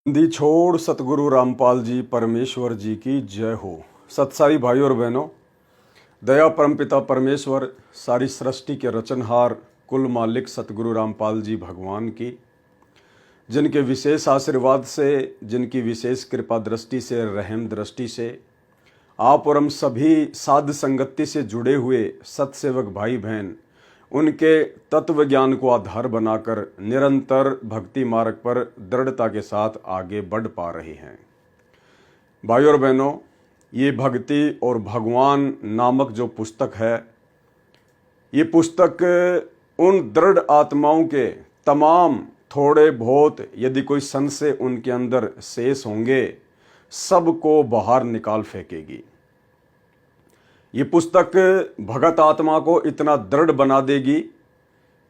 दी छोड़ सतगुरु रामपाल जी परमेश्वर जी की जय हो। सत्साई भाई और बहनों, दया परमपिता परमेश्वर, सारी सृष्टि के रचनहार, कुल मालिक सतगुरु रामपाल जी भगवान की, जिनके विशेष आशीर्वाद से, जिनकी विशेष कृपा दृष्टि से, रहम दृष्टि से आप और हम सभी साध संगति से जुड़े हुए सत्सेवक भाई बहन उनके तत्व ज्ञान को आधार बनाकर निरंतर भक्ति मार्ग पर दृढ़ता के साथ आगे बढ़ पा रहे हैं। भाई और बहनों, ये भक्ति और भगवान नामक जो पुस्तक है, ये पुस्तक उन दृढ़ आत्माओं के तमाम थोड़े बहुत यदि कोई संशय उनके अंदर शेष होंगे, सबको बाहर निकाल फेंकेगी। ये पुस्तक भगत आत्मा को इतना दृढ़ बना देगी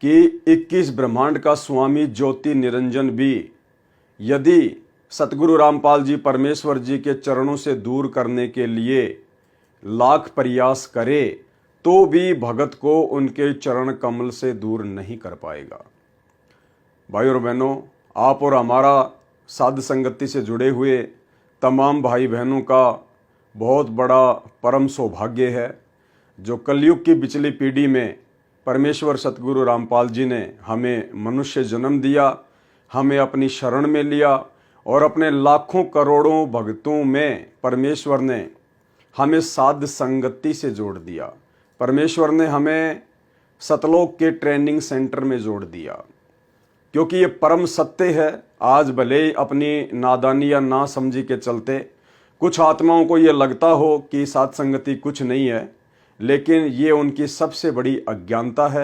कि 21 ब्रह्मांड का स्वामी ज्योति निरंजन भी यदि सतगुरु रामपाल जी परमेश्वर जी के चरणों से दूर करने के लिए लाख प्रयास करे तो भी भगत को उनके चरण कमल से दूर नहीं कर पाएगा। भाई और बहनों, आप और हमारा साध संगति से जुड़े हुए तमाम भाई बहनों का बहुत बड़ा परम सौभाग्य है जो कलयुग की पिछली पीढ़ी में परमेश्वर सतगुरु रामपाल जी ने हमें मनुष्य जन्म दिया, हमें अपनी शरण में लिया और अपने लाखों करोड़ों भक्तों में परमेश्वर ने हमें साध संगति से जोड़ दिया। परमेश्वर ने हमें सतलोक के ट्रेनिंग सेंटर में जोड़ दिया, क्योंकि ये परम सत्य है। आज भले ही अपनी नादानी या ना समझी के चलते कुछ आत्माओं को ये लगता हो कि साध संगति कुछ नहीं है, लेकिन ये उनकी सबसे बड़ी अज्ञानता है।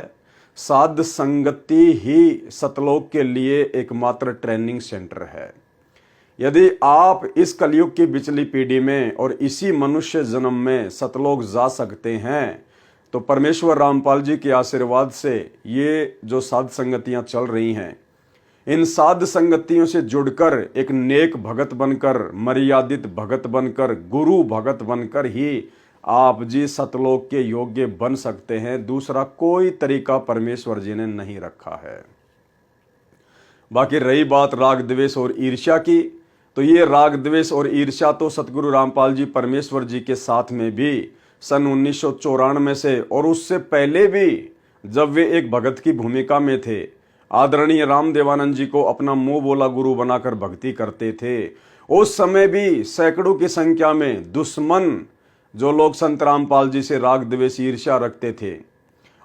साध संगति ही सतलोक के लिए एकमात्र ट्रेनिंग सेंटर है। यदि आप इस कलयुग की पिछली पीढ़ी में और इसी मनुष्य जन्म में सतलोक जा सकते हैं तो परमेश्वर रामपाल जी के आशीर्वाद से ये जो साध संगतियां चल रही हैं, इन साध संगतियों से जुड़कर एक नेक भगत बनकर, मर्यादित भगत बनकर, गुरु भगत बनकर ही आप जी सतलोक के योग्य बन सकते हैं। दूसरा कोई तरीका परमेश्वर जी ने नहीं रखा है। बाकी रही बात राग द्वेष और ईर्ष्या की, तो ये राग द्वेष और ईर्ष्या तो सतगुरु रामपाल जी परमेश्वर जी के साथ में भी सन 1994 से और उससे पहले भी, जब वे एक भगत की भूमिका में थे, आदरणीय रामदेवानंद जी को अपना मुंह बोला गुरु बनाकर भक्ति करते थे, उस समय भी सैकड़ों की संख्या में दुश्मन जो लोग संत रामपाल जी से राग द्वेष ईर्ष्या रखते थे।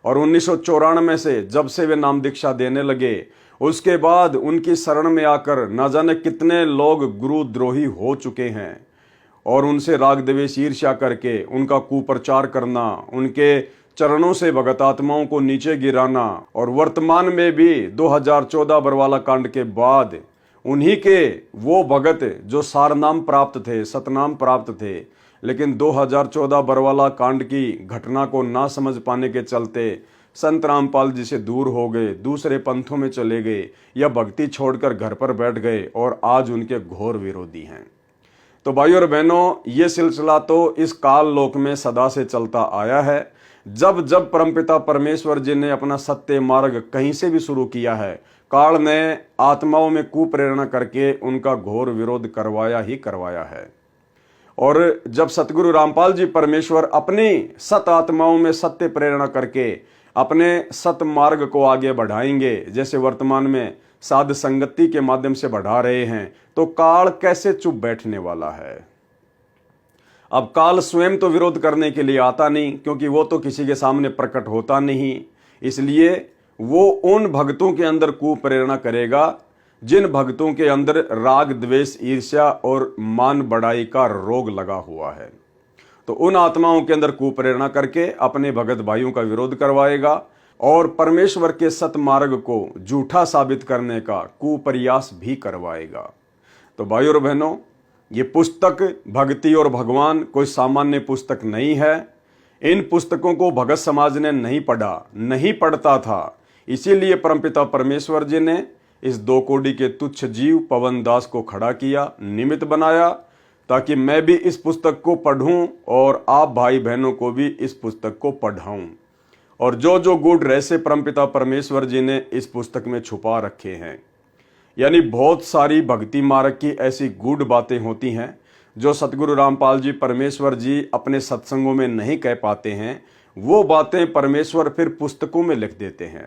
और 1994 से जब से वे नाम दीक्षा देने लगे, उसके बाद उनकी शरण में आकर न जाने कितने लोग गुरुद्रोही हो चुके हैं और उनसे राग द्वेष ईर्ष्या करके उनका कुप्रचार करना, उनके चरणों से भगत आत्माओं को नीचे गिराना, और वर्तमान में भी 2014 बरवाला कांड के बाद उन्हीं के वो भगत जो सारनाम प्राप्त थे, सतनाम प्राप्त थे, लेकिन 2014 बरवाला कांड की घटना को ना समझ पाने के चलते संत रामपाल जी से दूर हो गए, दूसरे पंथों में चले गए या भक्ति छोड़कर घर पर बैठ गए और आज उनके घोर विरोधी हैं। तो भाई और बहनों, ये सिलसिला तो इस काल लोक में सदा से चलता आया है। जब जब परमपिता परमेश्वर जी ने अपना सत्य मार्ग कहीं से भी शुरू किया है, काल ने आत्माओं में कुप्रेरणा करके उनका घोर विरोध करवाया ही करवाया है। और जब सतगुरु रामपाल जी परमेश्वर अपनी सत आत्माओं में सत्य प्रेरणा करके अपने सत मार्ग को आगे बढ़ाएंगे, जैसे वर्तमान में साध संगति के माध्यम से बढ़ा रहे हैं, तो काल कैसे चुप बैठने वाला है। अब काल स्वयं तो विरोध करने के लिए आता नहीं, क्योंकि वो तो किसी के सामने प्रकट होता नहीं, इसलिए वो उन भक्तों के अंदर कुप्रेरणा करेगा जिन भक्तों के अंदर राग द्वेष ईर्ष्या और मान बढ़ाई का रोग लगा हुआ है। तो उन आत्माओं के अंदर कुप्रेरणा करके अपने भगत भाइयों का विरोध करवाएगा और परमेश्वर के सत मार्ग को झूठा साबित करने का कुप्रयास भी करवाएगा। तो भाइयों और बहनों, ये पुस्तक भक्ति और भगवान कोई सामान्य पुस्तक नहीं है। इन पुस्तकों को भगत समाज ने नहीं पढ़ा, नहीं पढ़ता था, इसीलिए परमपिता परमेश्वर जी ने इस 2 कोड़ी के तुच्छ जीव पवन दास को खड़ा किया, निमित्त बनाया, ताकि मैं भी इस पुस्तक को पढ़ूं और आप भाई बहनों को भी इस पुस्तक को पढ़ाऊं। और जो जो गूढ़ रहस्य परमपिता परमेश्वर जी ने इस पुस्तक में छुपा रखे हैं, यानी बहुत सारी भक्ति मार्ग की ऐसी गूढ़ बातें होती हैं जो सतगुरु रामपाल जी परमेश्वर जी अपने सत्संगों में नहीं कह पाते हैं। वो बातें परमेश्वर फिर पुस्तकों में लिख देते हैं।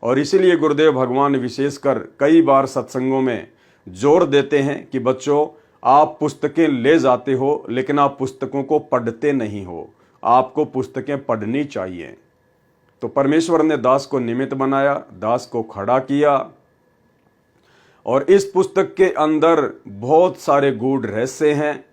और इसीलिए गुरुदेव भगवान विशेषकर कई बार सत्संगों में जोर देते हैं कि बच्चों, आप पुस्तकें ले जाते हो लेकिन आप पुस्तकों को पढ़ते नहीं हो, आपको पुस्तकें पढ़नी चाहिए। तो परमेश्वर ने दास को निमित्त बनाया, दास को खड़ा किया, और इस पुस्तक के अंदर बहुत सारे गूढ़ रहस्य हैं,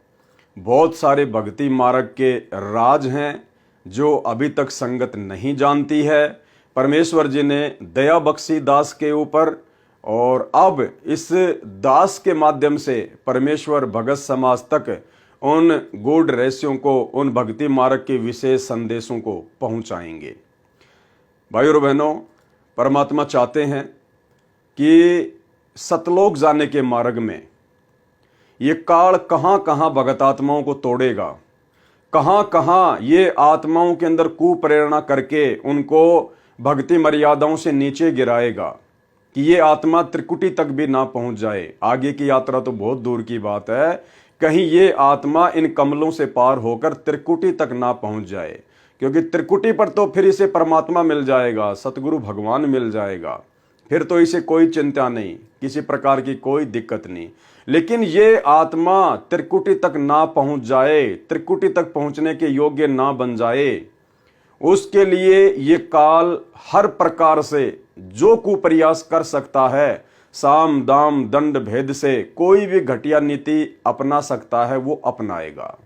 बहुत सारे भक्ति मार्ग के राज हैं जो अभी तक संगत नहीं जानती है। परमेश्वर जी ने दया बख्शी दास के ऊपर, और अब इस दास के माध्यम से परमेश्वर भगत समाज तक उन गूढ़ रहस्यों को, उन भक्ति मार्ग के विशेष संदेशों को पहुंचाएंगे। भाइयों और बहनों, परमात्मा चाहते हैं कि सतलोक जाने के मार्ग में ये काल कहाँ कहाँ भगत आत्माओं को तोड़ेगा, कहाँ कहाँ ये आत्माओं के अंदर कुप्रेरणा करके उनको भक्ति मर्यादाओं से नीचे गिराएगा कि ये आत्मा त्रिकुटी तक भी ना पहुंच जाए। आगे की यात्रा तो बहुत दूर की बात है, कहीं ये आत्मा इन कमलों से पार होकर त्रिकुटी तक ना पहुंच जाए, क्योंकि त्रिकुटी पर तो फिर इसे परमात्मा मिल जाएगा, सतगुरु भगवान मिल जाएगा, फिर तो इसे कोई चिंता नहीं, किसी प्रकार की कोई दिक्कत नहीं। लेकिन ये आत्मा त्रिकुटी तक ना पहुंच जाए, त्रिकुटी तक पहुंचने के योग्य ना बन जाए, उसके लिए ये काल हर प्रकार से जो कुप्रयास कर सकता है, साम दाम दंड भेद से कोई भी घटिया नीति अपना सकता है, वो अपनाएगा।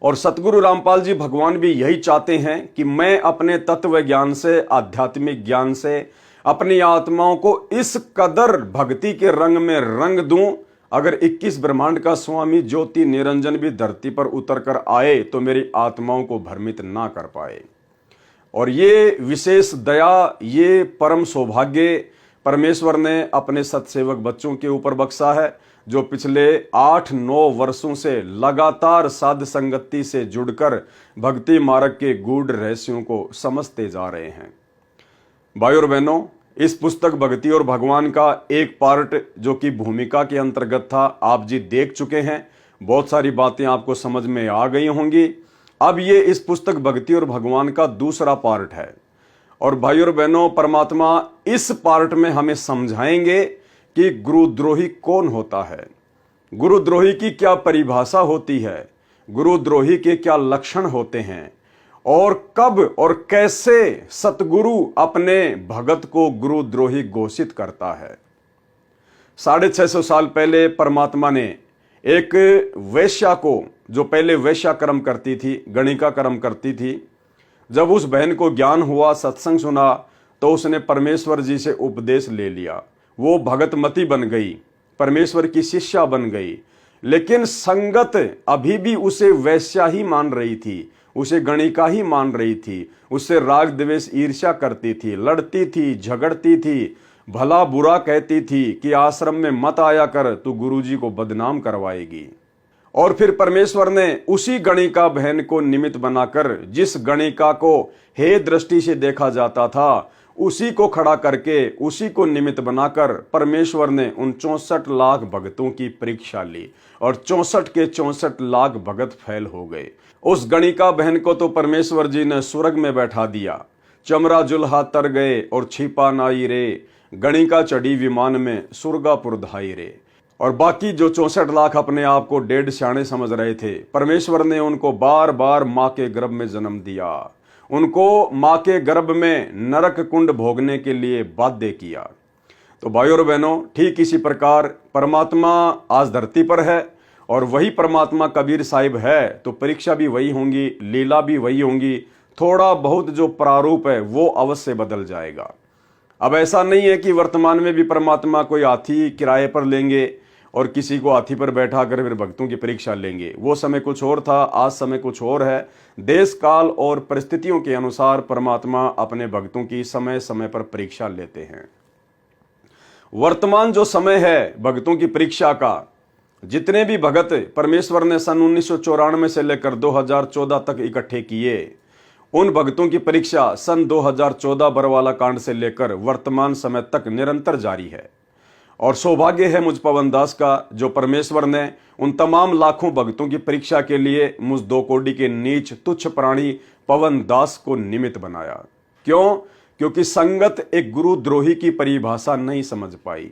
और सतगुरु रामपाल जी भगवान भी यही चाहते हैं कि मैं अपने तत्व ज्ञान से, आध्यात्मिक ज्ञान से अपनी आत्माओं को इस कदर भक्ति के रंग में रंग दूं, अगर 21 ब्रह्मांड का स्वामी ज्योति निरंजन भी धरती पर उतर कर आए तो मेरी आत्माओं को भ्रमित ना कर पाए। और ये विशेष दया, ये परम सौभाग्य परमेश्वर ने अपने सत्सेवक बच्चों के ऊपर बख्शा है, जो पिछले 8-9 वर्षों से लगातार साध संगति से जुड़कर भक्ति मार्ग के गूढ़ रहस्यों को समझते जा रहे हैं। भाइयों और बहनों, इस पुस्तक भक्ति और भगवान का एक पार्ट जो कि भूमिका के अंतर्गत था, आप जी देख चुके हैं, बहुत सारी बातें आपको समझ में आ गई होंगी। अब ये इस पुस्तक भक्ति और भगवान का दूसरा पार्ट है। और भाइयों और बहनों, परमात्मा इस पार्ट में हमें समझाएंगे कि गुरुद्रोही कौन होता है, गुरुद्रोही की क्या परिभाषा होती है, गुरुद्रोही के क्या लक्षण होते हैं, और कब और कैसे सतगुरु अपने भगत को गुरुद्रोही घोषित करता है। 650 साल पहले परमात्मा ने एक वैश्या को, जो पहले वैश्या कर्म करती थी, गणिका कर्म करती थी, जब उस बहन को ज्ञान हुआ, सत्संग सुना, तो उसने परमेश्वर जी से उपदेश ले लिया। वो भगतमती बन गई, परमेश्वर की शिष्या बन गई। लेकिन संगत अभी भी उसे वैश्या ही मान रही थी, उसे गणिका ही मान रही थी, उससे राग द्वेष ईर्ष्या करती थी, लड़ती थी, झगड़ती थी, भला बुरा कहती थी कि आश्रम में मत आया कर, तू गुरुजी को बदनाम करवाएगी। और फिर परमेश्वर ने उसी गणिका बहन को निमित्त बनाकर, जिस गणिका को हे दृष्टि से देखा जाता था, उसी को खड़ा करके, उसी को निमित्त बनाकर परमेश्वर ने उन 64 लाख भगतों की परीक्षा ली, और 64 के 64 लाख भगत फेल हो गए। उस गणिका बहन को तो परमेश्वर जी ने स्वर्ग में बैठा दिया। चमरा जुल्हा तर गए और छिपा नाई रे, गणिका चढ़ी विमान में सुरगापुर धाई रे। और बाकी जो 64 लाख अपने आप को डेढ़ सियाणे समझ रहे थे, परमेश्वर ने उनको बार बार माँ के गर्भ में जन्म दिया, उनको माँ के गर्भ में नरक कुंड भोगने के लिए बाध्य किया। तो भाइयों और बहनों, ठीक इसी प्रकार परमात्मा आज धरती पर है, और वही परमात्मा कबीर साहिब है, तो परीक्षा भी वही होंगी, लीला भी वही होंगी। थोड़ा बहुत जो प्रारूप है वो अवश्य बदल जाएगा। अब ऐसा नहीं है कि वर्तमान में भी परमात्मा कोई हाथी किराए पर लेंगे और किसी को हाथी पर बैठा कर फिर भक्तों की परीक्षा लेंगे। वो समय कुछ और था, आज समय कुछ और है। देश काल और परिस्थितियों के अनुसार परमात्मा अपने भक्तों की समय समय पर परीक्षा लेते हैं। वर्तमान जो समय है भक्तों की परीक्षा का, जितने भी भगत परमेश्वर ने सन 1994 से लेकर 2014 तक इकट्ठे किए, उन भक्तों की परीक्षा सन 2014 बरवाला कांड से लेकर वर्तमान समय तक निरंतर जारी है। और सौभाग्य है मुझ पवन दास का, जो परमेश्वर ने उन तमाम लाखों भक्तों की परीक्षा के लिए मुझ 2 कोड़ी के नीच तुच्छ प्राणी पवन दास को निमित्त बनाया। क्यों? क्योंकि संगत एक गुरुद्रोही की परिभाषा नहीं समझ पाई।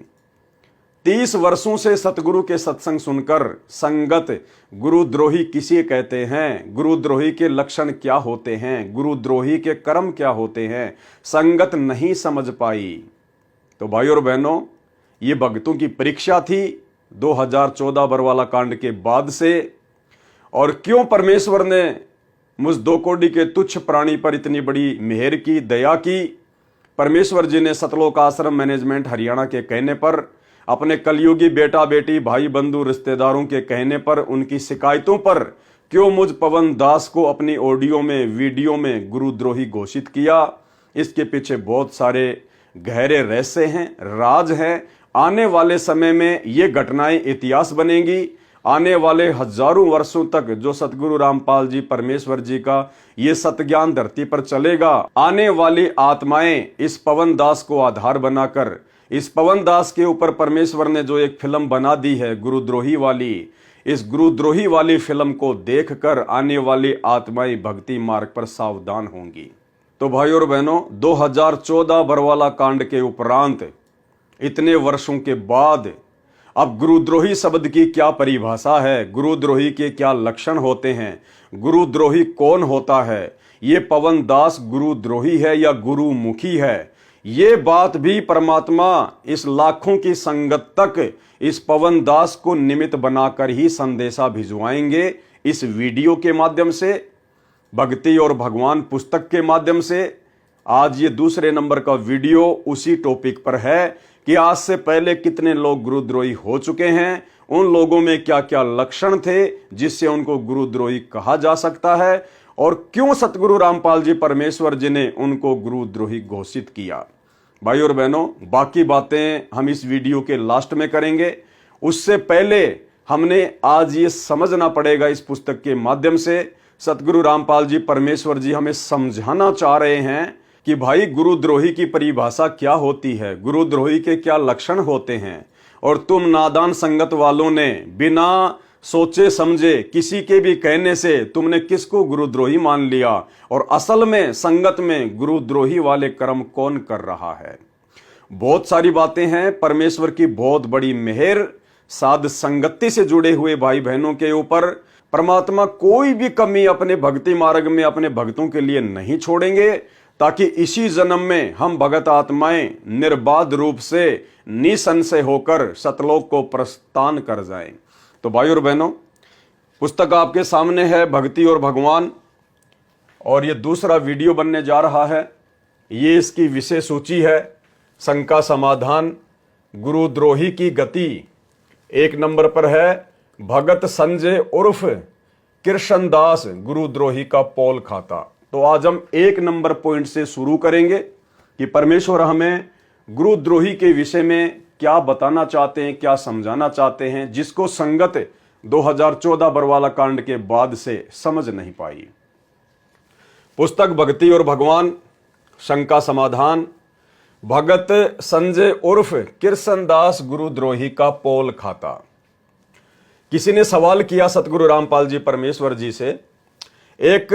30 वर्षों से सतगुरु के सत्संग सुनकर संगत गुरुद्रोही किसे कहते हैं, गुरुद्रोही के लक्षण क्या होते हैं, गुरुद्रोही के कर्म क्या होते हैं, संगत नहीं समझ पाई। तो भाई और बहनों, ये भक्तों की परीक्षा थी 2014 बरवाला कांड के बाद से। और क्यों परमेश्वर ने मुझ 2 कोड़ी के तुच्छ प्राणी पर इतनी बड़ी मेहर की, दया की? परमेश्वर जी ने सतलोक आश्रम मैनेजमेंट हरियाणा के कहने पर, अपने कलयुगी बेटा बेटी भाई बंधु रिश्तेदारों के कहने पर, उनकी शिकायतों पर क्यों मुझ पवन दास को अपनी ऑडियो में, वीडियो में गुरुद्रोही घोषित किया? इसके पीछे बहुत सारे गहरे रहस्य हैं, राज हैं। आने वाले समय में ये घटनाएं इतिहास बनेंगी। आने वाले हजारों वर्षों तक जो सतगुरु रामपाल जी परमेश्वर जी का ये सतज्ञान धरती पर चलेगा। आने वाली आत्माएं इस पवन दास को आधार बनाकर, इस पवन दास के ऊपर परमेश्वर ने जो एक फिल्म बना दी है गुरुद्रोही वाली, इस गुरुद्रोही वाली फिल्म को देखकर आने वाली आत्माएं भक्ति मार्ग पर सावधान होंगी। तो भाई और बहनों, 2014 बरवाला कांड के उपरांत इतने वर्षों के बाद अब गुरुद्रोही शब्द की क्या परिभाषा है, गुरुद्रोही के क्या लक्षण होते हैं, गुरुद्रोही कौन होता है, ये पवन दास गुरुद्रोही है या गुरुमुखी है, ये बात भी परमात्मा इस लाखों की संगत तक इस पवन दास को निमित्त बनाकर ही संदेशा भिजवाएंगे। इस वीडियो के माध्यम से, भक्ति और भगवान पुस्तक के माध्यम से। आज ये दूसरे नंबर का वीडियो उसी टॉपिक पर है कि आज से पहले कितने लोग गुरुद्रोही हो चुके हैं, उन लोगों में क्या क्या लक्षण थे जिससे उनको गुरुद्रोही कहा जा सकता है, और क्यों सतगुरु रामपाल जी परमेश्वर जी ने उनको गुरुद्रोही घोषित किया। भाई और बहनों, बाकी बातें हम इस वीडियो के लास्ट में करेंगे। उससे पहले हमने आज ये समझना पड़ेगा, इस पुस्तक के माध्यम से सतगुरु रामपाल जी परमेश्वर जी हमें समझाना चाह रहे हैं कि भाई गुरुद्रोही की परिभाषा क्या होती है, गुरुद्रोही के क्या लक्षण होते हैं। और तुम नादान संगत वालों ने बिना सोचे समझे किसी के भी कहने से तुमने किसको गुरुद्रोही मान लिया, और असल में संगत में गुरुद्रोही वाले कर्म कौन कर रहा है। बहुत सारी बातें हैं, परमेश्वर की बहुत बड़ी मेहर साध संगति से जुड़े हुए भाई बहनों के ऊपर। परमात्मा कोई भी कमी अपने भक्ति मार्ग में अपने भक्तों के लिए नहीं छोड़ेंगे, ताकि इसी जन्म में हम भगत आत्माएं निर्बाध रूप से निसंशय होकर सतलोक को प्रस्थान कर जाएं। तो भाई और बहनों, पुस्तक आपके सामने है, भक्ति और भगवान, और ये दूसरा वीडियो बनने जा रहा है। ये इसकी विषय सूची है, शंका समाधान, गुरुद्रोही की गति। 1 नंबर पर है भगत संजय उर्फ कृष्णदास गुरुद्रोही का पोल खाता। तो आज हम 1 नंबर पॉइंट से शुरू करेंगे कि परमेश्वर हमें गुरुद्रोही के विषय में क्या बताना चाहते हैं, क्या समझाना चाहते हैं, जिसको संगत 2014 बरवाला कांड के बाद से समझ नहीं पाई। पुस्तक भक्ति और भगवान, शंका समाधान, भगत संजय उर्फ कृष्णदास गुरुद्रोही का पोल खाता। किसी ने सवाल किया सतगुरु रामपाल जी परमेश्वर जी से, एक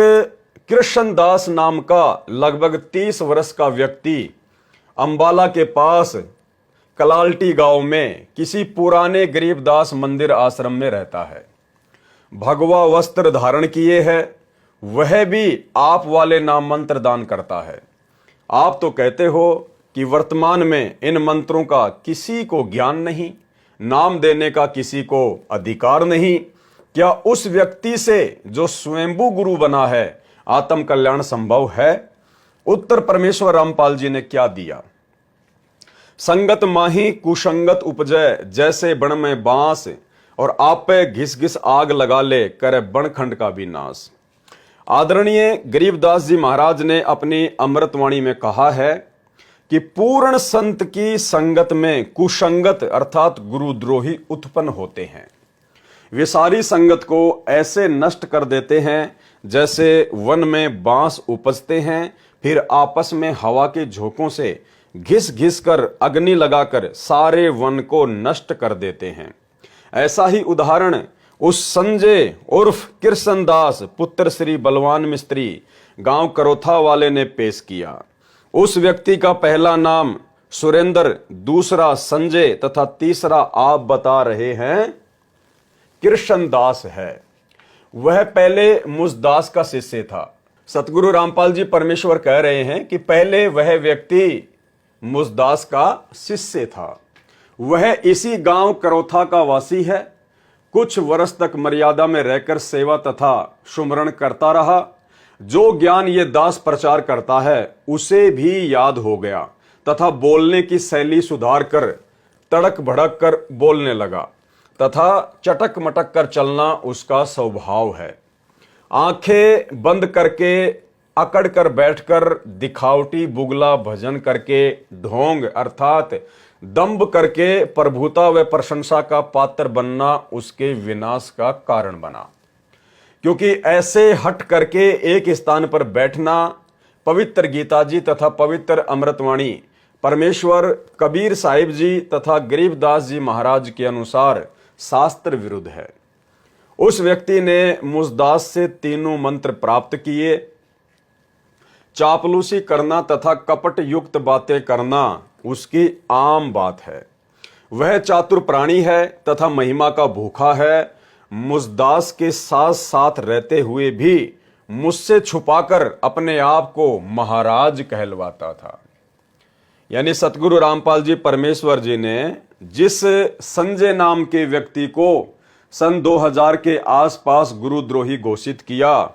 कृष्णदास नाम का लगभग 30 वर्ष का व्यक्ति अंबाला के पास कलाल्टी गांव में किसी पुराने गरीबदास मंदिर आश्रम में रहता है। भगवा वस्त्र धारण किए है, वह भी आप वाले नाम मंत्र दान करता है। आप तो कहते हो कि वर्तमान में इन मंत्रों का किसी को ज्ञान नहीं, नाम देने का किसी को अधिकार नहीं। क्या उस व्यक्ति से जो स्वयंभू गुरु बना है आत्म कल्याण संभव है? उत्तर परमेश्वर रामपाल जी ने क्या दिया? संगत माही कुसंगत उपजय, जैसे बण में बांस, और आप पे घिस घिस आग लगा ले, करे बनखंड का भी नाश। आदरणीय गरीबदास जी महाराज ने अपनी अमृतवाणी में कहा है कि पूर्ण संत की संगत में कुसंगत अर्थात गुरुद्रोही उत्पन्न होते हैं। वे सारी संगत को ऐसे नष्ट कर देते हैं जैसे वन में बांस उपजते हैं, फिर आपस में हवा के झोंकों से घिस घिस कर अग्नि लगाकर सारे वन को नष्ट कर देते हैं। ऐसा ही उदाहरण उस संजय उर्फ कृष्णदास पुत्र श्री बलवान मिस्त्री गांव करोथा वाले ने पेश किया। उस व्यक्ति का पहला नाम सुरेंद्र, दूसरा संजय तथा तीसरा आप बता रहे हैं कृष्णदास है। वह पहले मुझदास का शिष्य था। सतगुरु रामपाल जी परमेश्वर कह रहे हैं कि पहले वह व्यक्ति मुझदास का शिष्य था। वह इसी गांव करोथा का वासी है। कुछ वर्ष तक मर्यादा में रहकर सेवा तथा सुमरण करता रहा। जो ज्ञान ये दास प्रचार करता है उसे भी याद हो गया तथा बोलने की शैली सुधार कर तड़क भड़क कर बोलने लगा तथा चटक मटक कर चलना उसका स्वभाव है। आंखें बंद करके अकड़ कर बैठकर दिखावटी बुगला भजन करके ढोंग अर्थात दंभ करके प्रभुता व प्रशंसा का पात्र बनना उसके विनाश का कारण बना। क्योंकि ऐसे हट करके एक स्थान पर बैठना पवित्र गीता जी तथा पवित्र अमृतवाणी परमेश्वर कबीर साहिब जी तथा गरीबदास जी महाराज के अनुसार शास्त्र विरुद्ध है। उस व्यक्ति ने मुझदास से तीनों मंत्र प्राप्त किए। चापलूसी करना तथा कपट युक्त बातें करना उसकी आम बात है। वह चातुर प्राणी है तथा महिमा का भूखा है। मुझदास के साथ साथ रहते हुए भी मुझसे छुपाकर अपने आप को महाराज कहलवाता था। यानी सतगुरु रामपाल जी परमेश्वर जी ने जिस संजय नाम के व्यक्ति को सन 2000 के आसपास गुरुद्रोही घोषित किया,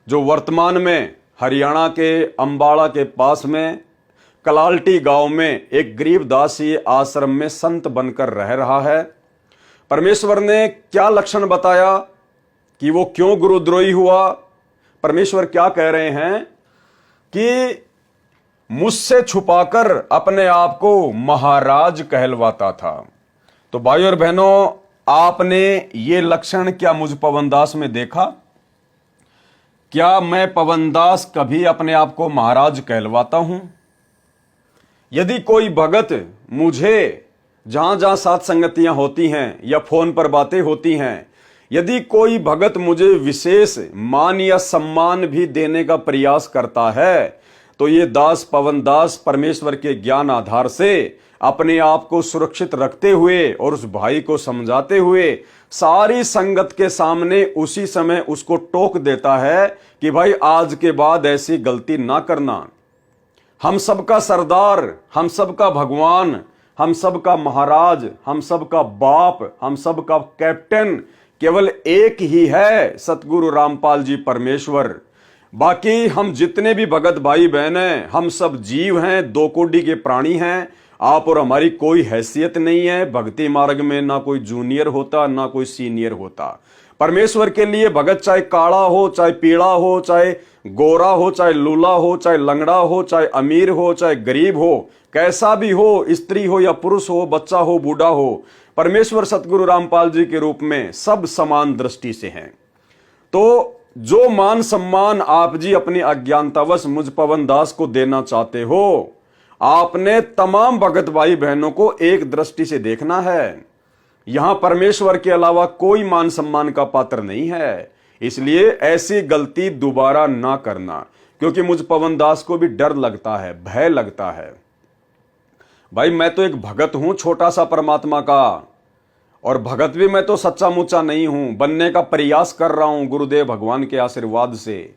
जो वर्तमान में हरियाणा के अंबाड़ा के पास में कलाल्टी गांव में एक गरीबदासी आश्रम में संत बनकर रह रहा है, परमेश्वर ने क्या लक्षण बताया कि वो क्यों गुरुद्रोही हुआ। परमेश्वर क्या कह रहे हैं कि मुझसे छुपाकर अपने आप को महाराज कहलवाता था। तो भाई और बहनों, आपने ये लक्षण क्या मुझ पवनदास में देखा? क्या मैं पवनदास कभी अपने आप को महाराज कहलवाता हूं? यदि कोई भगत मुझे जहां जहां साथ संगतियां होती हैं या फोन पर बातें होती हैं, यदि कोई भगत मुझे विशेष मान या सम्मान भी देने का प्रयास करता है, तो ये दास पवनदास परमेश्वर के ज्ञान आधार से अपने आप को सुरक्षित रखते हुए और उस भाई को समझाते हुए सारी संगत के सामने उसी समय उसको टोक देता है कि भाई आज के बाद ऐसी गलती ना करना। हम सबका सरदार, हम सबका भगवान, हम सबका महाराज, हम सबका बाप, हम सबका कैप्टन केवल एक ही है, सतगुरु रामपाल जी परमेश्वर। बाकी हम जितने भी भगत भाई बहन हैं, हम सब जीव हैं, दो कोटि के प्राणी हैं। आप और हमारी कोई हैसियत नहीं है। भक्ति मार्ग में ना कोई जूनियर होता ना कोई सीनियर होता। परमेश्वर के लिए भगत चाहे काला हो, चाहे पीला हो, चाहे गोरा हो, चाहे लूला हो, चाहे लंगड़ा हो, चाहे अमीर हो, चाहे गरीब हो, कैसा भी हो, स्त्री हो या पुरुष हो, बच्चा हो, बूढ़ा हो, परमेश्वर सतगुरु रामपाल जी के रूप में सब समान दृष्टि से हैं। तो जो मान सम्मान आप जी अपनी अज्ञानतावश मुझ पवनदास को देना चाहते हो, आपने तमाम भगत भाई बहनों को एक दृष्टि से देखना है। यहां परमेश्वर के अलावा कोई मान सम्मान का पात्र नहीं है। इसलिए ऐसी गलती दोबारा ना करना, क्योंकि मुझ पवनदास को भी डर लगता है, भय लगता है। भाई मैं तो एक भगत हूं छोटा सा परमात्मा का, और भगत भी मैं तो सच्चा मुच्चा नहीं हूं, बनने का प्रयास कर रहा हूं गुरुदेव भगवान के आशीर्वाद से।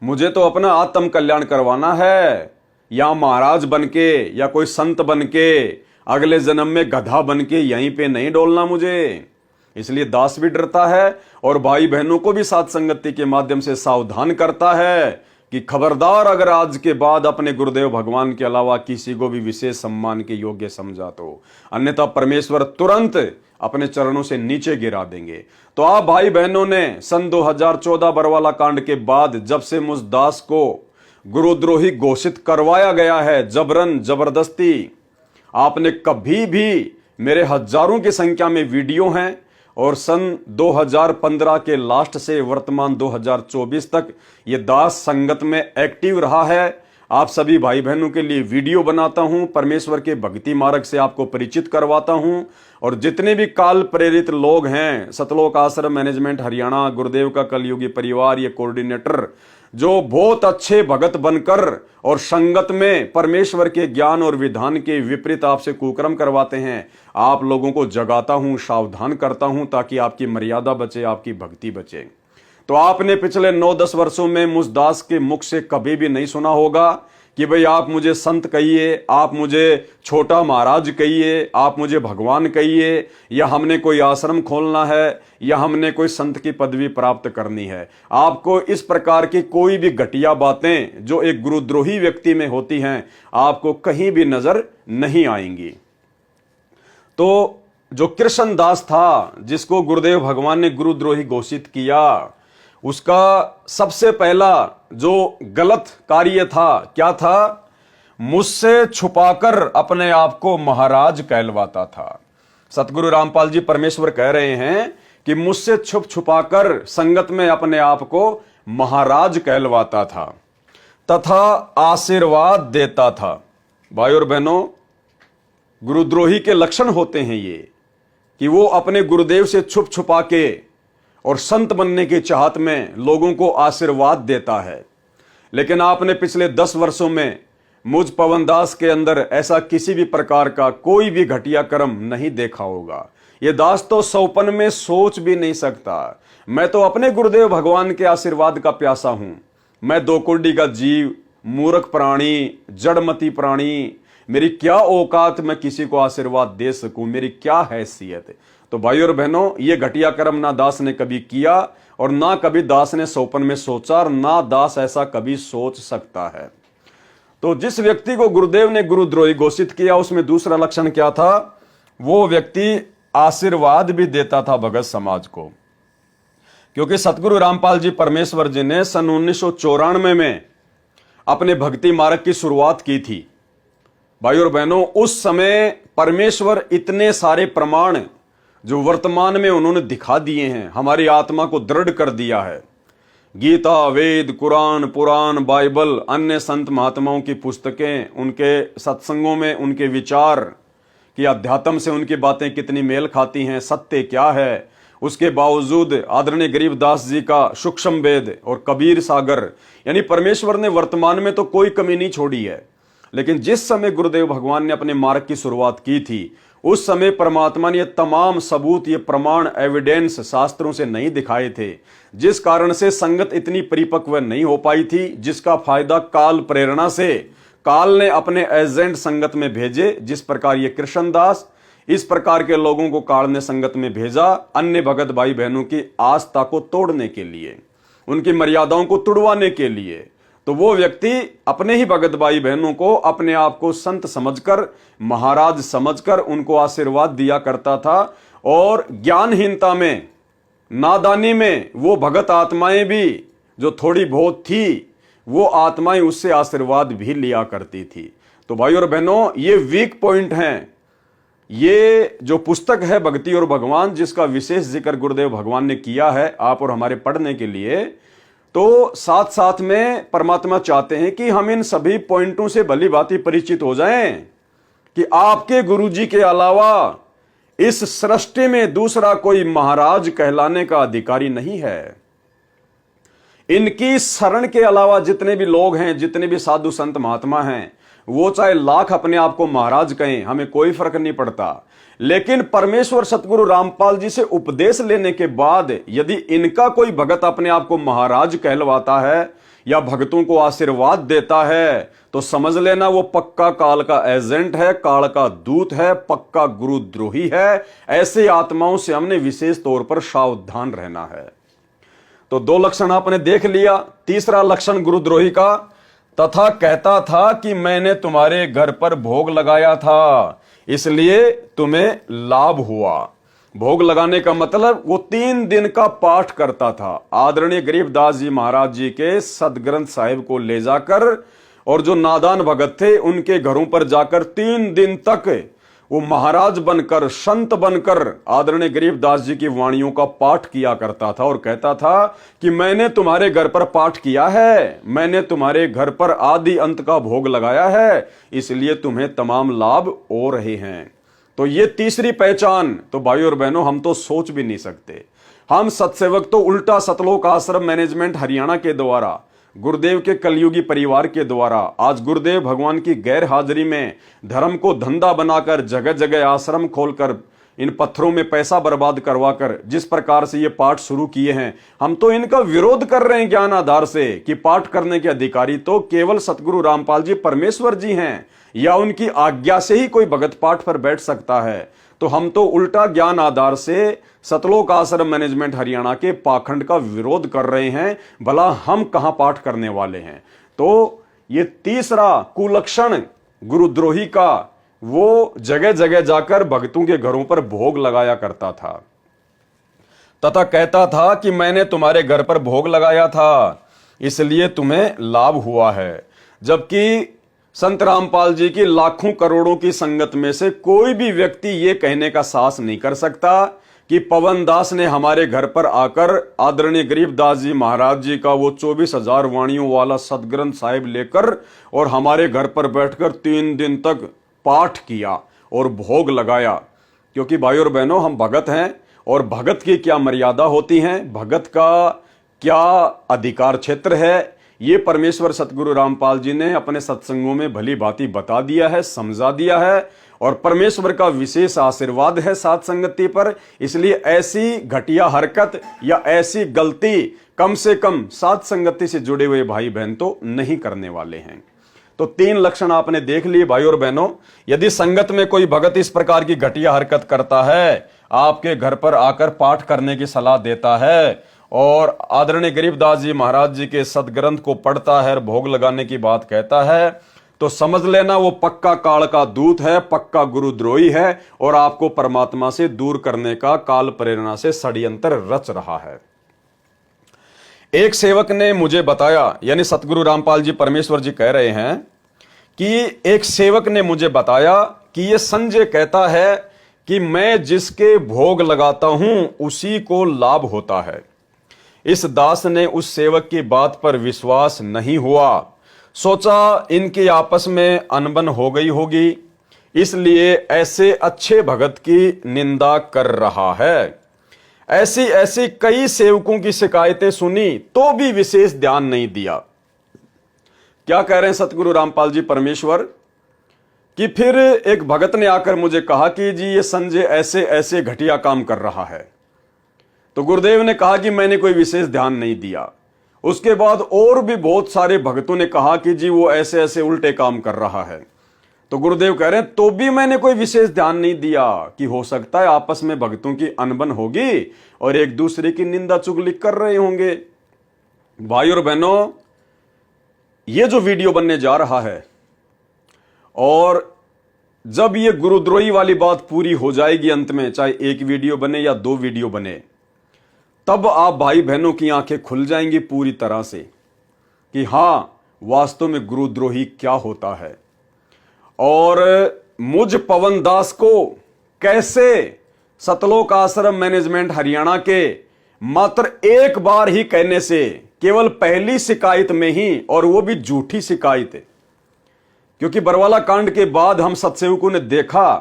मुझे तो अपना आत्म कल्याण करवाना है, या महाराज बनके या कोई संत बनके अगले जन्म में गधा बनके यहीं पे नहीं डोलना मुझे। इसलिए दास भी डरता है और भाई बहनों को भी साथ संगति के माध्यम से सावधान करता है कि खबरदार, अगर आज के बाद अपने गुरुदेव भगवान के अलावा किसी को भी विशेष सम्मान के योग्य समझा तो अन्यथा परमेश्वर तुरंत अपने चरणों से नीचे गिरा देंगे। तो आप भाई बहनों ने सन 2014 बरवाला कांड के बाद जब से मुझ दास को गुरुद्रोही घोषित करवाया गया है जबरन जबरदस्ती, आपने कभी भी, मेरे हजारों की संख्या में वीडियो हैं, और सन 2015 के लास्ट से वर्तमान 2024 तक ये दास संगत में एक्टिव रहा है। आप सभी भाई बहनों के लिए वीडियो बनाता हूं, परमेश्वर के भक्ति मार्ग से आपको परिचित करवाता हूं। और जितने भी काल प्रेरित लोग हैं, सतलोक आश्रम मैनेजमेंट हरियाणा, गुरुदेव का कलयुगी परिवार, ये कोऑर्डिनेटर जो बहुत अच्छे भगत बनकर और संगत में परमेश्वर के ज्ञान और विधान के विपरीत आपसे कुकर्म करवाते हैं, आप लोगों को जगाता हूं, सावधान करता हूं, ताकि आपकी मर्यादा बचे, आपकी भक्ति बचे। तो आपने पिछले 9-10 वर्षों में मुझ दास के मुख से कभी भी नहीं सुना होगा कि भाई आप मुझे संत कहिए, आप मुझे छोटा महाराज कहिए, आप मुझे भगवान कहिए, या हमने कोई आश्रम खोलना है, या हमने कोई संत की पदवी प्राप्त करनी है। आपको इस प्रकार की कोई भी घटिया बातें जो एक गुरुद्रोही व्यक्ति में होती हैं, आपको कहीं भी नजर नहीं आएंगी। तो जो कृष्ण दास था, जिसको गुरुदेव भगवान ने गुरुद्रोही घोषित किया, उसका सबसे पहला जो गलत कार्य था, क्या था? मुझसे छुपाकर अपने आप को महाराज कहलवाता था। सतगुरु रामपाल जी परमेश्वर कह रहे हैं कि मुझसे छुप छुपाकर संगत में अपने आप को महाराज कहलवाता था तथा आशीर्वाद देता था। भाई और बहनों, गुरुद्रोही के लक्षण होते हैं ये कि वो अपने गुरुदेव से छुप छुपा के और संत बनने की चाहत में लोगों को आशीर्वाद देता है। लेकिन आपने पिछले 10 वर्षों में मुझ पवन दास के अंदर ऐसा किसी भी प्रकार का कोई भी घटिया कर्म नहीं देखा होगा। ये दास तो सौपन में सोच भी नहीं सकता। मैं तो अपने गुरुदेव भगवान के आशीर्वाद का प्यासा हूं। मैं दो कुंडी का जीव, मूर्ख प्राणी, जड़मती प्राणी, मेरी क्या औकात मैं किसी को आशीर्वाद दे सकूं, मेरी क्या हैसियत। तो भाई और बहनों, ये घटिया कर्म ना दास ने कभी किया और ना कभी दास ने सौपन में सोचा, और ना दास ऐसा कभी सोच सकता है। तो जिस व्यक्ति को गुरुदेव ने गुरुद्रोही घोषित किया, उसमें दूसरा लक्षण क्या था? वो व्यक्ति आशीर्वाद भी देता था भगत समाज को। क्योंकि सतगुरु रामपाल जी परमेश्वर जी ने सन 1994 में अपने भक्ति मार्ग की शुरुआत की थी। भाई और बहनों, उस समय परमेश्वर इतने सारे प्रमाण जो वर्तमान में उन्होंने दिखा दिए हैं, हमारी आत्मा को दृढ़ कर दिया है। गीता, वेद, कुरान, पुराण, बाइबल, अन्य संत महात्माओं की पुस्तकें, उनके सत्संगों में उनके विचार कि अध्यात्म से उनकी बातें कितनी मेल खाती हैं, सत्य क्या है। उसके बावजूद आदरणीय गरीबदास जी का सूक्ष्म वेद और कबीर सागर, यानी परमेश्वर ने वर्तमान में तो कोई कमी नहीं छोड़ी है। लेकिन जिस समय गुरुदेव भगवान ने अपने मार्ग की शुरुआत की थी, उस समय परमात्मा ने ये तमाम सबूत, ये प्रमाण, एविडेंस शास्त्रों से नहीं दिखाए थे, जिस कारण से संगत इतनी परिपक्व नहीं हो पाई थी, जिसका फायदा काल प्रेरणा से काल ने अपने एजेंट संगत में भेजे। जिस प्रकार ये कृष्णदास, इस प्रकार के लोगों को काल ने संगत में भेजा अन्य भगत भाई बहनों की आस्था को तोड़ने के लिए, उनकी मर्यादाओं को तुड़वाने के लिए। तो वो व्यक्ति अपने ही भगत भाई बहनों को अपने आप को संत समझकर, महाराज समझकर उनको आशीर्वाद दिया करता था। और ज्ञानहीनता में, नादानी में वो भगत आत्माएं भी जो थोड़ी बहुत थी, वो आत्माएं उससे आशीर्वाद भी लिया करती थी। तो भाई और बहनों, ये वीक पॉइंट हैं। ये जो पुस्तक है भक्ति और भगवान, जिसका विशेष जिक्र गुरुदेव भगवान ने किया है आप और हमारे पढ़ने के लिए, तो साथ साथ में परमात्मा चाहते हैं कि हम इन सभी पॉइंटों से भली भांति परिचित हो जाएं कि आपके गुरुजी के अलावा इस सृष्टि में दूसरा कोई महाराज कहलाने का अधिकारी नहीं है। इनकी शरण के अलावा जितने भी लोग हैं, जितने भी साधु संत महात्मा हैं, वो चाहे लाख अपने आप को महाराज कहें, हमें कोई फर्क नहीं पड़ता। लेकिन परमेश्वर सतगुरु रामपाल जी से उपदेश लेने के बाद यदि इनका कोई भगत अपने आप को महाराज कहलवाता है या भक्तों को आशीर्वाद देता है, तो समझ लेना वो पक्का काल का एजेंट है, काल का दूत है, पक्का गुरुद्रोही है। ऐसे आत्माओं से हमने विशेष तौर पर सावधान रहना है। तो 2 लक्षण आपने देख लिया। तीसरा लक्षण गुरुद्रोही का, तथा कहता था कि मैंने तुम्हारे घर पर भोग लगाया था, इसलिए तुम्हें लाभ हुआ। भोग लगाने का मतलब वो 3 दिन का पाठ करता था। आदरणीय गरीबदास जी महाराज जी के सदग्रंथ साहिब को ले जाकर, और जो नादान भगत थे उनके घरों पर जाकर 3 दिन तक वो महाराज बनकर, संत बनकर आदरणीय गरीबदास जी की वाणियों का पाठ किया करता था और कहता था कि मैंने तुम्हारे घर पर पाठ किया है, मैंने तुम्हारे घर पर आदि अंत का भोग लगाया है, इसलिए तुम्हें तमाम लाभ हो रहे हैं। तो ये तीसरी पहचान तो भाई और बहनों हम तो सोच भी नहीं सकते। हम सत्सेवक तो उल्टा सतलोक आश्रम मैनेजमेंट हरियाणा के द्वारा, गुरुदेव के कलयुगी परिवार के द्वारा, आज गुरुदेव भगवान की गैर हाजिरी में धर्म को धंधा बनाकर जगह जगह आश्रम खोलकर इन पत्थरों में पैसा बर्बाद करवाकर जिस प्रकार से ये पाठ शुरू किए हैं, हम तो इनका विरोध कर रहे हैं ज्ञान आधार से कि पाठ करने के अधिकारी तो केवल सतगुरु रामपाल जी परमेश्वर जी हैं, या उनकी आज्ञा से ही कोई भगत पाठ पर बैठ सकता है। तो हम तो उल्टा ज्ञान आधार से सतलोक आश्रम मैनेजमेंट हरियाणा के पाखंड का विरोध कर रहे हैं, भला हम कहां पाठ करने वाले हैं। तो ये तीसरा कुलक्षण गुरुद्रोही का, वो जगह जगह जाकर भक्तों के घरों पर भोग लगाया करता था तथा कहता था कि मैंने तुम्हारे घर पर भोग लगाया था इसलिए तुम्हें लाभ हुआ है। जबकि संत रामपाल जी की लाखों करोड़ों की संगत में से कोई भी व्यक्ति यह कहने का साहस नहीं कर सकता कि पवन दास ने हमारे घर पर आकर आदरणीय गरीबदास जी महाराज जी का वो 24,000 वाणियों वाला सदग्रंथ साहिब लेकर और हमारे घर पर बैठकर 3 दिन तक पाठ किया और भोग लगाया। क्योंकि भाई और बहनों हम भगत हैं और भगत की क्या मर्यादा होती है, भगत का क्या अधिकार क्षेत्र है, ये परमेश्वर सतगुरु रामपाल जी ने अपने सत्संगों में भली भांति बता दिया है, समझा दिया है और परमेश्वर का विशेष आशीर्वाद है साथ संगति पर। इसलिए ऐसी घटिया हरकत या ऐसी गलती कम से कम साथ संगति से जुड़े हुए भाई बहन तो नहीं करने वाले हैं। तो 3 लक्षण आपने देख लिए भाई और बहनों। यदि संगत में कोई भगत इस प्रकार की घटिया हरकत करता है, आपके घर पर आकर पाठ करने की सलाह देता है और आदरणीय गरीबदास जी महाराज जी के सदग्रंथ को पढ़ता है और भोग लगाने की बात कहता है, तो समझ लेना वो पक्का काल का दूत है, पक्का गुरुद्रोही है और आपको परमात्मा से दूर करने का काल प्रेरणा से षड्यंत्र रच रहा है। एक सेवक ने मुझे बताया, यानी सतगुरु रामपाल जी परमेश्वर जी कह रहे हैं कि एक सेवक ने मुझे बताया कि ये संजय कहता है कि मैं जिसके भोग लगाता हूं उसी को लाभ होता है। इस दास ने उस सेवक की बात पर विश्वास नहीं हुआ, सोचा इनकी आपस में अनबन हो गई होगी, इसलिए ऐसे अच्छे भगत की निंदा कर रहा है। ऐसी ऐसी कई सेवकों की शिकायतें सुनी तो भी विशेष ध्यान नहीं दिया। क्या कह रहे हैं सतगुरु रामपाल जी परमेश्वर कि फिर एक भगत ने आकर मुझे कहा कि जी ये संजय ऐसे ऐसे घटिया काम कर रहा है। तो गुरुदेव ने कहा कि मैंने कोई विशेष ध्यान नहीं दिया। उसके बाद और भी बहुत सारे भक्तों ने कहा कि जी वो ऐसे ऐसे उल्टे काम कर रहा है। तो गुरुदेव कह रहे हैं तो भी मैंने कोई विशेष ध्यान नहीं दिया कि हो सकता है आपस में भक्तों की अनबन होगी और एक दूसरे की निंदा चुगली कर रहे होंगे। भाई और बहनों, ये जो वीडियो बनने जा रहा है और जब ये गुरुद्रोही वाली बात पूरी हो जाएगी, अंत में चाहे एक वीडियो बने या 2 वीडियो बने, तब आप भाई बहनों की आंखें खुल जाएंगी पूरी तरह से कि हां वास्तव में गुरुद्रोही क्या होता है और मुझ पवन दास को कैसे सतलोक आश्रम मैनेजमेंट हरियाणा के मात्र एक बार ही कहने से, केवल पहली शिकायत में ही, और वो भी झूठी शिकायत, क्योंकि बरवाला कांड के बाद हम सत्सेवकों ने देखा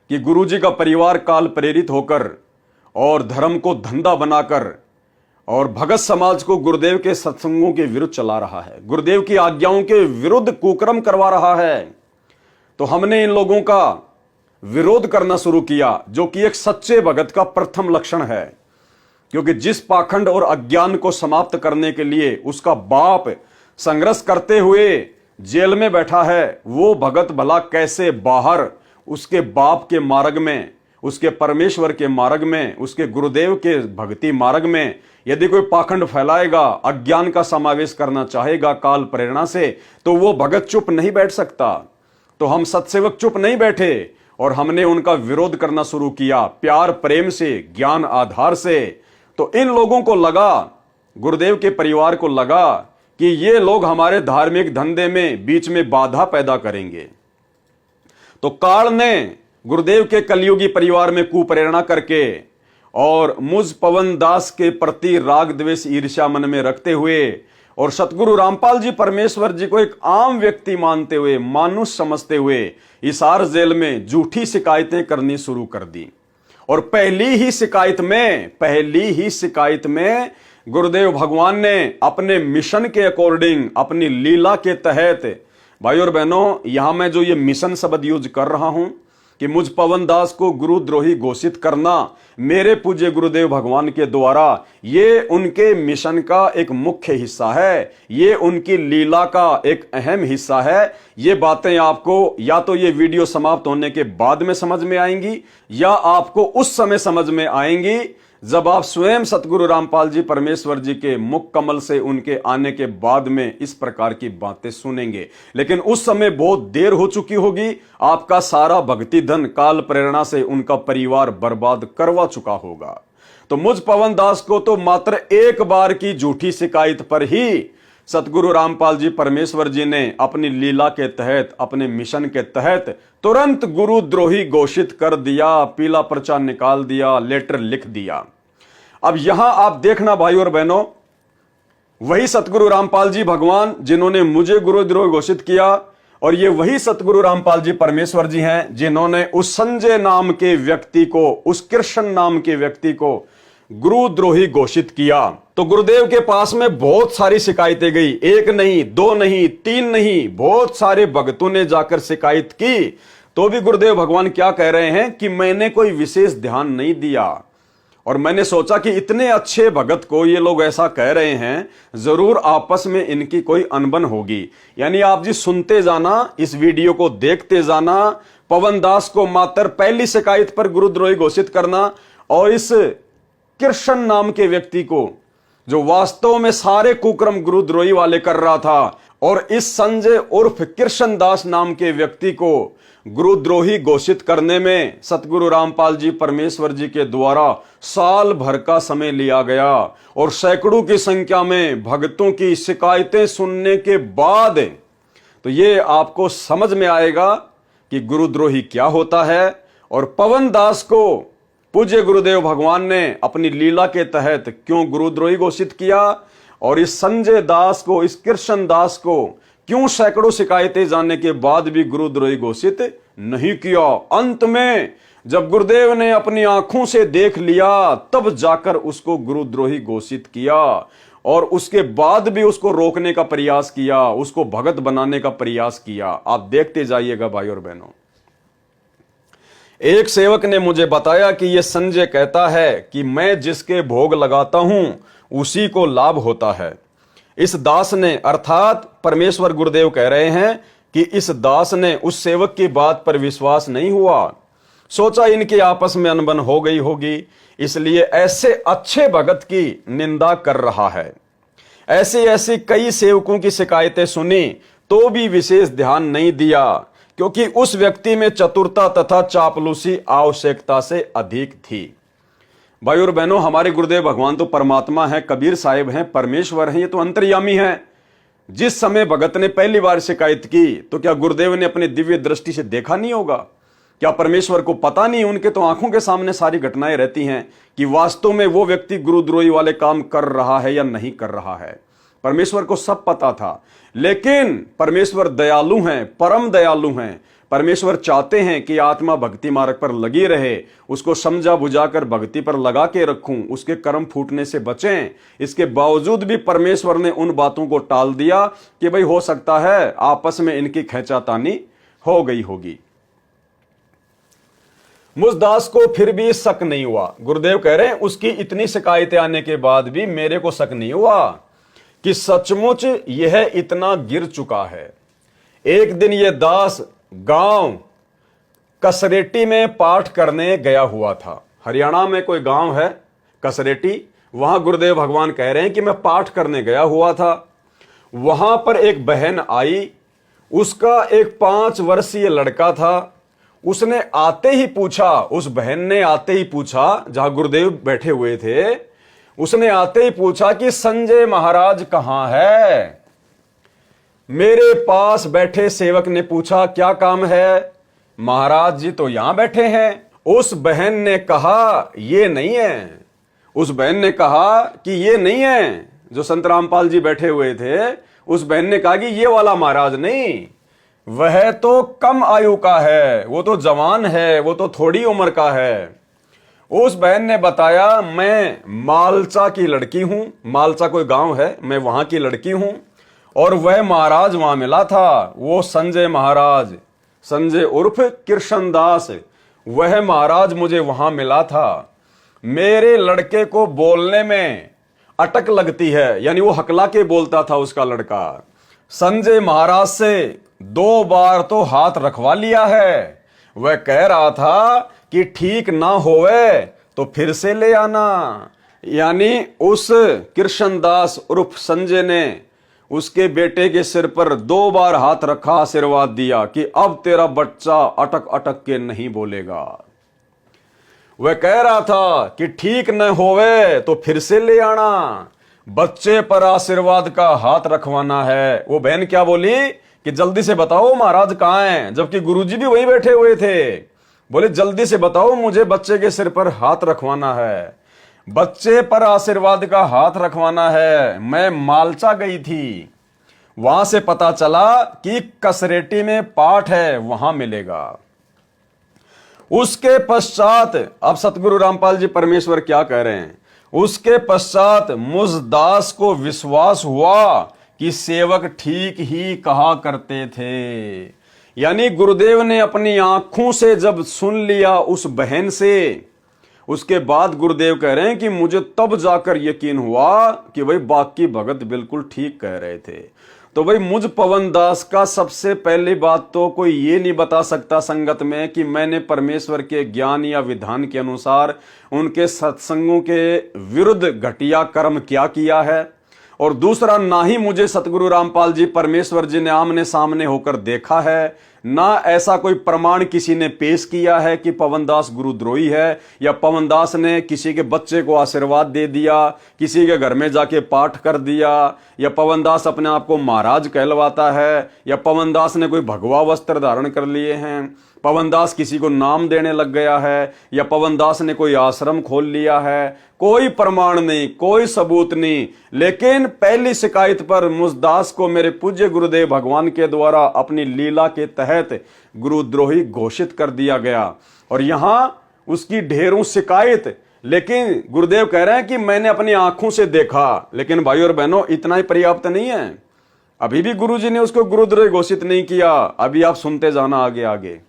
कि गुरुजी का परिवार काल प्रेरित होकर और धर्म को धंधा बनाकर और भगत समाज को गुरुदेव के सत्संगों के विरुद्ध चला रहा है, गुरुदेव की आज्ञाओं के विरुद्ध कुकर्म करवा रहा है। तो हमने इन लोगों का विरोध करना शुरू किया, जो कि एक सच्चे भगत का प्रथम लक्षण है। क्योंकि जिस पाखंड और अज्ञान को समाप्त करने के लिए उसका बाप संघर्ष करते हुए जेल में बैठा है, वो भगत भला कैसे बाहर उसके बाप के मार्ग में, उसके परमेश्वर के मार्ग में, उसके गुरुदेव के भक्ति मार्ग में यदि कोई पाखंड फैलाएगा, अज्ञान का समावेश करना चाहेगा काल प्रेरणा से, तो वो भगत चुप नहीं बैठ सकता। तो हम सत्सेवक चुप नहीं बैठे और हमने उनका विरोध करना शुरू किया प्यार प्रेम से, ज्ञान आधार से। तो इन लोगों को लगा, गुरुदेव के परिवार को लगा कि ये लोग हमारे धार्मिक धंधे में बीच में बाधा पैदा करेंगे। तो काल ने गुरुदेव के कलयुगी परिवार में कुप्रेरणा करके और मुझ पवन दास के प्रति राग द्वेष ईर्ष्या मन में रखते हुए और सतगुरु रामपाल जी परमेश्वर जी को एक आम व्यक्ति मानते हुए, मानुष समझते हुए हिसार जेल में झूठी शिकायतें करनी शुरू कर दी। और पहली ही शिकायत में गुरुदेव भगवान ने अपने मिशन के अकॉर्डिंग, अपनी लीला के तहत, भाई और बहनों, यहां मैं जो ये मिशन शब्द यूज कर रहा हूं कि मुझ पवन दास को गुरुद्रोही घोषित करना मेरे पूज्य गुरुदेव भगवान के द्वारा, ये उनके मिशन का एक मुख्य हिस्सा है, ये उनकी लीला का एक अहम हिस्सा है। ये बातें आपको या तो ये वीडियो समाप्त होने के बाद में समझ में आएंगी या आपको उस समय समझ में आएंगी जब आप स्वयं सतगुरु रामपाल जी परमेश्वर जी के मुख कमल से उनके आने के बाद में इस प्रकार की बातें सुनेंगे। लेकिन उस समय बहुत देर हो चुकी होगी, आपका सारा भक्ति धन काल प्रेरणा से उनका परिवार बर्बाद करवा चुका होगा। तो मुझ पवन दास को तो मात्र एक बार की झूठी शिकायत पर ही सतगुरु रामपाल जी परमेश्वर जी ने अपनी लीला के तहत, अपने मिशन के तहत तुरंत गुरुद्रोही घोषित कर दिया, पीला पर्चा निकाल दिया, लेटर लिख दिया। अब यहां आप देखना भाई और बहनों, वही सतगुरु रामपाल जी भगवान जिन्होंने मुझे गुरुद्रोही घोषित किया, और ये वही सतगुरु रामपाल जी परमेश्वर जी हैं जिन्होंने उस संजय नाम के व्यक्ति को, उस कृष्ण नाम के व्यक्ति को गुरुद्रोही घोषित किया। तो गुरुदेव के पास में बहुत सारी शिकायतें गई, एक नहीं, दो नहीं, तीन नहीं, बहुत सारे भक्तों ने जाकर शिकायत की। तो भी गुरुदेव भगवान क्या कह रहे हैं कि मैंने कोई विशेष ध्यान नहीं दिया, और मैंने सोचा कि इतने अच्छे भगत को ये लोग ऐसा कह रहे हैं, जरूर आपस में इनकी कोई अनबन होगी। यानी आप जी सुनते जाना, इस वीडियो को देखते जाना। पवन दास को मात्र पहली शिकायत पर गुरुद्रोही घोषित करना, और इस कृष्ण नाम के व्यक्ति को, जो वास्तव में सारे कुक्रम गुरुद्रोही वाले कर रहा था, और इस संजय उर्फ कृष्ण दास नाम के व्यक्ति को गुरुद्रोही घोषित करने में सतगुरु रामपाल जी परमेश्वर जी के द्वारा साल भर का समय लिया गया। और सैकड़ों की संख्या में भक्तों की शिकायतें सुनने के बाद तो ये आपको समझ में आएगा कि गुरुद्रोही क्या होता है। और पवन दास को पूज्य गुरुदेव भगवान ने अपनी लीला के तहत क्यों गुरुद्रोही घोषित किया, और इस संजय दास को, इस कृष्ण दास को क्यों सैकड़ों शिकायतें जानने के बाद भी गुरुद्रोही घोषित नहीं किया। अंत में जब गुरुदेव ने अपनी आंखों से देख लिया, तब जाकर उसको गुरुद्रोही घोषित किया, और उसके बाद भी उसको रोकने का प्रयास किया, उसको भगत बनाने का प्रयास किया। आप देखते जाइएगा भाई और बहनों। एक सेवक ने मुझे बताया कि यह संजय कहता है कि मैं जिसके भोग लगाता हूं उसी को लाभ होता है। इस दास ने, अर्थात परमेश्वर गुरुदेव कह रहे हैं कि इस दास ने उस सेवक की बात पर विश्वास नहीं हुआ, सोचा इनके आपस में अनबन हो गई होगी, इसलिए ऐसे अच्छे भगत की निंदा कर रहा है। ऐसी कई सेवकों की शिकायतें सुनी तो भी विशेष ध्यान नहीं दिया, क्योंकि उस व्यक्ति में चतुरता तथा चापलूसी आवश्यकता से अधिक थी। भाई और बहनों, हमारे गुरुदेव भगवान तो परमात्मा है, कबीर साहिब हैं, परमेश्वर हैं, ये तो अंतर्यामी हैं। जिस समय भगत ने पहली बार शिकायत की तो क्या गुरुदेव ने अपनी दिव्य दृष्टि से देखा नहीं होगा? क्या परमेश्वर को पता नहीं? उनके तो आंखों के सामने सारी घटनाएं रहती हैं कि वास्तव में वो व्यक्ति गुरुद्रोही वाले काम कर रहा है या नहीं कर रहा है। परमेश्वर को सब पता था, लेकिन परमेश्वर दयालु हैं, परम दयालु हैं। परमेश्वर चाहते हैं कि आत्मा भक्ति मार्ग पर लगी रहे, उसको समझा बुझाकर भक्ति पर लगा के रखूं, उसके कर्म फूटने से बचें। इसके बावजूद भी परमेश्वर ने उन बातों को टाल दिया कि भाई हो सकता है आपस में इनकी खींचातानी हो गई होगी। मुझ दास को फिर भी शक नहीं हुआ। गुरुदेव कह रहे हैं उसकी इतनी शिकायतें आने के बाद भी मेरे को शक नहीं हुआ कि सचमुच यह इतना गिर चुका है। एक दिन यह दास गांव कसरेटी में पाठ करने गया हुआ था। हरियाणा में कोई गांव है कसरेटी, वहां गुरुदेव भगवान कह रहे हैं कि मैं पाठ करने गया हुआ था। वहां पर एक बहन आई, उसका एक 5 वर्षीय लड़का था। उसने आते ही पूछा, उस बहन ने आते ही पूछा, जहां गुरुदेव बैठे हुए थे, उसने आते ही पूछा कि संजय महाराज कहां है। मेरे पास बैठे सेवक ने पूछा क्या काम है। महाराज जी तो यहां बैठे हैं। उस बहन ने कहा ये नहीं है। उस बहन ने कहा कि ये नहीं है। जो संत रामपाल जी बैठे हुए थे, उस बहन ने कहा कि ये वाला महाराज नहीं, वह तो कम आयु का है, वो तो जवान है, वो तो थोड़ी उम्र का है। उस बहन ने बताया मैं मालचा की लड़की हूं। मालचा कोई गांव है, मैं वहां की लड़की हूं। और वह महाराज वहां मिला था, वो संजय महाराज, संजय उर्फ कृष्णदास, वह महाराज मुझे वहां मिला था। मेरे लड़के को बोलने में अटक लगती है, यानी वो हकला के बोलता था उसका लड़का। संजय महाराज से 2 बार तो हाथ रखवा लिया है। वह कह रहा था कि ठीक ना होवे तो फिर से ले आना। यानी उस कृष्णदास उर्फ संजय ने उसके बेटे के सिर पर 2 बार हाथ रखा, आशीर्वाद दिया कि अब तेरा बच्चा अटक अटक के नहीं बोलेगा। वह कह रहा था कि ठीक न होवे तो फिर से ले आना, बच्चे पर आशीर्वाद का हाथ रखवाना है। वो बहन क्या बोली कि जल्दी से बताओ महाराज कहां हैं, जबकि गुरुजी भी वहीं बैठे हुए थे। बोले जल्दी से बताओ, मुझे बच्चे के सिर पर हाथ रखवाना है, बच्चे पर आशीर्वाद का हाथ रखवाना है। मैं मालचा गई थी, वहां से पता चला कि कसरेटी में पाठ है, वहां मिलेगा। उसके पश्चात अब सतगुरु रामपाल जी परमेश्वर क्या कह रहे हैं, उसके पश्चात मुझ दास को विश्वास हुआ कि सेवक ठीक ही कहा करते थे। यानी गुरुदेव ने अपनी आंखों से जब सुन लिया उस बहन से, उसके बाद गुरुदेव कह रहे हैं कि मुझे तब जाकर यकीन हुआ कि भाई बाकी भगत बिल्कुल ठीक कह रहे थे। तो भाई मुझ पवन दास का सबसे पहली बात तो कोई ये नहीं बता सकता संगत में कि मैंने परमेश्वर के ज्ञान या विधान के अनुसार उनके सत्संगों के विरुद्ध घटिया कर्म क्या किया है। और दूसरा, ना ही मुझे सतगुरु रामपाल जी परमेश्वर जी ने आमने सामने होकर देखा है, ना ऐसा कोई प्रमाण किसी ने पेश किया है कि पवनदास गुरुद्रोही है, या पवनदास ने किसी के बच्चे को आशीर्वाद दे दिया, किसी के घर में जाके पाठ कर दिया, या पवनदास अपने आप को महाराज कहलवाता है, या पवनदास ने कोई भगवा वस्त्र धारण कर लिए हैं, पवनदास किसी को नाम देने लग गया है, या पवनदास ने कोई आश्रम खोल लिया है। कोई प्रमाण नहीं, कोई सबूत नहीं। लेकिन पहली शिकायत पर मुझदास को मेरे पूज्य गुरुदेव भगवान के द्वारा अपनी लीला के तहत गुरुद्रोही घोषित कर दिया गया। और यहां उसकी ढेरों शिकायत, लेकिन गुरुदेव कह रहे हैं कि मैंने अपनी आंखों से देखा। लेकिन भाई और बहनों, इतना ही पर्याप्त नहीं है। अभी भी गुरुजी ने उसको गुरुद्रोही घोषित नहीं किया। अभी आप सुनते जाना आगे आगे।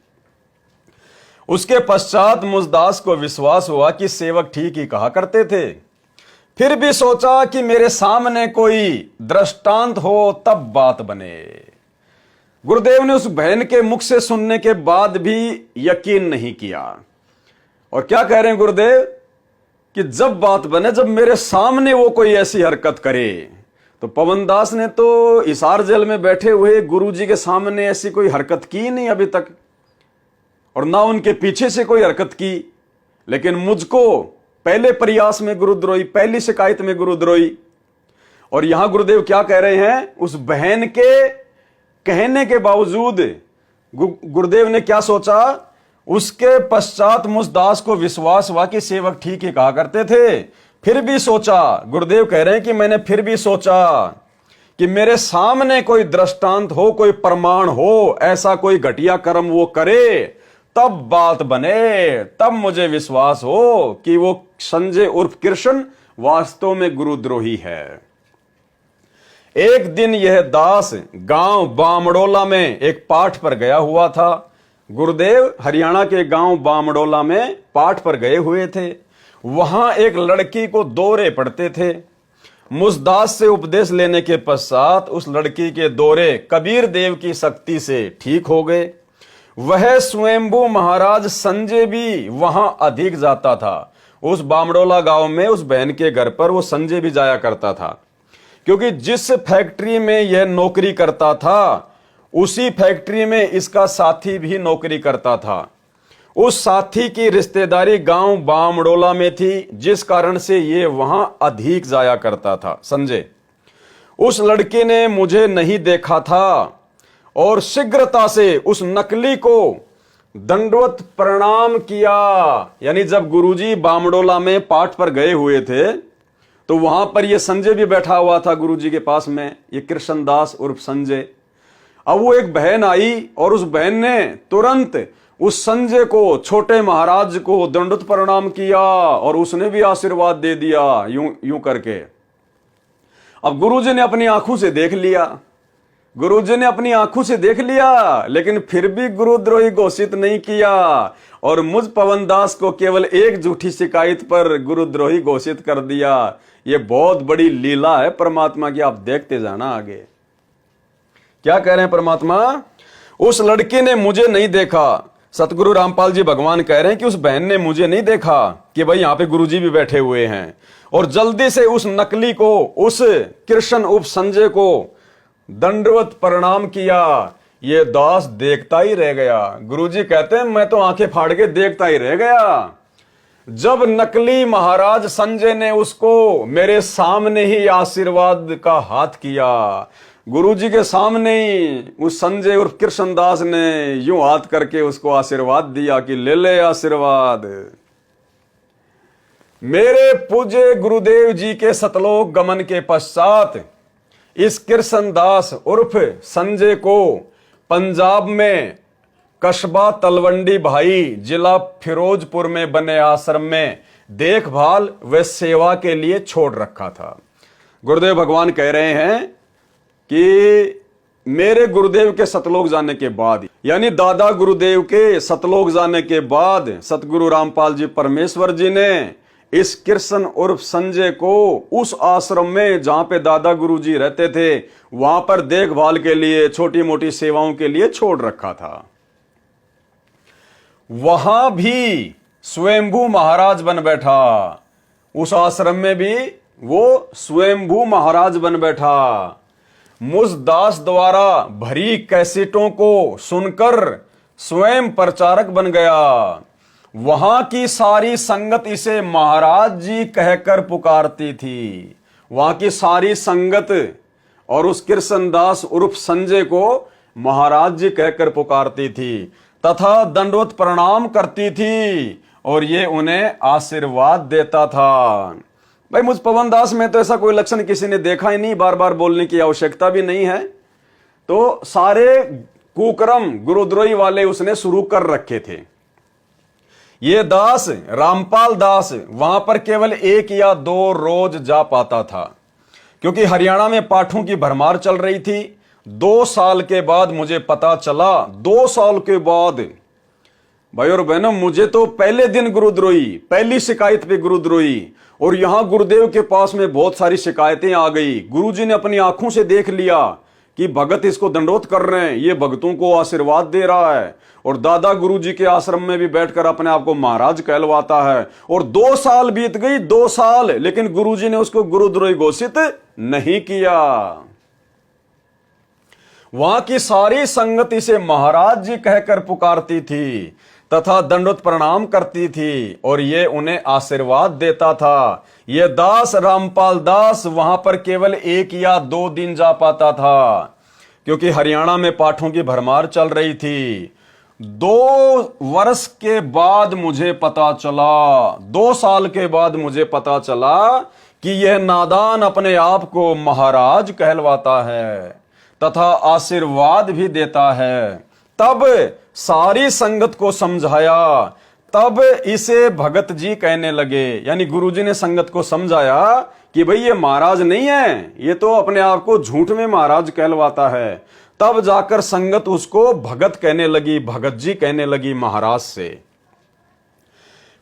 उसके पश्चात मुझदास को विश्वास हुआ कि सेवक ठीक ही कहा करते थे। फिर भी सोचा कि मेरे सामने कोई दृष्टांत हो तब बात बने। गुरुदेव ने उस बहन के मुख से सुनने के बाद भी यकीन नहीं किया। और क्या कह रहे हैं गुरुदेव कि जब बात बने, जब मेरे सामने वो कोई ऐसी हरकत करे। तो पवनदास ने तो हिसार जेल में बैठे हुए गुरुजी के सामने ऐसी कोई हरकत की नहीं अभी तक, और ना उनके पीछे से कोई हरकत की। लेकिन मुझको पहले प्रयास में गुरुद्रोही, पहली शिकायत में गुरुद्रोही। और यहां गुरुदेव क्या कह रहे हैं, उस बहन के कहने के बावजूद गुरुदेव ने क्या सोचा, उसके पश्चात मुझदास को विश्वास हुआ कि सेवक ठीक ही कहा करते थे। फिर भी सोचा, गुरुदेव कह रहे हैं कि मैंने फिर भी सोचा कि मेरे सामने कोई दृष्टांत हो, कोई प्रमाण हो, ऐसा कोई घटिया कर्म वो करे, तब बात बने, तब मुझे विश्वास हो कि वो संजय उर्फ कृष्ण वास्तव में गुरुद्रोही है। एक दिन यह दास गांव बामड़ोला में एक पाठ पर गया हुआ था। गुरुदेव हरियाणा के गांव बामड़ोला में पाठ पर गए हुए थे। वहां एक लड़की को दौरे पड़ते थे। मुझदास से उपदेश लेने के पश्चात उस लड़की के दौरे कबीर देव की शक्ति से ठीक हो गए। वह स्वयंभू महाराज संजय भी वहां अधिक जाता था। उस बामड़ोला गांव में उस बहन के घर पर वो संजय भी जाया करता था, क्योंकि जिस फैक्ट्री में यह नौकरी करता था उसी फैक्ट्री में इसका साथी भी नौकरी करता था। उस साथी की रिश्तेदारी गांव बामड़ोला में थी, जिस कारण से ये वहां अधिक जाया करता था संजय। उस लड़के ने मुझे नहीं देखा था और शीघ्रता से उस नकली को दंडवत प्रणाम किया। यानी जब गुरुजी बामडोला में पाठ पर गए हुए थे तो वहां पर ये संजय भी बैठा हुआ था गुरुजी के पास में, ये कृष्णदास उर्फ संजय। अब वो एक बहन आई और उस बहन ने तुरंत उस संजय को, छोटे महाराज को दंडवत प्रणाम किया और उसने भी आशीर्वाद दे दिया यूं यूं करके। अब गुरुजी ने अपनी आंखों से देख लिया, गुरुजी ने अपनी आंखों से देख लिया, लेकिन फिर भी गुरुद्रोही घोषित नहीं किया और मुझ पवन दास को केवल एक झूठी शिकायत पर गुरुद्रोही घोषित कर दिया। यह बहुत बड़ी लीला है परमात्मा की, आप देखते जाना आगे क्या कह रहे हैं परमात्मा। उस लड़के ने मुझे नहीं देखा, सतगुरु रामपाल जी भगवान कह रहे हैं कि उस बहन ने मुझे नहीं देखा कि भाई यहां पे गुरुजी भी बैठे हुए हैं, और जल्दी से उस नकली को, उस कृष्ण उप संजय को दंडवत प्रणाम किया। ये दास देखता ही रह गया। गुरुजी कहते हैं मैं तो आंखें फाड़ के देखता ही रह गया। जब नकली महाराज संजय ने उसको मेरे सामने ही आशीर्वाद का हाथ किया, गुरुजी के सामने ही उस संजय और कृष्णदास ने यूं हाथ करके उसको आशीर्वाद दिया कि ले ले आशीर्वाद। मेरे पूज्य गुरुदेव जी के सतलोक गमन के पश्चात इस कृष्णदास उर्फ संजय को पंजाब में कस्बा तलवंडी भाई जिला फिरोजपुर में बने आश्रम में देखभाल व सेवा के लिए छोड़ रखा था। गुरुदेव भगवान कह रहे हैं कि मेरे गुरुदेव के सतलोक जाने के बाद, यानी दादा गुरुदेव के सतलोक जाने के बाद, सतगुरु रामपाल जी परमेश्वर जी ने इस कृष्ण उर्फ संजय को उस आश्रम में जहां पे दादा गुरुजी रहते थे वहां पर देखभाल के लिए, छोटी मोटी सेवाओं के लिए छोड़ रखा था। वहां भी स्वयंभू महाराज बन बैठा, उस आश्रम में भी वो स्वयंभू महाराज बन बैठा। मुझ दास द्वारा भरी कैसेटों को सुनकर स्वयं प्रचारक बन गया। वहां की सारी संगत इसे महाराज जी कहकर पुकारती थी। वहां की सारी संगत और उस कृष्णदास उर्फ संजय को महाराज जी कहकर पुकारती थी तथा दंडवत प्रणाम करती थी और ये उन्हें आशीर्वाद देता था। भाई मुझ पवन दास में तो ऐसा कोई लक्षण किसी ने देखा ही नहीं, बार बार बोलने की आवश्यकता भी नहीं है। तो सारे कुकर्म गुरुद्रोही वाले उसने शुरू कर रखे थे। ये दास रामपाल दास वहां पर केवल 1 या 2 रोज जा पाता था, क्योंकि हरियाणा में पाठों की भरमार चल रही थी। 2 साल के बाद मुझे पता चला, 2 साल के बाद भाई और बहनों, मुझे तो पहले दिन गुरुद्रोही, पहली शिकायत पे गुरुद्रोही, और यहां गुरुदेव के पास में बहुत सारी शिकायतें आ गई। गुरुजी ने अपनी आंखों से देख लिया कि भगत इसको दंडोत कर रहे हैं, ये भगतों को आशीर्वाद दे रहा है, और दादा गुरुजी के आश्रम में भी बैठकर अपने आप को महाराज कहलवाता है। और 2 साल बीत गई, 2 साल, लेकिन गुरुजी ने उसको गुरुद्रोही घोषित नहीं किया। वहां की सारी संगत इसे महाराज जी कहकर पुकारती थी तथा दंडवत प्रणाम करती थी और ये उन्हें आशीर्वाद देता था। ये दास रामपाल दास वहां पर केवल 1 या 2 दिन जा पाता था, क्योंकि हरियाणा में पाठों की भरमार चल रही थी। 2 वर्ष के बाद मुझे पता चला, 2 साल के बाद मुझे पता चला कि यह नादान अपने आप को महाराज कहलवाता है तथा आशीर्वाद भी देता है। तब सारी संगत को समझाया, तब इसे भगत जी कहने लगे। यानी गुरुजी ने संगत को समझाया कि भाई ये महाराज नहीं है, ये तो अपने आप को झूठ में महाराज कहलवाता है। तब जाकर संगत उसको भगत कहने लगी, भगत जी कहने लगी महाराज से।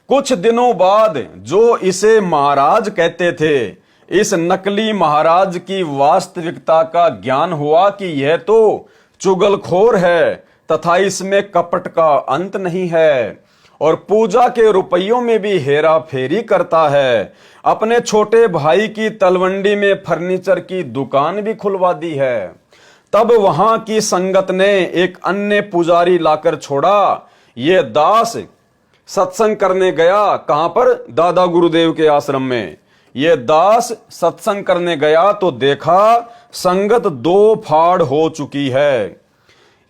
कुछ दिनों बाद जो इसे महाराज कहते थे, इस नकली महाराज की वास्तविकता का ज्ञान हुआ कि यह तो चुगलखोर है तथा इसमें कपट का अंत नहीं है, और पूजा के रुपयों में भी हेरा फेरी करता है। अपने छोटे भाई की तलवंडी में फर्नीचर की दुकान भी खुलवा दी है। तब वहां की संगत ने एक अन्य पुजारी लाकर छोड़ा। ये दास सत्संग करने गया, कहां पर? दादा गुरुदेव के आश्रम में। ये दास सत्संग करने गया तो देखा संगत 2 फाड़ हो चुकी है।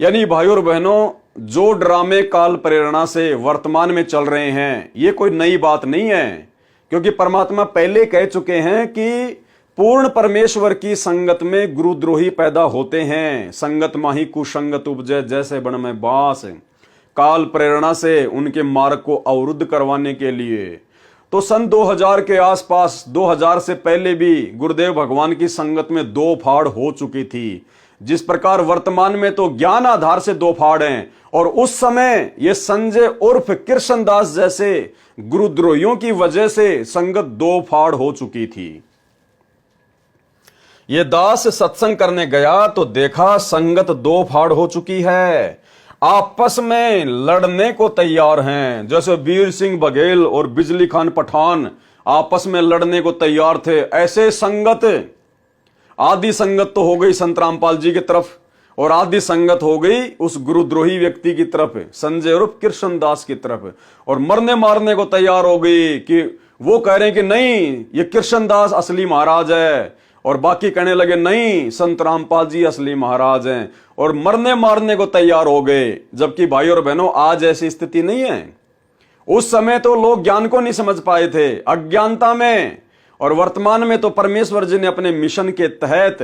यानी भाइयों और बहनों, जो ड्रामे काल प्रेरणा से वर्तमान में चल रहे हैं ये कोई नई बात नहीं है, क्योंकि परमात्मा पहले कह चुके हैं कि पूर्ण परमेश्वर की संगत में गुरुद्रोही पैदा होते हैं। संगत माही कुसंगत उपजे जैसे बन में बास। काल प्रेरणा से उनके मार्ग को अवरुद्ध करवाने के लिए तो सन 2000 के आसपास, 2000 से पहले भी गुरुदेव भगवान की संगत में दो फाड़ हो चुकी थी। जिस प्रकार वर्तमान में तो ज्ञान आधार से दो फाड़ हैं, और उस समय ये संजय उर्फ कृष्णदास जैसे गुरुद्रोहियों की वजह से संगत दो फाड़ हो चुकी थी। ये दास सत्संग करने गया तो देखा संगत दो फाड़ हो चुकी है, आपस में लड़ने को तैयार हैं। जैसे वीर सिंह बघेल और बिजली खान पठान आपस में लड़ने को तैयार थे, ऐसे संगत आदि संगत तो हो गई संत रामपाल जी की तरफ, और आदि संगत हो गई उस गुरुद्रोही व्यक्ति की तरफ, संजय उर्फ कृष्णदास की तरफ, और मरने मारने को तैयार हो गई कि वो कह रहे हैं कि नहीं ये कृष्णदास असली महाराज है, और बाकी कहने लगे नहीं संत रामपाल जी असली महाराज हैं, और मरने मारने को तैयार हो गए। जबकि भाई और बहनों आज ऐसी स्थिति नहीं है। उस समय तो लोग ज्ञान को नहीं समझ पाए थे, अज्ञानता में, और वर्तमान में तो परमेश्वर जी ने अपने मिशन के तहत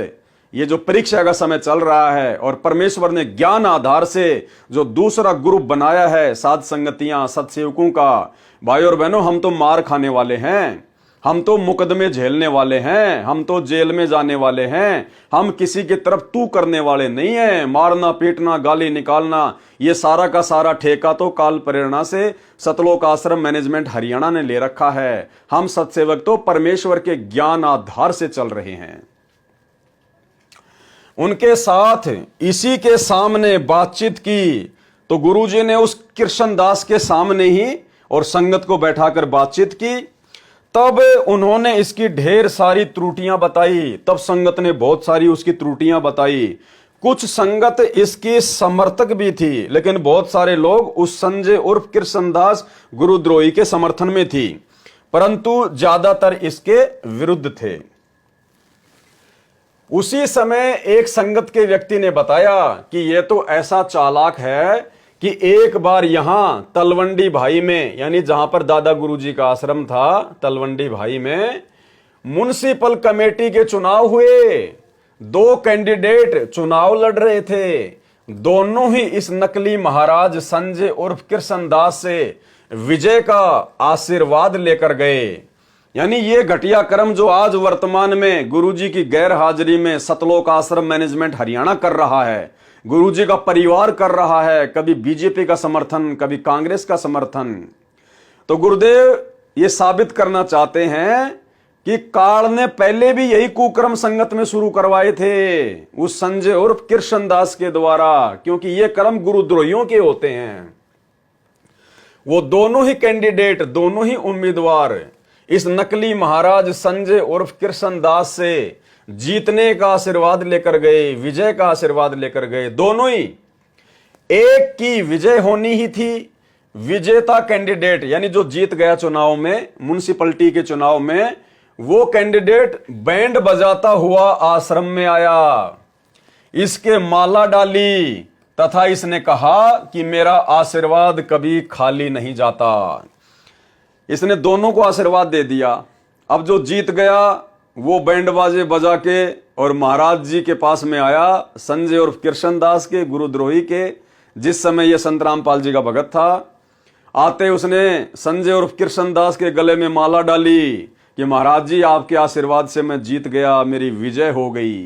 ये जो परीक्षा का समय चल रहा है, और परमेश्वर ने ज्ञान आधार से जो दूसरा ग्रुप बनाया है साध संगतियां सत्सेवकों का, भाई और बहनों हम तो मार खाने वाले हैं, हम तो मुकदमे झेलने वाले हैं, हम तो जेल में जाने वाले हैं, हम किसी की तरफ तू करने वाले नहीं हैं। मारना पीटना गाली निकालना ये सारा का सारा ठेका तो काल प्रेरणा से सतलोक आश्रम मैनेजमेंट हरियाणा ने ले रखा है। हम सत्सेवक तो परमेश्वर के ज्ञान आधार से चल रहे हैं। उनके साथ इसी के सामने बातचीत की तो गुरुजी ने उस कृष्णदास के सामने ही और संगत को बैठाकर बातचीत की। तब उन्होंने इसकी ढेर सारी त्रुटियां बताई, तब संगत ने बहुत सारी उसकी त्रुटियां बताई। कुछ संगत इसकी समर्थक भी थी, लेकिन बहुत सारे लोग उस संजय उर्फ कृष्णदास गुरुद्रोही के समर्थन में थी, परंतु ज्यादातर इसके विरुद्ध थे। उसी समय एक संगत के व्यक्ति ने बताया कि यह तो ऐसा चालाक है कि एक बार यहां तलवंडी भाई में, यानी जहां पर दादा गुरुजी का आश्रम था, तलवंडी भाई में म्युनिसिपल कमेटी के चुनाव हुए। दो कैंडिडेट चुनाव लड़ रहे थे, दोनों ही इस नकली महाराज संजय उर्फ कृष्णदास से विजय का आशीर्वाद लेकर गए। यानी ये घटिया कर्म जो आज वर्तमान में गुरुजी की गैर हाजिरी में सतलोक आश्रम मैनेजमेंट हरियाणा कर रहा है, गुरुजी का परिवार कर रहा है, कभी बीजेपी का समर्थन, कभी कांग्रेस का समर्थन। तो गुरुदेव ये साबित करना चाहते हैं कि काल ने पहले भी यही कुकर्म संगत में शुरू करवाए थे उस संजय उर्फ कृष्णदास के द्वारा, क्योंकि ये कर्म गुरुद्रोहियों के होते हैं। वो दोनों ही कैंडिडेट, दोनों ही उम्मीदवार इस नकली महाराज संजय उर्फ कृष्णदास से जीतने का आशीर्वाद लेकर गए, विजय का आशीर्वाद लेकर गए। दोनों ही, एक की विजय होनी ही थी, विजेता कैंडिडेट यानी जो जीत गया चुनाव में, म्युनिसिपैलिटी के चुनाव में, वो कैंडिडेट बैंड बजाता हुआ आश्रम में आया, इसके माला डाली तथा इसने कहा कि मेरा आशीर्वाद कभी खाली नहीं जाता। इसने दोनों को आशीर्वाद दे दिया। अब जो जीत गया वो बैंड बाजे बजा के और महाराज जी के पास में आया, संजय उर्फ कृष्णदास के गुरुद्रोही के, जिस समय ये संत रामपाल जी का भगत था। आते उसने संजय उर्फ कृष्णदास के गले में माला डाली कि महाराज जी आपके आशीर्वाद से मैं जीत गया, मेरी विजय हो गई।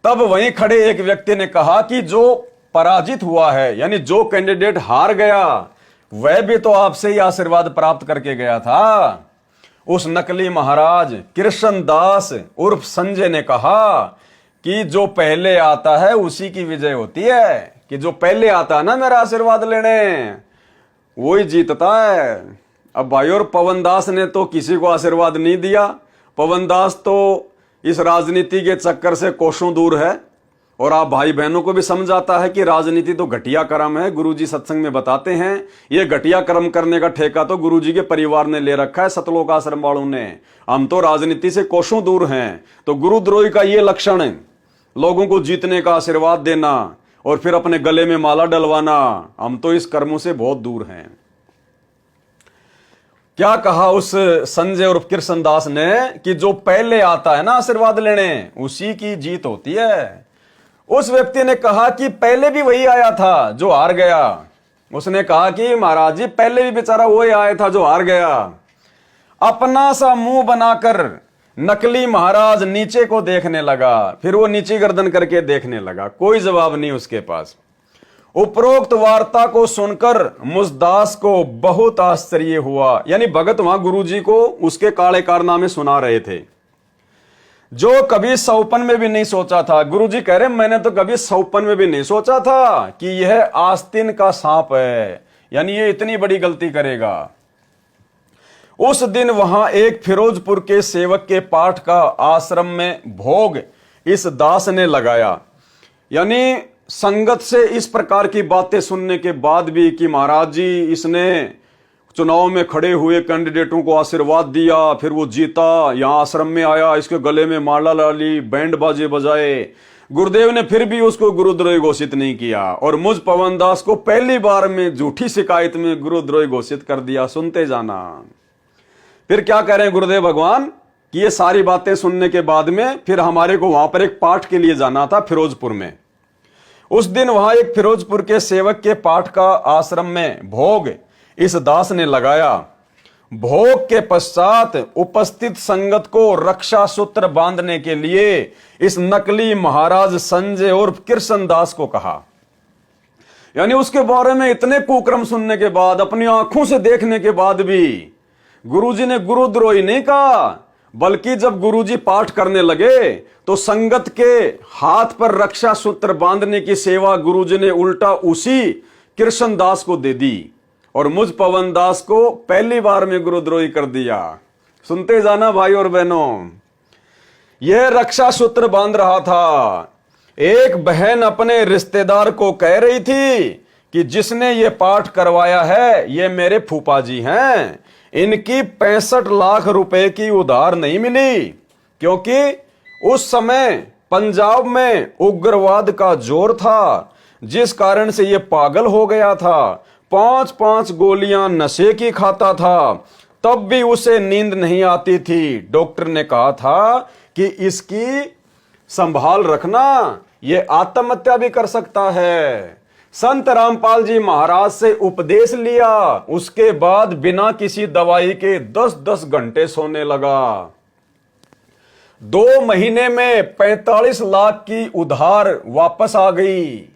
तब वहीं खड़े एक व्यक्ति ने कहा कि जो पराजित हुआ है, यानी जो कैंडिडेट हार गया, वह भी तो आपसे ही आशीर्वाद प्राप्त करके गया था। उस नकली महाराज कृष्णदास उर्फ संजय ने कहा कि जो पहले आता है उसी की विजय होती है, कि जो पहले आता है ना मेरा आशीर्वाद लेने, वो ही जीतता है। अब भाई और पवन दास ने तो किसी को आशीर्वाद नहीं दिया। पवन दास तो इस राजनीति के चक्कर से कोसों दूर है, और आप भाई बहनों को भी समझाता है कि राजनीति तो घटिया कर्म है। गुरुजी सत्संग में बताते हैं ये घटिया कर्म करने का ठेका तो गुरुजी के परिवार ने ले रखा है, सतलोक आश्रम वालों ने। हम तो राजनीति से कोसों दूर हैं। तो गुरुद्रोही का ये लक्षण है, लोगों को जीतने का आशीर्वाद देना और फिर अपने गले में माला डलवाना, हम तो इस कर्मों से बहुत दूर हैं। क्या कहा उस संजय और कृष्णदास ने कि जो पहले आता है ना आशीर्वाद लेने, उसी की जीत होती है। उस व्यक्ति ने कहा कि पहले भी वही आया था जो हार गया। उसने कहा कि महाराज जी पहले भी बेचारा वही आया था जो हार गया। अपना सा मुंह बनाकर नकली महाराज नीचे को देखने लगा, फिर वो नीचे गर्दन करके देखने लगा, कोई जवाब नहीं उसके पास। उपरोक्त वार्ता को सुनकर मुझदास को बहुत आश्चर्य हुआ। यानी भगत वहां गुरुजी को उसके काले कारनामे सुना रहे थे, जो कभी सौपन में भी नहीं सोचा था। गुरुजी कह रहे मैंने तो कभी सौपन में भी नहीं सोचा था कि यह आस्तीन का सांप है, यानी ये इतनी बड़ी गलती करेगा। उस दिन वहां एक फिरोजपुर के सेवक के पाठ का आश्रम में भोग इस दास ने लगाया। यानी संगत से इस प्रकार की बातें सुनने के बाद भी कि महाराज जी इसने चुनाव में खड़े हुए कैंडिडेटों को आशीर्वाद दिया, फिर वो जीता, यहां आश्रम में आया, इसके गले में माला डाली, बैंड बाजे बजाए, गुरुदेव ने फिर भी उसको गुरुद्रोही घोषित नहीं किया और मुझ पवन दास को पहली बार में झूठी शिकायत में गुरुद्रोही घोषित कर दिया। सुनते जाना। फिर क्या कह रहे हैं गुरुदेव भगवान कि ये सारी बातें सुनने के बाद में फिर हमारे को वहां पर एक पाठ के लिए जाना था फिरोजपुर में। उस दिन वहां एक फिरोजपुर के सेवक के पाठ का आश्रम में भोग इस दास ने लगाया। भोग के पश्चात उपस्थित संगत को रक्षा सूत्र बांधने के लिए इस नकली महाराज संजय और कृष्णदास को कहा। यानी उसके बारे में इतने कुक्रम सुनने के बाद, अपनी आंखों से देखने के बाद भी गुरुजी ने गुरुद्रोही नहीं कहा, बल्कि जब गुरुजी पाठ करने लगे तो संगत के हाथ पर रक्षा सूत्र बांधने की सेवा गुरुजी ने उल्टा उसी कृष्णदास को दे दी और मुझ पवन दास को पहली बार में गुरुद्रोही कर दिया। सुनते जाना भाई और बहनों, यह रक्षा सूत्र बांध रहा था। एक बहन अपने रिश्तेदार को कह रही थी कि जिसने ये पाठ करवाया है ये मेरे फूफा जी हैं, इनकी 65 लाख रुपए की उधार नहीं मिली, क्योंकि उस समय पंजाब में उग्रवाद का जोर था, जिस कारण से ये पागल हो गया था। 5-5 गोलियां नशे की खाता था, तब भी उसे नींद नहीं आती थी। डॉक्टर ने कहा था कि इसकी संभाल रखना, ये आत्महत्या भी कर सकता है। संत रामपाल जी महाराज से उपदेश लिया, उसके बाद बिना किसी दवाई के 10-10 घंटे सोने लगा। 2 महीने में 45 लाख की उधार वापस आ गई।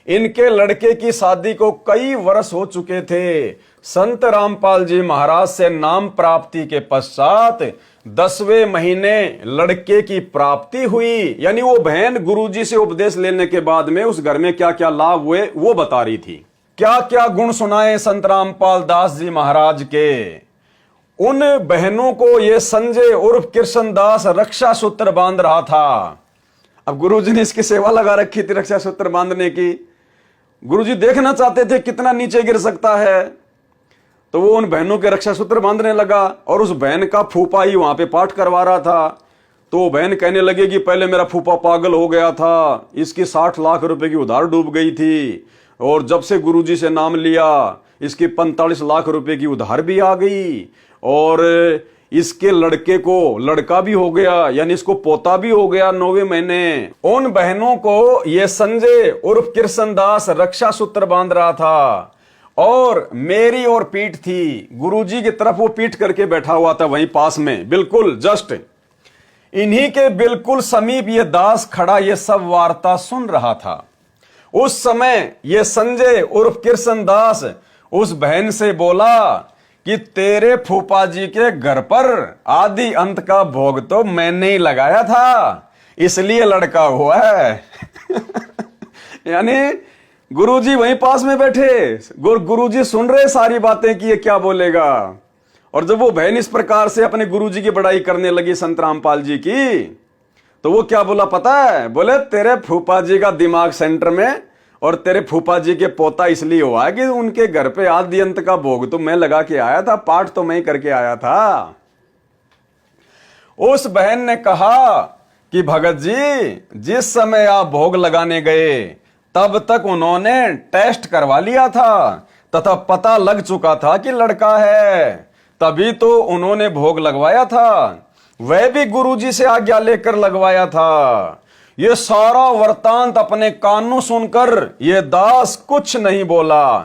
इनके लड़के की शादी को कई वर्ष हो चुके थे। संत रामपाल जी महाराज से नाम प्राप्ति के पश्चात 10वें महीने लड़के की प्राप्ति हुई। यानी वो बहन गुरुजी से उपदेश लेने के बाद में उस घर में क्या क्या लाभ हुए वो बता रही थी। क्या क्या गुण सुनाए संत रामपाल दास जी महाराज के। उन बहनों को ये संजय उर्फ कृष्णदास रक्षा सूत्र बांध रहा था। अब गुरुजी ने इसकी सेवा लगा रखी थी रक्षा सूत्र बांधने की। गुरुजी देखना चाहते थे कितना नीचे गिर सकता है, तो वो उन बहनों के रक्षा सूत्र बांधने लगा। और उस बहन का फूफा ही वहां पे पाठ करवा रहा था। तो वो बहन कहने लगे कि पहले मेरा फूफा पागल हो गया था, इसकी 60 लाख रुपए की उधार डूब गई थी, और जब से गुरुजी से नाम लिया इसकी 45 लाख रुपए की उधार भी आ गई, और इसके लड़के को लड़का भी हो गया, यानी इसको पोता भी हो गया 9वें महीने। उन बहनों को ये संजय उर्फ कृष्णदास रक्षा सूत्र बांध रहा था, और मेरी और पीठ थी, गुरुजी की तरफ वो पीठ करके बैठा हुआ था वहीं पास में, बिल्कुल जस्ट इन्हीं के बिल्कुल समीप ये दास खड़ा ये सब वार्ता सुन रहा था। उस समय ये संजय उर्फ कृष्णदास उस बहन से बोला कि तेरे फूफा जी के घर पर आदि अंत का भोग तो मैंने ही लगाया था, इसलिए लड़का हुआ है। यानी गुरुजी वहीं पास में बैठे, गुरुजी सुन रहे सारी बातें कि ये क्या बोलेगा। और जब वो बहन इस प्रकार से अपने गुरुजी की बड़ाई करने लगी संत रामपाल जी की, तो वो क्या बोला पता है? बोले तेरे फूफा जी का दिमाग सेंटर में, और तेरे फूफा जी के पोता इसलिए हुआ है कि उनके घर पे आदि अंत का भोग तो मैं लगा के आया था, पाठ तो मैं ही करके आया था। उस बहन ने कहा कि भगत जी जिस समय आप भोग लगाने गए तब तक उन्होंने टेस्ट करवा लिया था तथा पता लग चुका था कि लड़का है, तभी तो उन्होंने भोग लगवाया था। वह भी गुरुजी से आज्ञा लेकर लगवाया था। ये सारा वृतांत अपने कानों सुनकर ये दास कुछ नहीं बोला।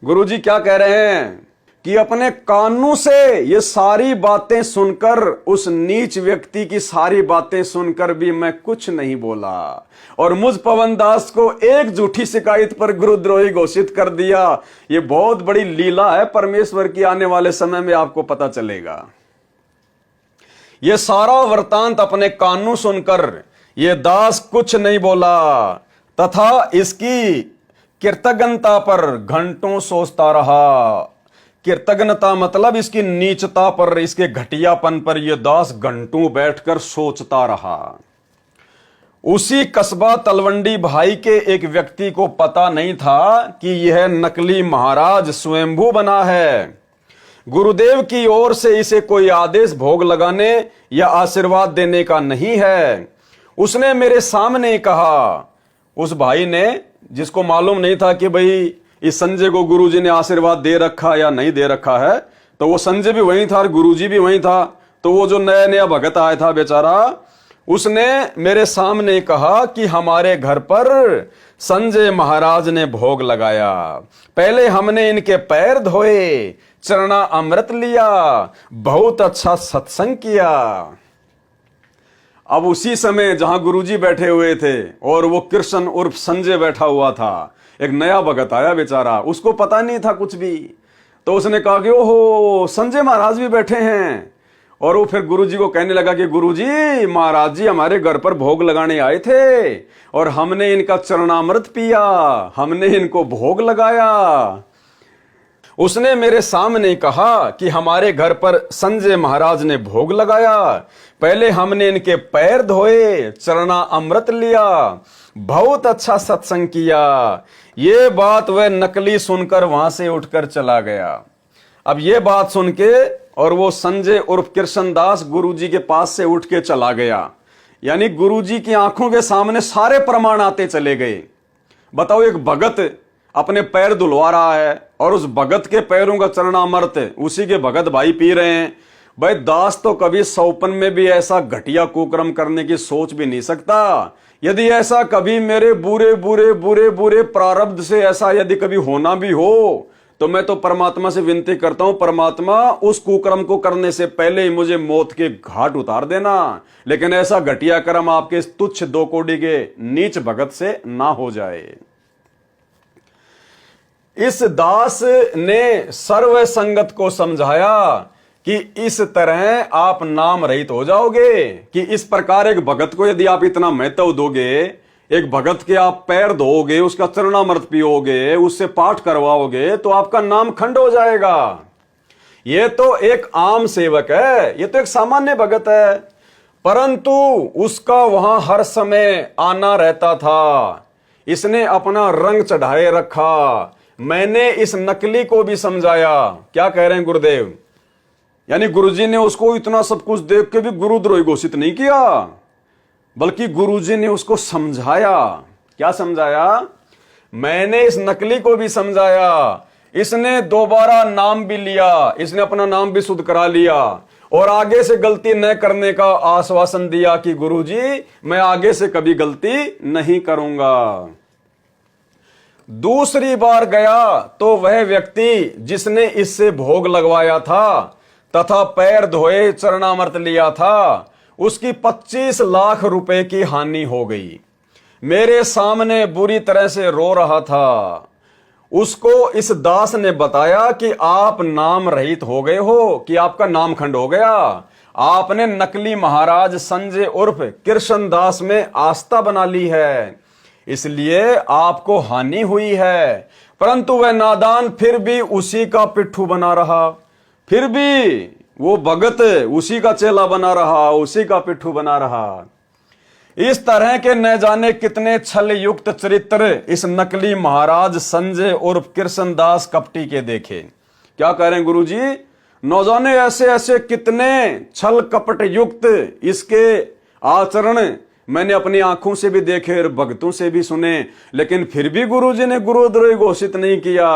गुरुजी क्या कह रहे हैं कि अपने कानों से ये सारी बातें सुनकर, उस नीच व्यक्ति की सारी बातें सुनकर भी मैं कुछ नहीं बोला और मुझ पवन दास को एक झूठी शिकायत पर गुरुद्रोही घोषित कर दिया। ये बहुत बड़ी लीला है परमेश्वर की, आने वाले समय में आपको पता चलेगा। ये सारा वृतांत अपने कानों सुनकर ये दास कुछ नहीं बोला तथा इसकी कृतज्ञता पर घंटों सोचता रहा। कृतज्ञता मतलब इसकी नीचता पर, इसके घटियापन पर यह दास घंटों बैठकर सोचता रहा। उसी कस्बा तलवंडी भाई के एक व्यक्ति को पता नहीं था कि यह नकली महाराज स्वयंभू बना है। गुरुदेव की ओर से इसे कोई आदेश भोग लगाने या आशीर्वाद देने का नहीं है। उसने मेरे सामने कहा, उस भाई ने, जिसको मालूम नहीं था कि भाई इस संजय को गुरुजी ने आशीर्वाद दे रखा या नहीं दे रखा है, तो वो संजय भी वहीं था और गुरुजी भी वहीं था। तो वो जो नया नया भगत आया था बेचारा, उसने मेरे सामने कहा कि हमारे घर पर संजय महाराज ने भोग लगाया। पहले हमने इनके पैर धोए, चरणा अमृत लिया, बहुत अच्छा सत्संग किया। अब उसी समय जहां गुरुजी बैठे हुए थे और वो कृष्ण उर्फ संजय बैठा हुआ था, एक नया भगत आया बेचारा, उसको पता नहीं था कुछ भी। तो उसने कहा कि ओहो, संजय महाराज भी बैठे हैं। और वो फिर गुरुजी को कहने लगा कि गुरुजी, महाराज जी हमारे घर पर भोग लगाने आए थे और हमने इनका चरणामृत पिया, हमने इनको भोग लगाया। उसने मेरे सामने कहा कि हमारे घर पर संजय महाराज ने भोग लगाया, पहले हमने इनके पैर धोए, चरणा अमृत लिया, बहुत अच्छा सत्संग किया। ये बात वह नकली सुनकर वहां से उठकर चला गया। अब ये बात सुन के और वो संजय उर्फ कृष्णदास गुरुजी के पास से उठ के चला गया। यानी गुरुजी की आंखों के सामने सारे प्रमाण आते चले गए। बताओ, एक भगत अपने पैर धुलवा रहा है और उस भगत के पैरों का चरणामृत उसी के भगत भाई पी रहे हैं। भाई दास तो कभी सौपन में भी ऐसा घटिया कुकर्म करने की सोच भी नहीं सकता। यदि ऐसा कभी मेरे बुरे बुरे बुरे बुरे प्रारब्ध से ऐसा यदि कभी होना भी हो, तो मैं तो परमात्मा से विनती करता हूं, परमात्मा उस कुकर्म को करने से पहले ही मुझे मौत के घाट उतार देना। लेकिन ऐसा घटिया कर्म आपके इस तुच्छ दो कोड़ी के नीच भगत से ना हो जाए। इस दास ने सर्व संगत को समझाया कि इस तरह आप नाम रहित हो जाओगे, कि इस प्रकार एक भगत को यदि आप इतना महत्व दोगे, एक भगत के आप पैर धोओगे, उसका चरणामृत पियोगे, उससे पाठ करवाओगे, तो आपका नाम खंड हो जाएगा। ये तो एक आम सेवक है, ये तो एक सामान्य भगत है, परंतु उसका वहां हर समय आना रहता था। इसने अपना रंग चढ़ाए रखा। मैंने इस नकली को भी समझाया। क्या कह रहे हैं गुरुदेव? यानी गुरुजी ने उसको इतना सब कुछ देख के भी गुरुद्रोही घोषित नहीं किया, बल्कि गुरुजी ने उसको समझाया। क्या समझाया? मैंने इस नकली को भी समझाया। इसने दोबारा नाम भी लिया, इसने अपना नाम भी शुद्ध करा लिया और आगे से गलती न करने का आश्वासन दिया कि गुरुजी मैं आगे से कभी गलती नहीं करूंगा। दूसरी बार गया तो वह व्यक्ति जिसने इससे भोग लगवाया था तथा पैर धोए चरणामृत लिया था, उसकी 25 लाख रुपए की हानि हो गई। मेरे सामने बुरी तरह से रो रहा था। उसको इस दास ने बताया कि आप नाम रहित हो गए हो, कि आपका नाम खंड हो गया। आपने नकली महाराज संजय उर्फ कृष्ण दास में आस्था बना ली है, इसलिए आपको हानि हुई है। परंतु वह नादान फिर भी उसी का पिट्ठू बना रहा, फिर भी वो भगत उसी का चेला बना रहा, उसी का पिट्ठू बना रहा। इस तरह के न जाने कितने छल युक्त चरित्र इस नकली महाराज संजय उर्फ कृष्णदास कपटी के देखे। क्या कह रहे हैं गुरुजी? न जाने ऐसे ऐसे कितने छल कपट युक्त इसके आचरण मैंने अपनी आंखों से भी देखे और भक्तों से भी सुने, लेकिन फिर भी गुरुजी ने गुरुद्रोही घोषित नहीं किया।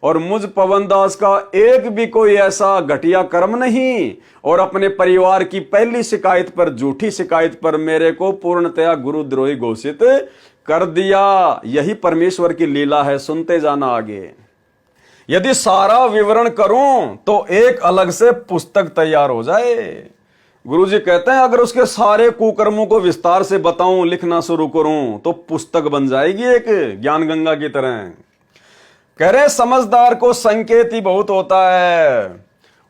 और मुझ पवनदास का एक भी कोई ऐसा घटिया कर्म नहीं, और अपने परिवार की पहली शिकायत पर, झूठी शिकायत पर मेरे को पूर्णतया गुरुद्रोही घोषित कर दिया। यही परमेश्वर की लीला है। सुनते जाना आगे। यदि सारा विवरण करूं तो एक अलग से पुस्तक तैयार हो जाए। गुरुजी कहते हैं अगर उसके सारे कुकर्मों को विस्तार से बताऊं, लिखना शुरू करूं, तो पुस्तक बन जाएगी एक ज्ञान गंगा की तरह। कह रहे समझदार को संकेत ही बहुत होता है।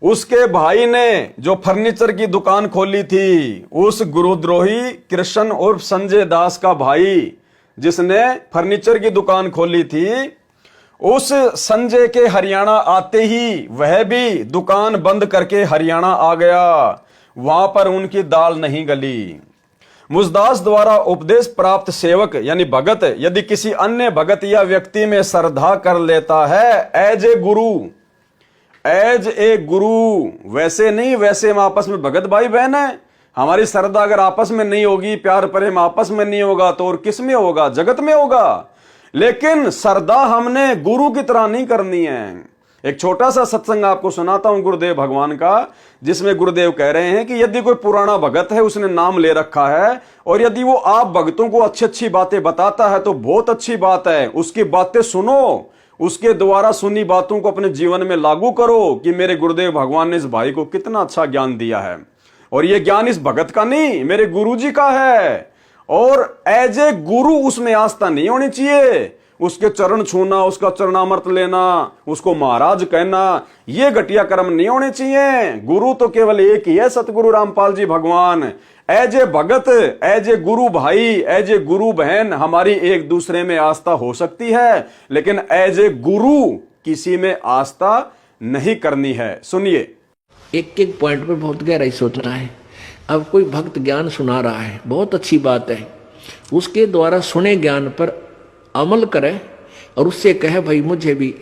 उसके भाई ने जो फर्नीचर की दुकान खोली थी, उस गुरुद्रोही कृष्ण और संजय दास का भाई जिसने फर्नीचर की दुकान खोली थी, उस संजय के हरियाणा आते ही वह भी दुकान बंद करके हरियाणा आ गया। वहां पर उनकी दाल नहीं गली। मुझदास द्वारा उपदेश प्राप्त सेवक यानी भगत यदि किसी अन्य भगत या व्यक्ति में श्रद्धा कर लेता है, एज ए गुरु, वैसे नहीं, वैसे हम आपस में भगत भाई बहन है। हमारी श्रद्धा अगर आपस में नहीं होगी, प्यार प्रेम आपस में नहीं होगा, तो और किस में होगा? जगत में होगा। लेकिन श्रद्धा हमने गुरु की तरह नहीं करनी है। एक छोटा सा सत्संग आपको सुनाता हूं गुरुदेव भगवान का, जिसमें गुरुदेव कह रहे हैं कि यदि कोई पुराना भगत है, उसने नाम ले रखा है, और यदि वो आप भक्तों को अच्छी अच्छी बातें बताता है तो बहुत अच्छी बात है। उसकी बातें सुनो, उसके द्वारा सुनी बातों को अपने जीवन में लागू करो कि मेरे गुरुदेव भगवान ने इस भाई को कितना अच्छा ज्ञान दिया है, और ये ज्ञान इस भगत का नहीं, मेरे गुरुजी का है। और एज ए गुरु उसमें आस्था नहीं होनी चाहिए। उसके चरण छूना, उसका चरणामृत लेना, उसको महाराज कहना, ये घटिया कर्म नहीं होने चाहिए। गुरु तो केवल एक ही है, सतगुरु रामपाल जी भगवान। As a Bhagat, as a गुरु भाई, एज ए गुरु बहन, हमारी एक दूसरे में आस्था हो सकती है, लेकिन एज ए गुरु किसी में आस्था नहीं करनी है। सुनिए, एक एक पॉइंट पर बहुत गहराई सोचना है। अब कोई भक्त ज्ञान सुना रहा है, बहुत अच्छी बात है, उसके द्वारा सुने ज्ञान पर अमल करे और उससे कहे भाई मुझे भी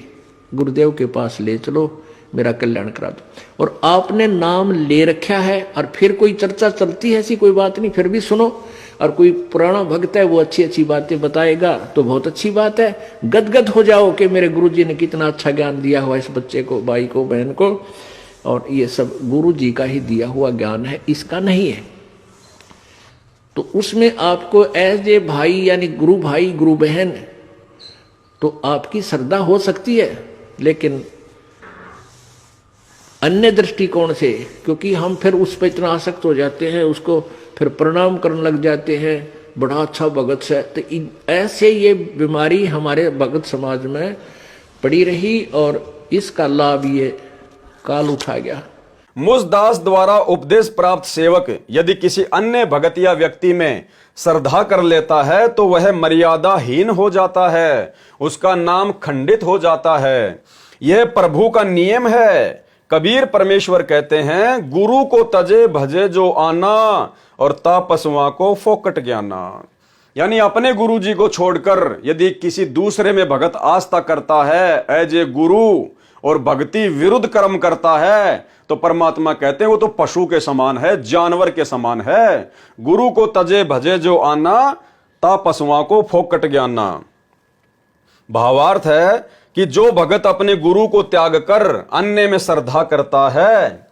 गुरुदेव के पास ले चलो, मेरा कल्याण करा दो। और आपने नाम ले रखा है और फिर कोई चर्चा चलती है, ऐसी कोई बात नहीं, फिर भी सुनो। और कोई पुराना भक्त है, वो अच्छी अच्छी बातें बताएगा तो बहुत अच्छी बात है। गदगद हो जाओ कि मेरे गुरुजी ने कितना अच्छा ज्ञान दिया हुआ इस बच्चे को, भाई को, बहन को, और ये सब गुरु जी का ही दिया हुआ ज्ञान है, इसका नहीं है। तो उसमें आपको एज ए भाई यानी गुरु भाई गुरु बहन तो आपकी श्रद्धा हो सकती है, लेकिन अन्य दृष्टिकोण से, क्योंकि हम फिर उस पर इतना आसक्त हो जाते हैं, उसको फिर प्रणाम करने लग जाते हैं, बड़ा अच्छा भगत है। तो ऐसे ये बीमारी हमारे भगत समाज में पड़ी रही और इसका लाभ ये काल उठा गया। मुझदास द्वारा उपदेश प्राप्त सेवक यदि किसी अन्य भगत या व्यक्ति में श्रद्धा कर लेता है तो वह मर्यादाहीन हो जाता है, उसका नाम खंडित हो जाता है। यह प्रभु का नियम है। कबीर परमेश्वर कहते हैं, गुरु को तजे भजे जो आना और तापसुआ को फोकट ज्ञाना। यानी अपने गुरु जी को छोड़कर यदि किसी दूसरे में भगत आस्था करता है एज ए गुरु और भक्ति विरुद्ध कर्म करता है, तो परमात्मा कहते हैं वो तो पशु के समान है, जानवर के समान है। गुरु को तजे भजे जो आना, ता पशुओं को फोकट ज्ञाना। भावार्थ है कि जो भगत अपने गुरु को त्याग कर अन्य में श्रद्धा करता है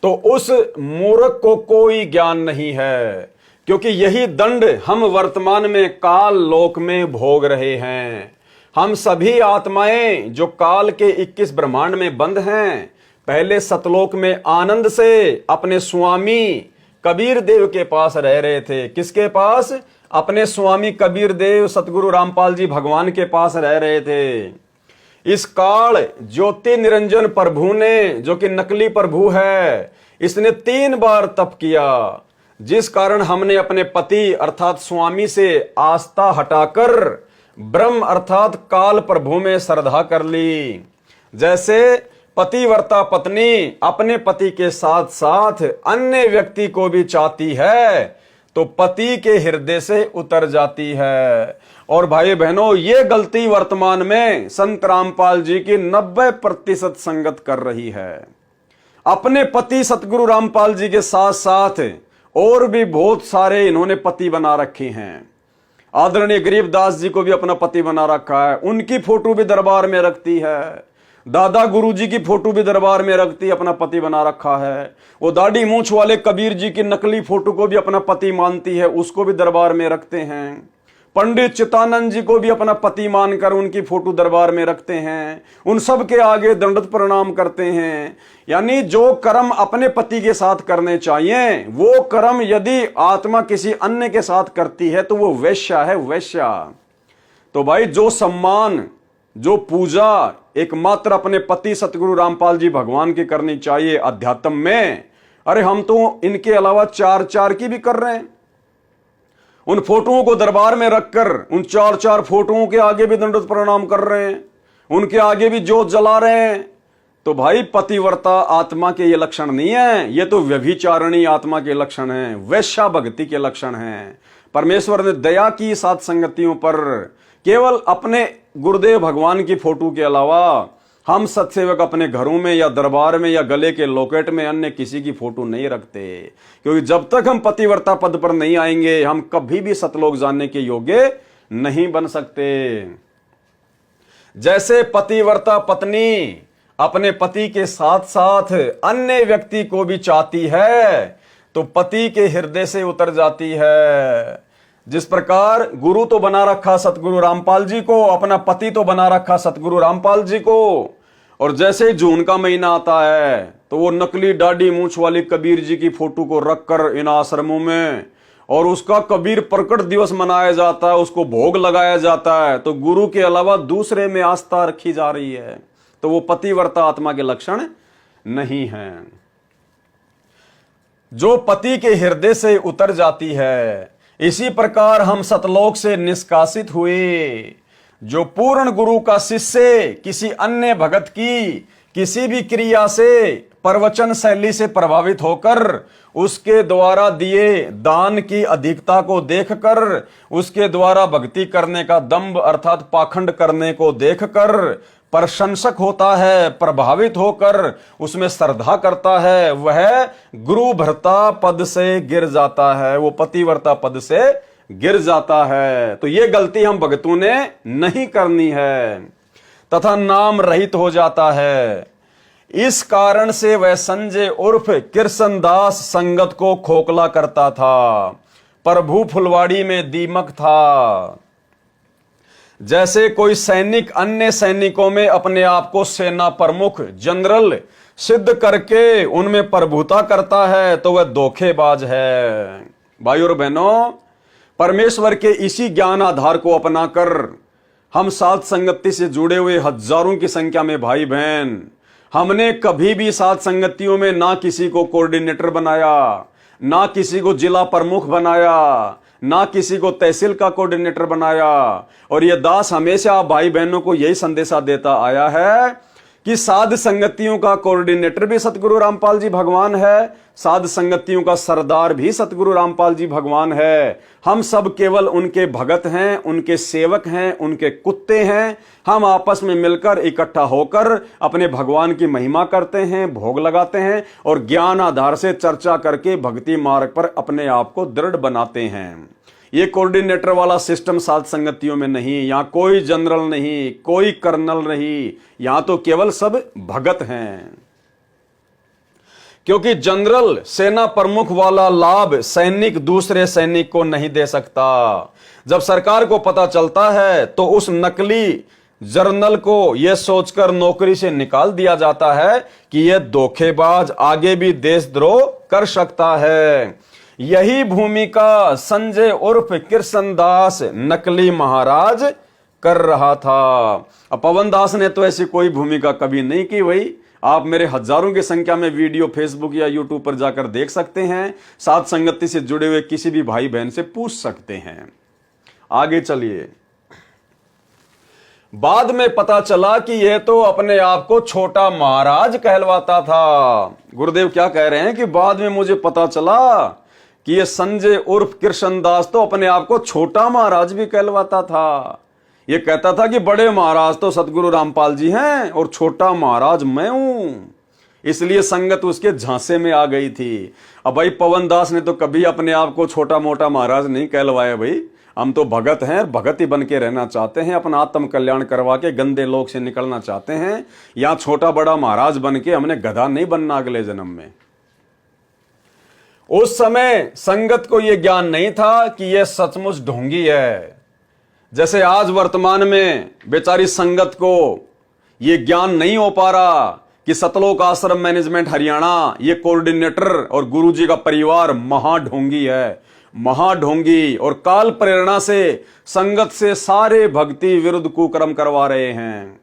तो उस मूर्ख को कोई ज्ञान नहीं है, क्योंकि यही दंड हम वर्तमान में काल लोक में भोग रहे हैं। हम सभी आत्माएं जो काल के 21 ब्रह्मांड में बंद हैं, पहले सतलोक में आनंद से अपने स्वामी कबीर देव के पास रह रहे थे। किसके पास? अपने स्वामी कबीर देव सतगुरु रामपाल जी भगवान के पास रह रहे थे। इस काल ज्योति निरंजन प्रभु ने, जो कि नकली प्रभु है, इसने 3 बार तप किया, जिस कारण हमने अपने पति अर्थात स्वामी से आस्था हटाकर ब्रह्म अर्थात काल प्रभु में श्रद्धा कर ली। जैसे पतिव्रता पत्नी अपने पति के साथ साथ अन्य व्यक्ति को भी चाहती है तो पति के हृदय से उतर जाती है। और भाई बहनों, ये गलती वर्तमान में संत रामपाल जी की 90% संगत कर रही है। अपने पति सतगुरु रामपाल जी के साथ साथ और भी बहुत सारे इन्होंने पति बना रखे हैं। आदरणीय गरीबदास जी को भी अपना पति बना रखा है, उनकी फोटो भी दरबार में रखती है। दादा गुरुजी की फोटो भी दरबार में रखती, अपना पति बना रखा है। वो दाढ़ी मूंछ वाले कबीर जी की नकली फोटो को भी अपना पति मानती है, उसको भी दरबार में रखते हैं। पंडित चित्तानंद जी को भी अपना पति मानकर उनकी फोटो दरबार में रखते हैं। उन सब के आगे दंडवत प्रणाम करते हैं। यानी जो कर्म अपने पति के साथ करने चाहिए, वो कर्म यदि आत्मा किसी अन्य के साथ करती है तो वो वैश्या है, वैश्या। तो भाई जो सम्मान, जो पूजा एकमात्र अपने पति सतगुरु रामपाल जी भगवान की करनी चाहिए अध्यात्म में, अरे हम तो इनके अलावा 4 की भी कर रहे हैं। उन फोटोओं को दरबार में रखकर उन 4 फोटोओं के आगे भी दंडवत प्रणाम कर रहे हैं, उनके आगे भी जोत जला रहे हैं। तो भाई पतिव्रता आत्मा के ये लक्षण नहीं है, ये तो व्यभिचारिणी आत्मा के लक्षण हैं, वैश्या भक्ति के लक्षण हैं। परमेश्वर ने दया की सात संगतियों पर। केवल अपने गुरुदेव भगवान की फोटो के अलावा हम सत्सेवक अपने घरों में या दरबार में या गले के लॉकेट में अन्य किसी की फोटो नहीं रखते, क्योंकि जब तक हम पतिव्रता पद पर नहीं आएंगे हम कभी भी सतलोक जाने के योग्य नहीं बन सकते। जैसे पतिव्रता पत्नी अपने पति के साथ साथ अन्य व्यक्ति को भी चाहती है तो पति के हृदय से उतर जाती है। जिस प्रकार गुरु तो बना रखा सतगुरु रामपाल जी को, अपना पति तो बना रखा सतगुरु रामपाल जी को, और जैसे जून का महीना आता है तो वो नकली दाढ़ी मूंछ वाली कबीर जी की फोटो को रखकर इन आश्रमों में और उसका कबीर प्रकट दिवस मनाया जाता है, उसको भोग लगाया जाता है, तो गुरु के अलावा दूसरे में आस्था रखी जा रही है। तो वो पतिव्रता आत्मा के लक्षण नहीं है। जो पति के हृदय से उतर जाती है, इसी प्रकार हम सतलोक से निष्कासित हुए। जो पूर्ण गुरु का शिष्य किसी अन्य भगत की किसी भी क्रिया से, प्रवचन शैली से प्रभावित होकर उसके द्वारा दिए दान की अधिकता को देखकर, उसके द्वारा भक्ति करने का दंभ अर्थात पाखंड करने को देखकर प्रशंसक होता है, प्रभावित होकर उसमें श्रद्धा करता है, वह गुरु भर्ता पद से गिर जाता है, वो पतिव्रता पद से गिर जाता है। तो ये गलती हम भक्तों ने नहीं करनी है तथा नाम रहित हो जाता है। इस कारण से वह संजय उर्फ कृष्णदास संगत को खोखला करता था, प्रभु फुलवाड़ी में दीमक था। जैसे कोई सैनिक अन्य सैनिकों में अपने आप को सेना प्रमुख जनरल सिद्ध करके उनमें प्रभुता करता है तो वह धोखेबाज है। भाइयों और बहनों, परमेश्वर के इसी ज्ञान आधार को अपनाकर हम साध संगति से जुड़े हुए हजारों की संख्या में भाई बहन, हमने कभी भी साध संगतियों में ना किसी को कोऑर्डिनेटर बनाया, ना किसी को जिला प्रमुख बनाया, ना किसी को तहसील का कोऑर्डिनेटर बनाया। और ये दास हमेशा भाई बहनों को यही संदेशा देता आया है कि साध संगतियों का कोऑर्डिनेटर भी सतगुरु रामपाल जी भगवान है, साध संगतियों का सरदार भी सतगुरु रामपाल जी भगवान है। हम सब केवल उनके भगत हैं, उनके सेवक हैं, उनके कुत्ते हैं। हम आपस में मिलकर इकट्ठा होकर अपने भगवान की महिमा करते हैं, भोग लगाते हैं और ज्ञान आधार से चर्चा करके भक्ति मार्ग पर अपने आप को दृढ़ बनाते हैं। ये कोऑर्डिनेटर वाला सिस्टम साध संगतियों में नहीं। यहां कोई जनरल नहीं, कोई कर्नल नहीं, यहां तो केवल सब भगत हैं। क्योंकि जनरल सेना प्रमुख वाला लाभ सैनिक दूसरे सैनिक को नहीं दे सकता। जब सरकार को पता चलता है तो उस नकली जर्नल को यह सोचकर नौकरी से निकाल दिया जाता है कि यह धोखेबाज आगे भी देशद्रोह कर सकता है। यही भूमिका संजय उर्फ कृष्णदास नकली महाराज कर रहा था। अब पवन दास ने तो ऐसी कोई भूमिका कभी नहीं की। वही आप मेरे हजारों की संख्या में वीडियो फेसबुक या यूट्यूब पर जाकर देख सकते हैं। साध संगति से जुड़े हुए किसी भी भाई बहन से पूछ सकते हैं। आगे चलिए। बाद में पता चला कि यह तो अपने आप को छोटा महाराज कहलवाता था। गुरुदेव क्या कह रहे हैं कि बाद में मुझे पता चला कि यह संजय उर्फ कृष्णदास तो अपने आप को छोटा महाराज भी कहलवाता था। यह कहता था कि बड़े महाराज तो सतगुरु रामपाल जी हैं और छोटा महाराज मैं हूं। इसलिए संगत उसके झांसे में आ गई थी। अब भाई पवन दास ने तो कभी अपने आप को छोटा मोटा महाराज नहीं कहलवाया भाई, हम तो भगत हैं, भगत ही बन के रहना चाहते हैं, अपना आत्म कल्याण करवा के गंदे लोग से निकलना चाहते हैं। यहां छोटा बड़ा महाराज बन के हमने गधा नहीं बनना अगले जन्म में। उस समय संगत को यह ज्ञान नहीं था कि यह सचमुच ढोंगी है। जैसे आज वर्तमान में बेचारी संगत को यह ज्ञान नहीं हो पा रहा कि सतलोक आश्रम मैनेजमेंट हरियाणा ये कोऑर्डिनेटर और गुरुजी का परिवार महाढोंगी है, महाढोंगी, और काल प्रेरणा से संगत से सारे भक्ति विरुद्ध कुकर्म करवा रहे हैं।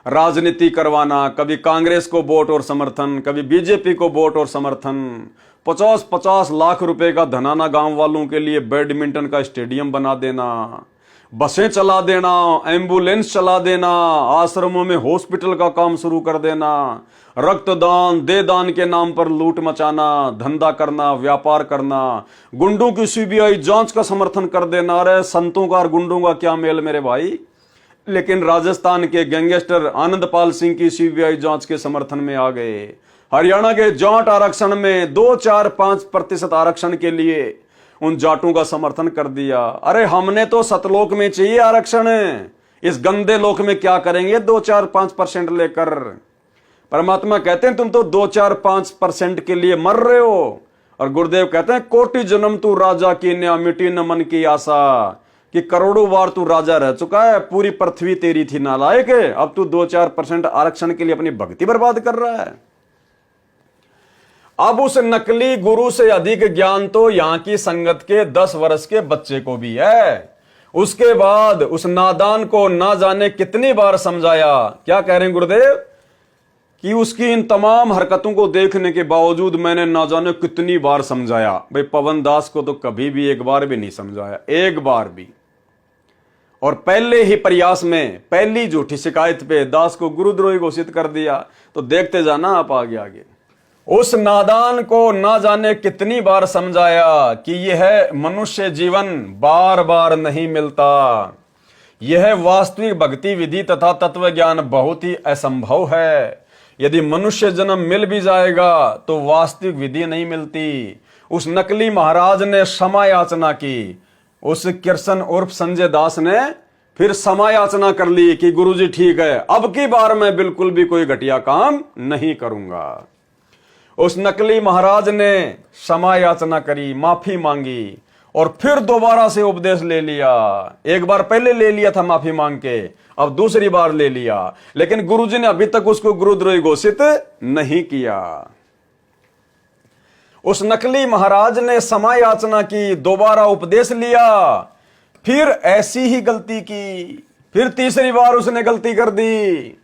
राजनीति करवाना, कभी कांग्रेस को वोट और समर्थन, कभी बीजेपी को वोट और समर्थन, 50-50 लाख रुपए का धनाना गांव वालों के लिए बैडमिंटन का स्टेडियम बना देना, बसें चला देना, एम्बुलेंस चला देना, आश्रमों में हॉस्पिटल का काम शुरू कर देना, रक्तदान दे दान के नाम पर लूट मचाना, धंधा करना, व्यापार करना, गुंडों की सीबीआई जांच का समर्थन कर देना। अरे संतों का और गुंडों का क्या मेल मेरे भाई। लेकिन राजस्थान के गैंगस्टर आनंदपाल सिंह की सीबीआई जांच के समर्थन में आ गए। हरियाणा के जाट आरक्षण में 2-4-5% आरक्षण के लिए उन जाटों का समर्थन कर दिया। अरे हमने तो सतलोक में चाहिए आरक्षण, इस गंदे लोक में क्या करेंगे 2-4-5% लेकर। परमात्मा कहते हैं तुम तो 2-4-5% के लिए मर रहे हो, और गुरुदेव कहते हैं कोटि जन्म तू राजा की न्या मिटी न मन की आशा, कि करोड़ों बार तू राजा रह चुका है, पूरी पृथ्वी तेरी थी नालायक, अब तू 2-4% आरक्षण के लिए अपनी भक्ति बर्बाद कर रहा है। अब उस नकली गुरु से अधिक ज्ञान तो यहां की संगत के 10 वर्ष के बच्चे को भी है। उसके बाद उस नादान को ना जाने कितनी बार समझाया। क्या कह रहे हैं गुरुदेव कि उसकी इन तमाम हरकतों को देखने के बावजूद मैंने ना जाने कितनी बार समझाया। भाई पवन दास को तो कभी भी एक बार भी नहीं समझाया, एक बार भी। और पहले ही प्रयास में पहली झूठी शिकायत पे दास को गुरुद्रोही घोषित कर दिया। तो देखते जाना आप आगे आगे। उस नादान को ना जाने कितनी बार समझाया कि यह मनुष्य जीवन बार बार नहीं मिलता, यह वास्तविक भक्ति विधि तथा तत्व ज्ञान बहुत ही असंभव है। यदि मनुष्य जन्म मिल भी जाएगा तो वास्तविक विधि नहीं मिलती। उस नकली महाराज ने क्षमा याचना की। उस कृष्ण उर्फ संजय दास ने फिर क्षमा याचना कर ली कि गुरुजी ठीक है, अब की बार मैं बिल्कुल भी कोई घटिया काम नहीं करूंगा। उस नकली महाराज ने क्षमा याचना करी, माफी मांगी, और फिर दोबारा से उपदेश ले लिया। एक बार पहले ले लिया था माफी मांग के, अब दूसरी बार ले लिया, लेकिन गुरुजी ने अभी तक उसको गुरुद्रोही घोषित नहीं किया। उस नकली महाराज ने क्षमा याचना की, दोबारा उपदेश लिया, फिर ऐसी ही गलती की, फिर तीसरी बार उसने गलती कर दी।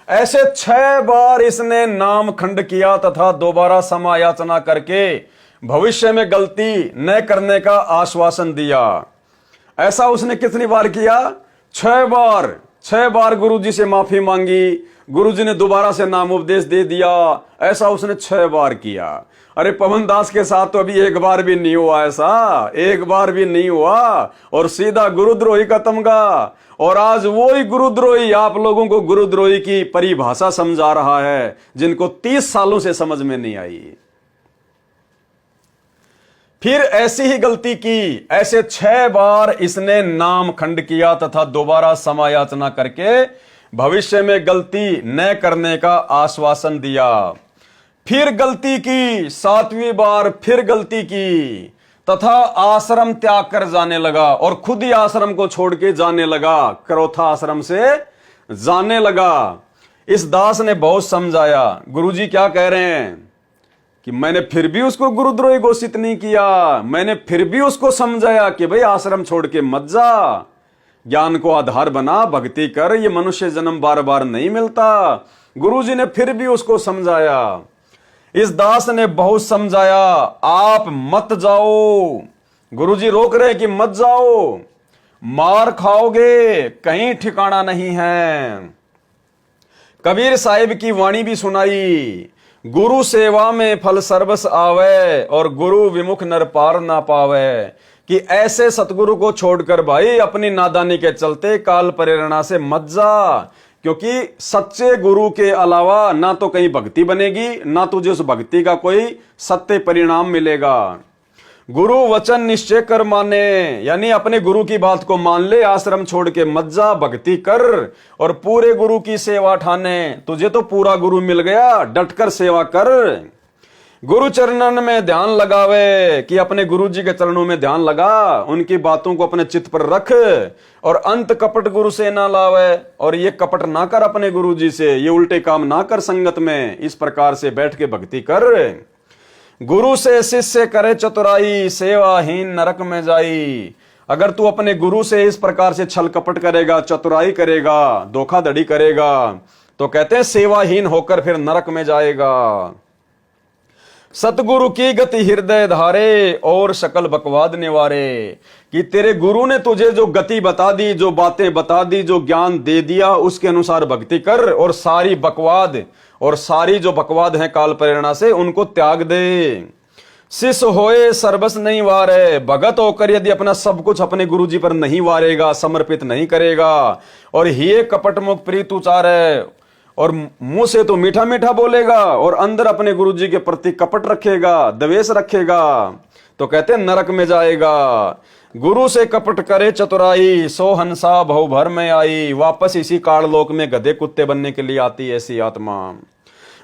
ऐसे 6 बार इसने नाम खंड किया तथा दोबारा क्षमा याचना करके भविष्य में गलती न करने का आश्वासन दिया। ऐसा उसने कितनी बार किया? 6 बार। 6 बार गुरुजी से माफी मांगी, गुरुजी ने दोबारा से नाम उपदेश दे दिया। ऐसा उसने 6 बार किया। अरे पवन दास के साथ तो अभी एक बार भी नहीं हुआ, ऐसा एक बार भी नहीं हुआ, और सीधा गुरुद्रोही का तमगा। और आज वही गुरुद्रोही आप लोगों को गुरुद्रोही की परिभाषा समझा रहा है, जिनको 30 सालों से समझ में नहीं आई। फिर ऐसी ही गलती की। ऐसे 6 बार इसने नाम खंड किया तथा दोबारा क्षमा याचना करके भविष्य में गलती न करने का आश्वासन दिया। फिर गलती की, 7वीं बार फिर गलती की तथा आश्रम त्याग कर जाने लगा, और खुद ही आश्रम को छोड़ के जाने लगा, करोथा आश्रम से जाने लगा। इस दास ने बहुत समझाया। गुरुजी क्या कह रहे हैं कि मैंने फिर भी उसको गुरुद्रोही घोषित नहीं किया, मैंने फिर भी उसको समझाया कि भाई आश्रम छोड़ के मत जा, ज्ञान को आधार बना, भक्ति कर, ये मनुष्य जन्म बार बार नहीं मिलता। गुरुजी ने फिर भी उसको समझाया। इस दास ने बहुत समझाया, आप मत जाओ, गुरुजी रोक रहे कि मत जाओ, मार खाओगे, कहीं ठिकाना नहीं है। कबीर साहिब की वाणी भी सुनाई, गुरु सेवा में फल सर्वस आवे, और गुरु विमुख नर पार ना पावे, कि ऐसे सतगुरु को छोड़कर भाई अपनी नादानी के चलते काल प्रेरणा से मत जा, क्योंकि सच्चे गुरु के अलावा ना तो कहीं भक्ति बनेगी, ना तुझे उस भक्ति का कोई सत्य परिणाम मिलेगा। गुरु वचन निश्चय कर माने, यानी अपने गुरु की बात को मान ले, आश्रम छोड़ के मत जा, भक्ति कर और पूरे गुरु की सेवा ठाने। तुझे तो पूरा गुरु मिल गया, डटकर सेवा कर। गुरु चरणन में ध्यान लगावे, कि अपने गुरु जी के चरणों में ध्यान लगा, उनकी बातों को अपने चित्त पर रख और अंत कपट गुरु से ना लावे। और ये कपट ना कर अपने गुरु जी से, ये उल्टे काम ना कर संगत में। इस प्रकार से बैठ के भक्ति कर। गुरु से शिष्य करे चतुराई, सेवाहीन नरक में जाई। अगर तू अपने गुरु से इस प्रकार से छल कपट करेगा, चतुराई करेगा, धोखाधड़ी करेगा, तो कहते हैं सेवाहीन होकर फिर नरक में जाएगा। सतगुरु की गति हृदय धारे और सकल बकवाद निवारे, कि तेरे गुरु ने तुझे जो गति बता दी, जो बातें बता दी, जो ज्ञान दे दिया, उसके अनुसार भक्ति कर और सारी बकवाद और सारी जो बकवाद है काल प्रेरणा से, उनको त्याग दे। शिष्य होए सर्वस नहीं वारे, भगत होकर यदि अपना सब कुछ अपने गुरु जी पर नहीं वारेगा, समर्पित नहीं करेगा और ये कपट मुख प्रीत उचारे, और मुंह से तो मीठा मीठा बोलेगा और अंदर अपने गुरु जी के प्रति कपट रखेगा, द्वेष रखेगा, तो कहते नरक में जाएगा। गुरु से कपट करे चतुराई, सो हंसा भव भर में आई। वापस इसी काललोक में गधे कुत्ते बनने के लिए आती ऐसी आत्मा।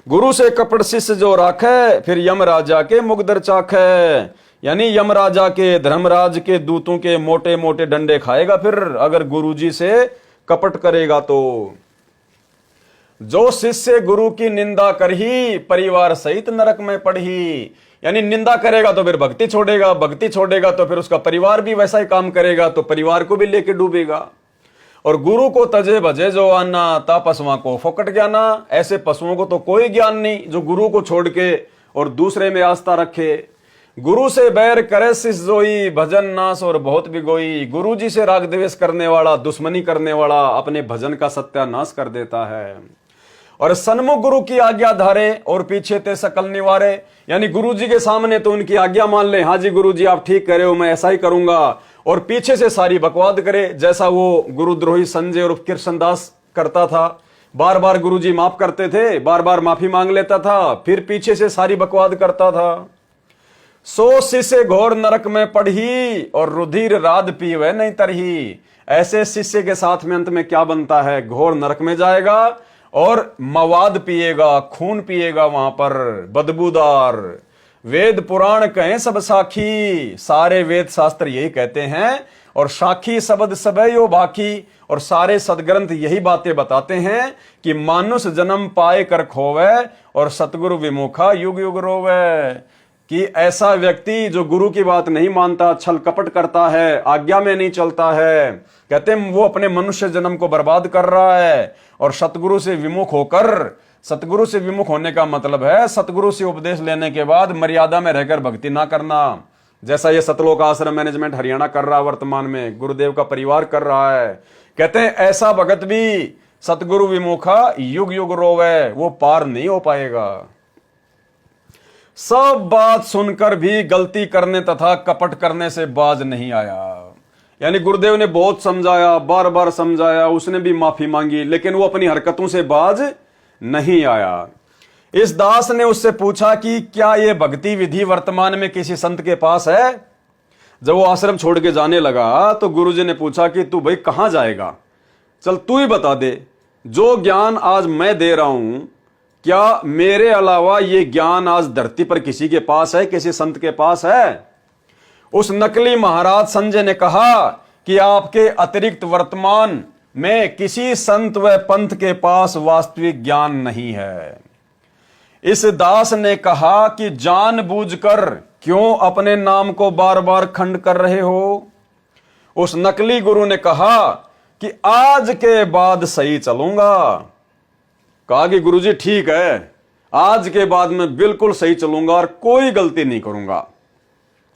गुरु से कपट शिष्य जो राखे, फिर यम राजा के मुगदर चाखे, यानी यम राजा के, धर्मराज के दूतों के मोटे मोटे डंडे खाएगा फिर, अगर गुरु जी से कपट करेगा तो। जो शिष्य गुरु की निंदा करही, परिवार सहित नरक में पड़ही, यानी निंदा करेगा तो फिर भक्ति छोड़ेगा, भक्ति छोड़ेगा तो फिर उसका परिवार भी वैसा ही काम करेगा, तो परिवार को भी लेके डूबेगा। और गुरु को तजे भजे जो आना, ता पशुओं को फोकट ज्ञाना। ऐसे पशुओं को तो कोई ज्ञान नहीं जो गुरु को छोड़ के और दूसरे में आस्था रखे। गुरु से बैर करे शिष्य जोई, भजन नाश और बहुत बिगोई। गुरु जी से राग द्वेष करने वाला, दुश्मनी करने वाला अपने भजन का सत्यानाश कर देता है। और सन्मुख गुरु की आज्ञा धारे और पीछे ते सकल निवारे, यानी गुरु जी के सामने तो उनकी आज्ञा मान ले, हाँ जी गुरु जी आप ठीक कह रहे हो, मैं ऐसा ही करूंगा, और पीछे से सारी बकवाद करे, जैसा वो गुरुद्रोही संजय और कृष्णदास करता था। बार बार गुरु जी माफ करते थे, बार बार माफी मांग लेता था, फिर पीछे से सारी बकवाद करता था। सो शिष्य घोर नरक में पढ़ी और रुधिर राध पीवे नहीं तरही। ऐसे शिष्य के साथ में अंत में क्या बनता है, घोर नरक में जाएगा और मवाद पिएगा, खून पिएगा वहां पर बदबूदार। वेद पुराण कहें सब साखी, सारे वेद शास्त्र यही कहते हैं, और साखी शब्द सबे यो बाकी, और सारे सदग्रंथ यही बातें बताते हैं कि मानुष जन्म पाए कर खोवे और सतगुरु विमुखा युग युग रोवे। कि ऐसा व्यक्ति जो गुरु की बात नहीं मानता, छल कपट करता है, आज्ञा में नहीं चलता है, कहते हैं वो अपने मनुष्य जन्म को बर्बाद कर रहा है। और सतगुरु से विमुख होकर, सतगुरु से विमुख होने का मतलब है सतगुरु से उपदेश लेने के बाद मर्यादा में रहकर भक्ति ना करना, जैसा ये सतलोक आश्रम मैनेजमेंट हरियाणा कर रहा है, वर्तमान में गुरुदेव का परिवार कर रहा है। कहते हैं ऐसा भगत भी सतगुरु विमुखा युग युग रोवे, वो पार नहीं हो पाएगा। सब बात सुनकर भी गलती करने तथा कपट करने से बाज नहीं आया। यानी गुरुदेव ने बहुत समझाया, बार बार समझाया, उसने भी माफी मांगी, लेकिन वो अपनी हरकतों से बाज नहीं आया। इस दास ने उससे पूछा कि क्या ये भक्ति विधि वर्तमान में किसी संत के पास है। जब वो आश्रम छोड़ के जाने लगा तो गुरुजी ने पूछा कि तू भाई कहां जाएगा, चल तू ही बता दे, जो ज्ञान आज मैं दे रहा हूं, क्या मेरे अलावा ये ज्ञान आज धरती पर किसी के पास है, किसी संत के पास है। उस नकली महाराज संजय ने कहा कि आपके अतिरिक्त वर्तमान में किसी संत व पंथ के पास वास्तविक ज्ञान नहीं है। इस दास ने कहा कि जानबूझकर क्यों अपने नाम को बार बार खंड कर रहे हो। उस नकली गुरु ने कहा कि आज के बाद सही चलूंगा। कहा कि गुरुजी ठीक है, आज के बाद मैं बिल्कुल सही चलूंगा और कोई गलती नहीं करूंगा।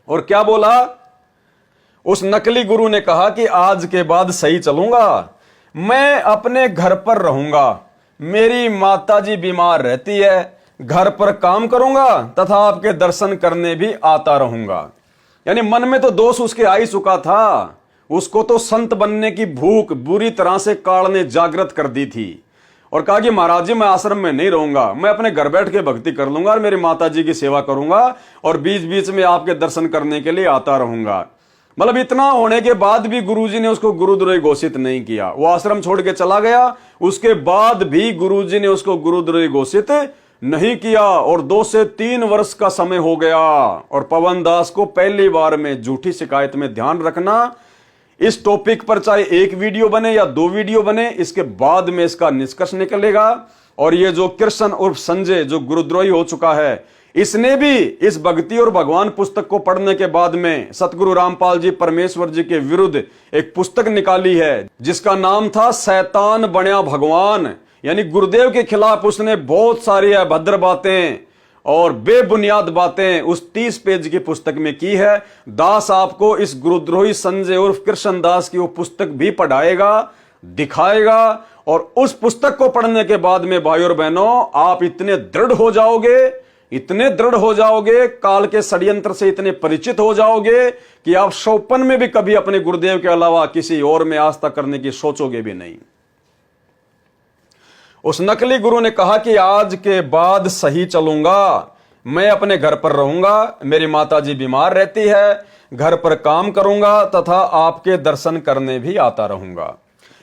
और क्या बोला उस नकली गुरु ने, कहा कि आज के बाद सही चलूंगा, मैं अपने घर पर रहूंगा, मेरी माताजी बीमार रहती है, घर पर काम करूंगा तथा आपके दर्शन करने भी आता रहूंगा। यानी मन में तो दोष उसके आ ही चुका था, उसको तो संत बनने की भूख बुरी तरह से काल ने जागृत कर दी थी। और कहा कि महाराज जी मैं आश्रम में नहीं रहूंगा, मैं अपने घर बैठ के भक्ति कर लूंगा और मेरी माता जी की सेवा करूंगा और बीच बीच में आपके दर्शन करने के लिए आता रहूंगा। मतलब इतना होने के बाद भी गुरुजी ने उसको गुरुद्रोही घोषित नहीं किया, वो आश्रम छोड़ के चला गया। उसके बाद भी गुरुजी ने उसको गुरुद्रोही घोषित नहीं किया और 2 से 3 वर्ष का समय हो गया। और पवन दास को पहली बार में झूठी शिकायत में ध्यान रखना, इस टॉपिक पर चाहे 1 वीडियो बने या 2 वीडियो बने, इसके बाद में इसका निष्कर्ष निकलेगा। और ये जो कृष्ण उर्फ संजय जो गुरुद्रोही हो चुका है, इसने भी इस भक्ति और भगवान पुस्तक को पढ़ने के बाद में सतगुरु रामपाल जी परमेश्वर जी के विरुद्ध एक पुस्तक निकाली है जिसका नाम था शैतान बन्या भगवान। यानी गुरुदेव के खिलाफ उसने बहुत सारी अभद्र बातें और बेबुनियाद बातें उस 30 पेज की पुस्तक में की है। दास आपको इस गुरुद्रोही संजय उर्फ कृष्ण दास की वो पुस्तक भी पढ़ाएगा, दिखाएगा। और उस पुस्तक को पढ़ने के बाद में भाई और बहनों आप इतने दृढ़ हो जाओगे, इतने दृढ़ हो जाओगे, काल के षड्यंत्र से इतने परिचित हो जाओगे कि आप सौपन में भी कभी अपने गुरुदेव के अलावा किसी और में आस्था करने की सोचोगे भी नहीं। उस नकली गुरु ने कहा कि आज के बाद सही चलूंगा, मैं अपने घर पर रहूंगा, मेरी माताजी बीमार रहती है, घर पर काम करूंगा तथा आपके दर्शन करने भी आता रहूंगा।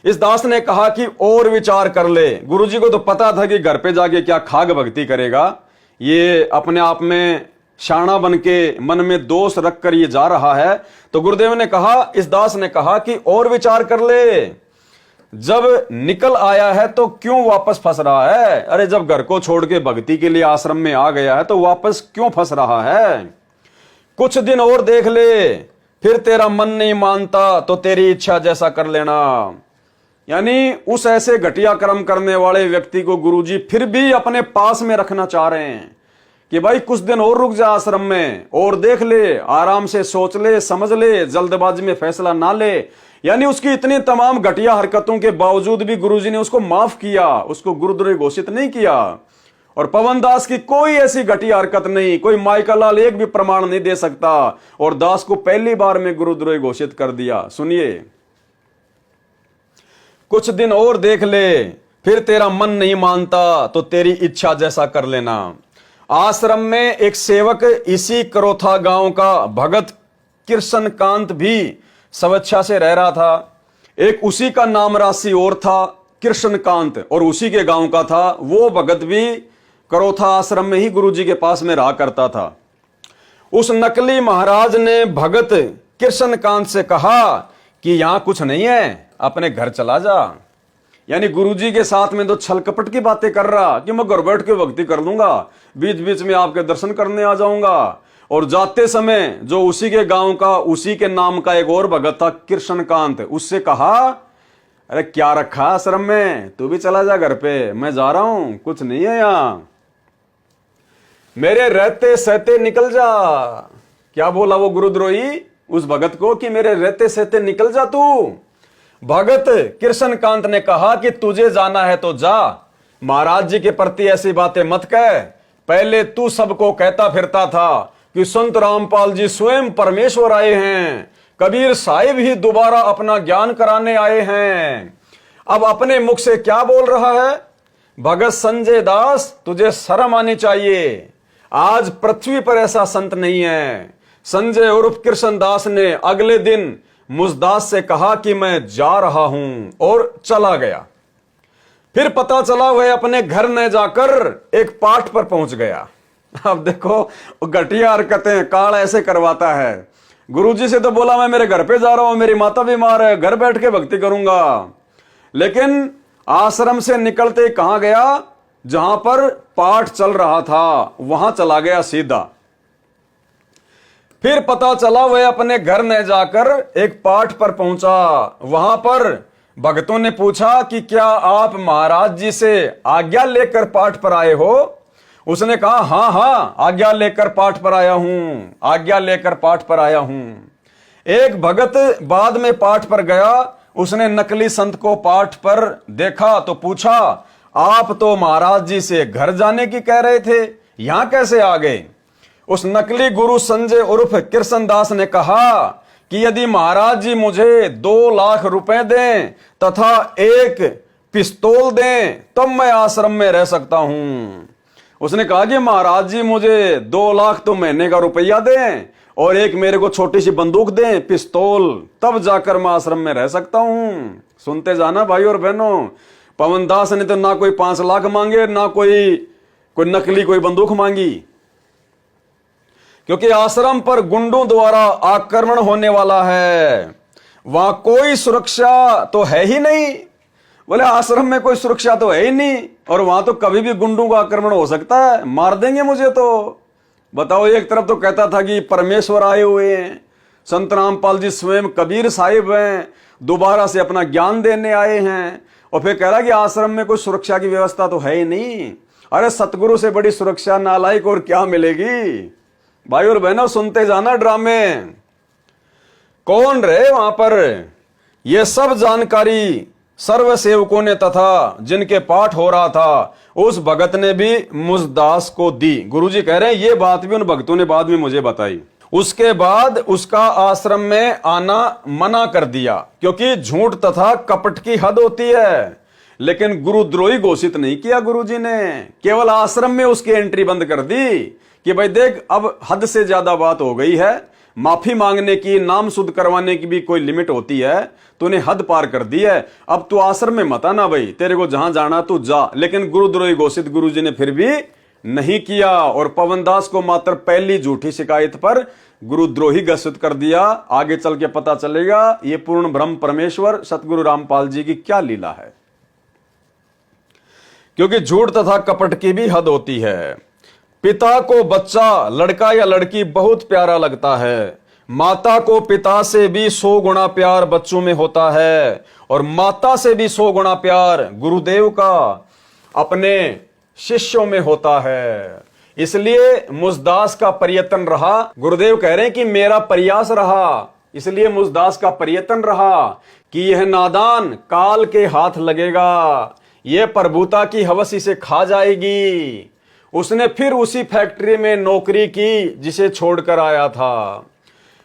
इस दास ने कहा कि और विचार कर ले। गुरुजी को तो पता था कि घर पे जाके क्या खाग भक्ति करेगा, ये अपने आप में शाना बन के मन में दोष रखकर ये जा रहा है। तो गुरुदेव ने कहा, इस दास ने कहा कि और विचार कर ले, जब निकल आया है तो क्यों वापस फंस रहा है? अरे जब घर को छोड़ के भक्ति के लिए आश्रम में आ गया है तो वापस क्यों फंस रहा है? कुछ दिन और देख ले, फिर तेरा मन नहीं मानता तो तेरी इच्छा जैसा कर लेना। यानी उस ऐसे घटिया कर्म करने वाले व्यक्ति को गुरुजी फिर भी अपने पास में रखना चाह रहे हैं कि भाई कुछ दिन और रुक जा आश्रम में और देख ले, आराम से सोच ले, समझ ले, जल्दबाजी में फैसला ना ले। यानी उसकी इतनी तमाम घटिया हरकतों के बावजूद भी गुरुजी ने उसको माफ किया, उसको गुरुद्रोही घोषित नहीं किया। और पवन दास की कोई ऐसी घटिया हरकत नहीं, कोई माइका लाल एक भी प्रमाण नहीं दे सकता और दास को पहली बार में गुरुद्रोही घोषित कर दिया। सुनिए, कुछ दिन और देख ले, फिर तेरा मन नहीं मानता तो तेरी इच्छा जैसा कर लेना। आश्रम में एक सेवक इसी करोथा गांव का भगत कृष्ण कांत भी स्वेच्छा से रह रहा था। एक उसी का नाम राशि और था कृष्ण कांत और उसी के गांव का था। वो भगत भी करोथा आश्रम में ही गुरुजी के पास में रहा करता था। उस नकली महाराज ने भगत कृष्ण कांत से कहा कि यहां कुछ नहीं है, अपने घर चला जा। यानी गुरुजी के साथ में तो छल कपट की बातें कर रहा कि मैं घर बैठ के भक्ति कर लूंगा, बीच बीच में आपके दर्शन करने आ जाऊंगा। और जाते समय जो उसी के गांव का, उसी के नाम का एक और भगत था कृष्णकांत, उससे कहा, अरे क्या रखा आश्रम में, तू भी चला जा घर पे, मैं जा रहा हूं, कुछ नहीं है यहां, मेरे रहते सहते निकल जा। क्या बोला वो गुरुद्रोही उस भगत को कि मेरे रहते सहते निकल जा तू। भगत कृष्णकांत ने कहा कि तुझे जाना है तो जा, महाराज जी के प्रति ऐसी बातें मत कह। पहले तू सबको कहता फिरता था कि संत रामपाल जी स्वयं परमेश्वर आए हैं, कबीर साहिब ही दोबारा अपना ज्ञान कराने आए हैं। अब अपने मुख से क्या बोल रहा है? भगत संजय दास, तुझे शर्म आनी चाहिए। आज पृथ्वी पर ऐसा संत नहीं है। संजय उर्फ कृष्ण दास ने अगले दिन मुझदास से कहा कि मैं जा रहा हूं और चला गया। फिर पता चला वह अपने घर न जाकर एक पाठ पर पहुंच गया। अब देखो घटिया हरकतें काल ऐसे करवाता है। गुरुजी से तो बोला मैं मेरे घर पे जा रहा हूं, मेरी माता बीमार है, घर बैठ के भक्ति करूंगा। लेकिन आश्रम से निकलते कहां गया? जहां पर पाठ चल रहा था वहां चला गया सीधा। फिर पता चला वह अपने घर न जाकर एक पाठ पर पहुंचा। वहां पर भक्तों ने पूछा कि क्या आप महाराज जी से आज्ञा लेकर पाठ पर आए हो? उसने कहा हां हां, आज्ञा लेकर पाठ पर आया हूं, आज्ञा लेकर पाठ पर आया हूं। एक भगत बाद में पाठ पर गया, उसने नकली संत को पाठ पर देखा तो पूछा, आप तो महाराज जी से घर जाने की कह रहे थे, यहां कैसे आ गए? उस नकली गुरु संजय उर्फ कृष्णदास ने कहा कि यदि महाराज जी मुझे 2 लाख रुपए दें तथा एक पिस्तौल दें तब मैं आश्रम में रह सकता हूं। उसने कहा कि महाराज जी मुझे 2 लाख तो महीने का रुपया दें और एक मेरे को छोटी सी बंदूक दें, पिस्तौल, तब जाकर मैं आश्रम में रह सकता हूं। सुनते जाना भाई और बहनों, पवन दास ने तो ना कोई 5 लाख मांगे, ना कोई नकली कोई बंदूक मांगी, क्योंकि आश्रम पर गुंडों द्वारा आक्रमण होने वाला है, वहां कोई सुरक्षा तो है ही नहीं। बोले आश्रम में कोई सुरक्षा तो है ही नहीं और वहां तो कभी भी गुंडों का आक्रमण हो सकता है, मार देंगे मुझे तो। बताओ, एक तरफ तो कहता था कि परमेश्वर आए हुए हैं, संत रामपाल जी स्वयं कबीर साहिब हैं, दोबारा से अपना ज्ञान देने आए हैं, और फिर कह रहा कि आश्रम में कोई सुरक्षा की व्यवस्था तो है ही नहीं। अरे सतगुरु से बड़ी सुरक्षा नालायक और क्या मिलेगी। भाई और बहनों, सुनते जाना ड्रामे। कौन रहे वहां पर, ये सब जानकारी सर्व सेवकों ने तथा जिनके पाठ हो रहा था उस भगत ने भी मुझदास को दी। गुरुजी कह रहे हैं ये बात भी उन भक्तों ने बाद में मुझे बताई। उसके बाद उसका आश्रम में आना मना कर दिया, क्योंकि झूठ तथा कपट की हद होती है। लेकिन गुरुद्रोही घोषित नहीं किया गुरुजी ने, केवल आश्रम में उसकी एंट्री बंद कर दी कि भाई देख अब हद से ज्यादा बात हो गई है, माफी मांगने की, नाम शुद्ध करवाने की भी कोई लिमिट होती है, तूने हद पार कर दी है, अब तू आश्रम में मत आना भाई, तेरे को जहां जाना तू जा। लेकिन गुरुद्रोही घोषित गुरुजी ने फिर भी नहीं किया और पवनदास को मात्र पहली झूठी शिकायत पर गुरुद्रोही घोषित कर दिया। आगे चल के पता चलेगा ये पूर्ण ब्रह्म परमेश्वर सतगुरु रामपाल जी की क्या लीला है, क्योंकि झूठ तथा कपट की भी हद होती है। पिता को बच्चा, लड़का या लड़की बहुत प्यारा लगता है, माता को पिता से भी 100 गुना प्यार बच्चों में होता है, और माता से भी 100 गुना प्यार गुरुदेव का अपने शिष्यों में होता है। इसलिए मुझदास का प्रयत्न रहा, गुरुदेव कह रहे हैं कि मेरा प्रयास रहा, इसलिए मुझदास का प्रयत्न रहा कि यह नादान काल के हाथ लगेगा, यह प्रभुता की हवस इसे खा जाएगी। उसने फिर उसी फैक्ट्री में नौकरी की जिसे छोड़कर आया था।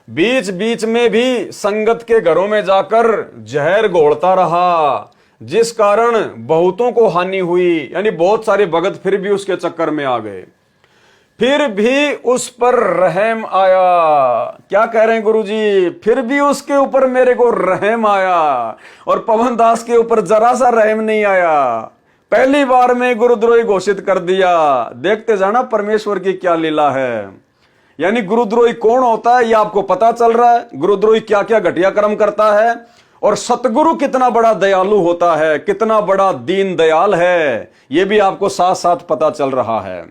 बीच बीच में भी संगत के घरों में जाकर जहर घोलता रहा, जिस कारण बहुतों को हानि हुई, यानी बहुत सारे भगत फिर भी उसके चक्कर में आ गए। फिर भी उस पर रहम आया। क्या कह रहे हैं गुरुजी, फिर भी उसके ऊपर मेरे को रहम आया, और पवनदास के ऊपर जरा सा रहम नहीं आया। पहली बार में गुरुद्रोही घोषित कर दिया। देखते जाना परमेश्वर की क्या लीला है। यानी गुरुद्रोही कौन होता है ये आपको पता चल रहा है, गुरुद्रोही क्या क्या घटिया कर्म करता है, और सतगुरु कितना बड़ा दयालु होता है, कितना बड़ा दीन दयाल है, ये भी आपको साथ साथ पता चल रहा है।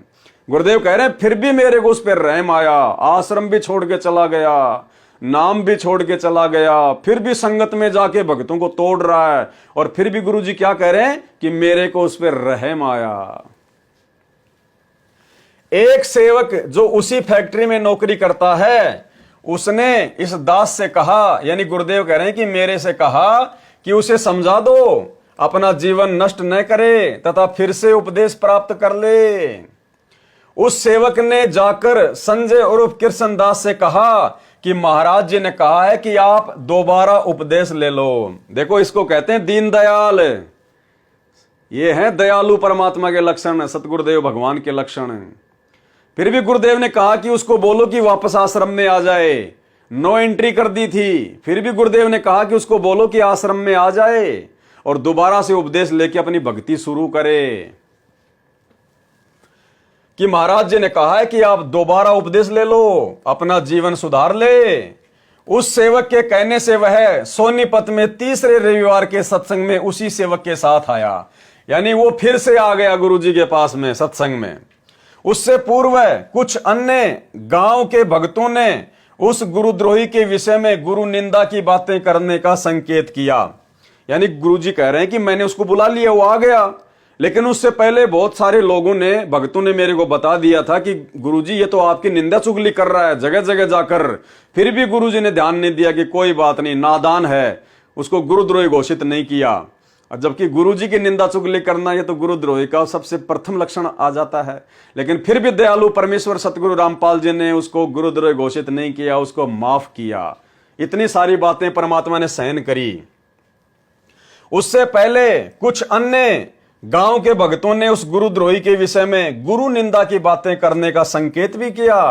गुरुदेव कह रहे हैं फिर भी मेरे को उस पर रहम आया, आश्रम भी छोड़ के चला गया, नाम भी छोड़ के चला गया, फिर भी संगत में जाके भक्तों को तोड़ रहा है, और फिर भी गुरुजी क्या कह रहे हैं कि मेरे को उस पर रहम आया। एक सेवक जो उसी फैक्ट्री में नौकरी करता है, उसने इस दास से कहा, यानी गुरुदेव कह रहे हैं कि मेरे से कहा कि उसे समझा दो, अपना जीवन नष्ट न करे तथा फिर से उपदेश प्राप्त कर ले। उस सेवक ने जाकर संजय उर्फ कृष्णदास से कहा कि महाराज जी ने कहा है कि आप दोबारा उपदेश ले लो। देखो इसको कहते हैं दीन दयाल, ये है दयालु परमात्मा के लक्षण, सतगुरुदेव भगवान के लक्षण। फिर भी गुरुदेव ने कहा कि उसको बोलो कि वापस आश्रम में आ जाए, नो एंट्री कर दी थी। फिर भी गुरुदेव ने कहा कि उसको बोलो कि आश्रम में आ जाए और दोबारा से उपदेश लेके अपनी भक्ति शुरू करे, कि महाराज जी ने कहा है कि आप दोबारा उपदेश ले लो, अपना जीवन सुधार ले। उस सेवक के कहने से वह सोनीपत में तीसरे रविवार के सत्संग में उसी सेवक के साथ आया, यानी वो फिर से आ गया गुरुजी के पास में सत्संग में। उससे पूर्व कुछ अन्य गांव के भक्तों ने उस गुरुद्रोही के विषय में गुरु निंदा की बातें करने का संकेत किया। यानी गुरुजी कह रहे हैं कि मैंने उसको बुला लिया, वो आ गया, लेकिन उससे पहले बहुत सारे लोगों ने, भक्तों ने मेरे को बता दिया था कि गुरुजी ये तो आपकी निंदा चुगली कर रहा है जगह जगह जाकर। फिर भी गुरुजी ने ध्यान नहीं दिया कि कोई बात नहीं, नादान है, उसको गुरुद्रोही घोषित नहीं किया। जबकि गुरुजी की निंदा चुगली करना ये तो गुरुद्रोही का सबसे प्रथम लक्षण आ जाता है। लेकिन फिर भी दयालु परमेश्वर सतगुरु रामपाल जी ने उसको गुरुद्रोही घोषित नहीं किया, उसको माफ किया। इतनी सारी बातें परमात्मा ने सहन करी। उससे पहले कुछ अन्य गांव के भक्तों ने उस गुरुद्रोही के विषय में गुरु निंदा की बातें करने का संकेत भी किया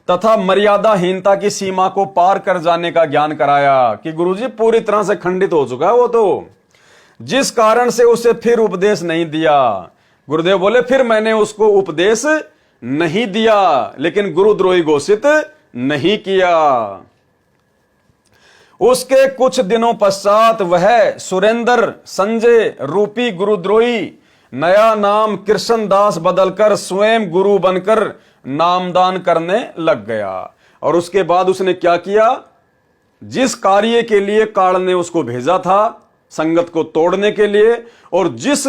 तथा मर्यादाहीनता की सीमा को पार कर जाने का ज्ञान कराया कि गुरुजी पूरी तरह से खंडित हो चुका है वो तो, जिस कारण से उसे फिर उपदेश नहीं दिया। गुरुदेव बोले फिर मैंने उसको उपदेश नहीं दिया, लेकिन गुरुद्रोही घोषित नहीं किया। उसके कुछ दिनों पश्चात वह सुरेंद्र संजय रूपी गुरुद्रोही नया नाम कृष्णदास बदलकर स्वयं गुरु बनकर नामदान करने लग गया। और उसके बाद उसने क्या किया, जिस कार्य के लिए काल ने उसको भेजा था संगत को तोड़ने के लिए, और जिस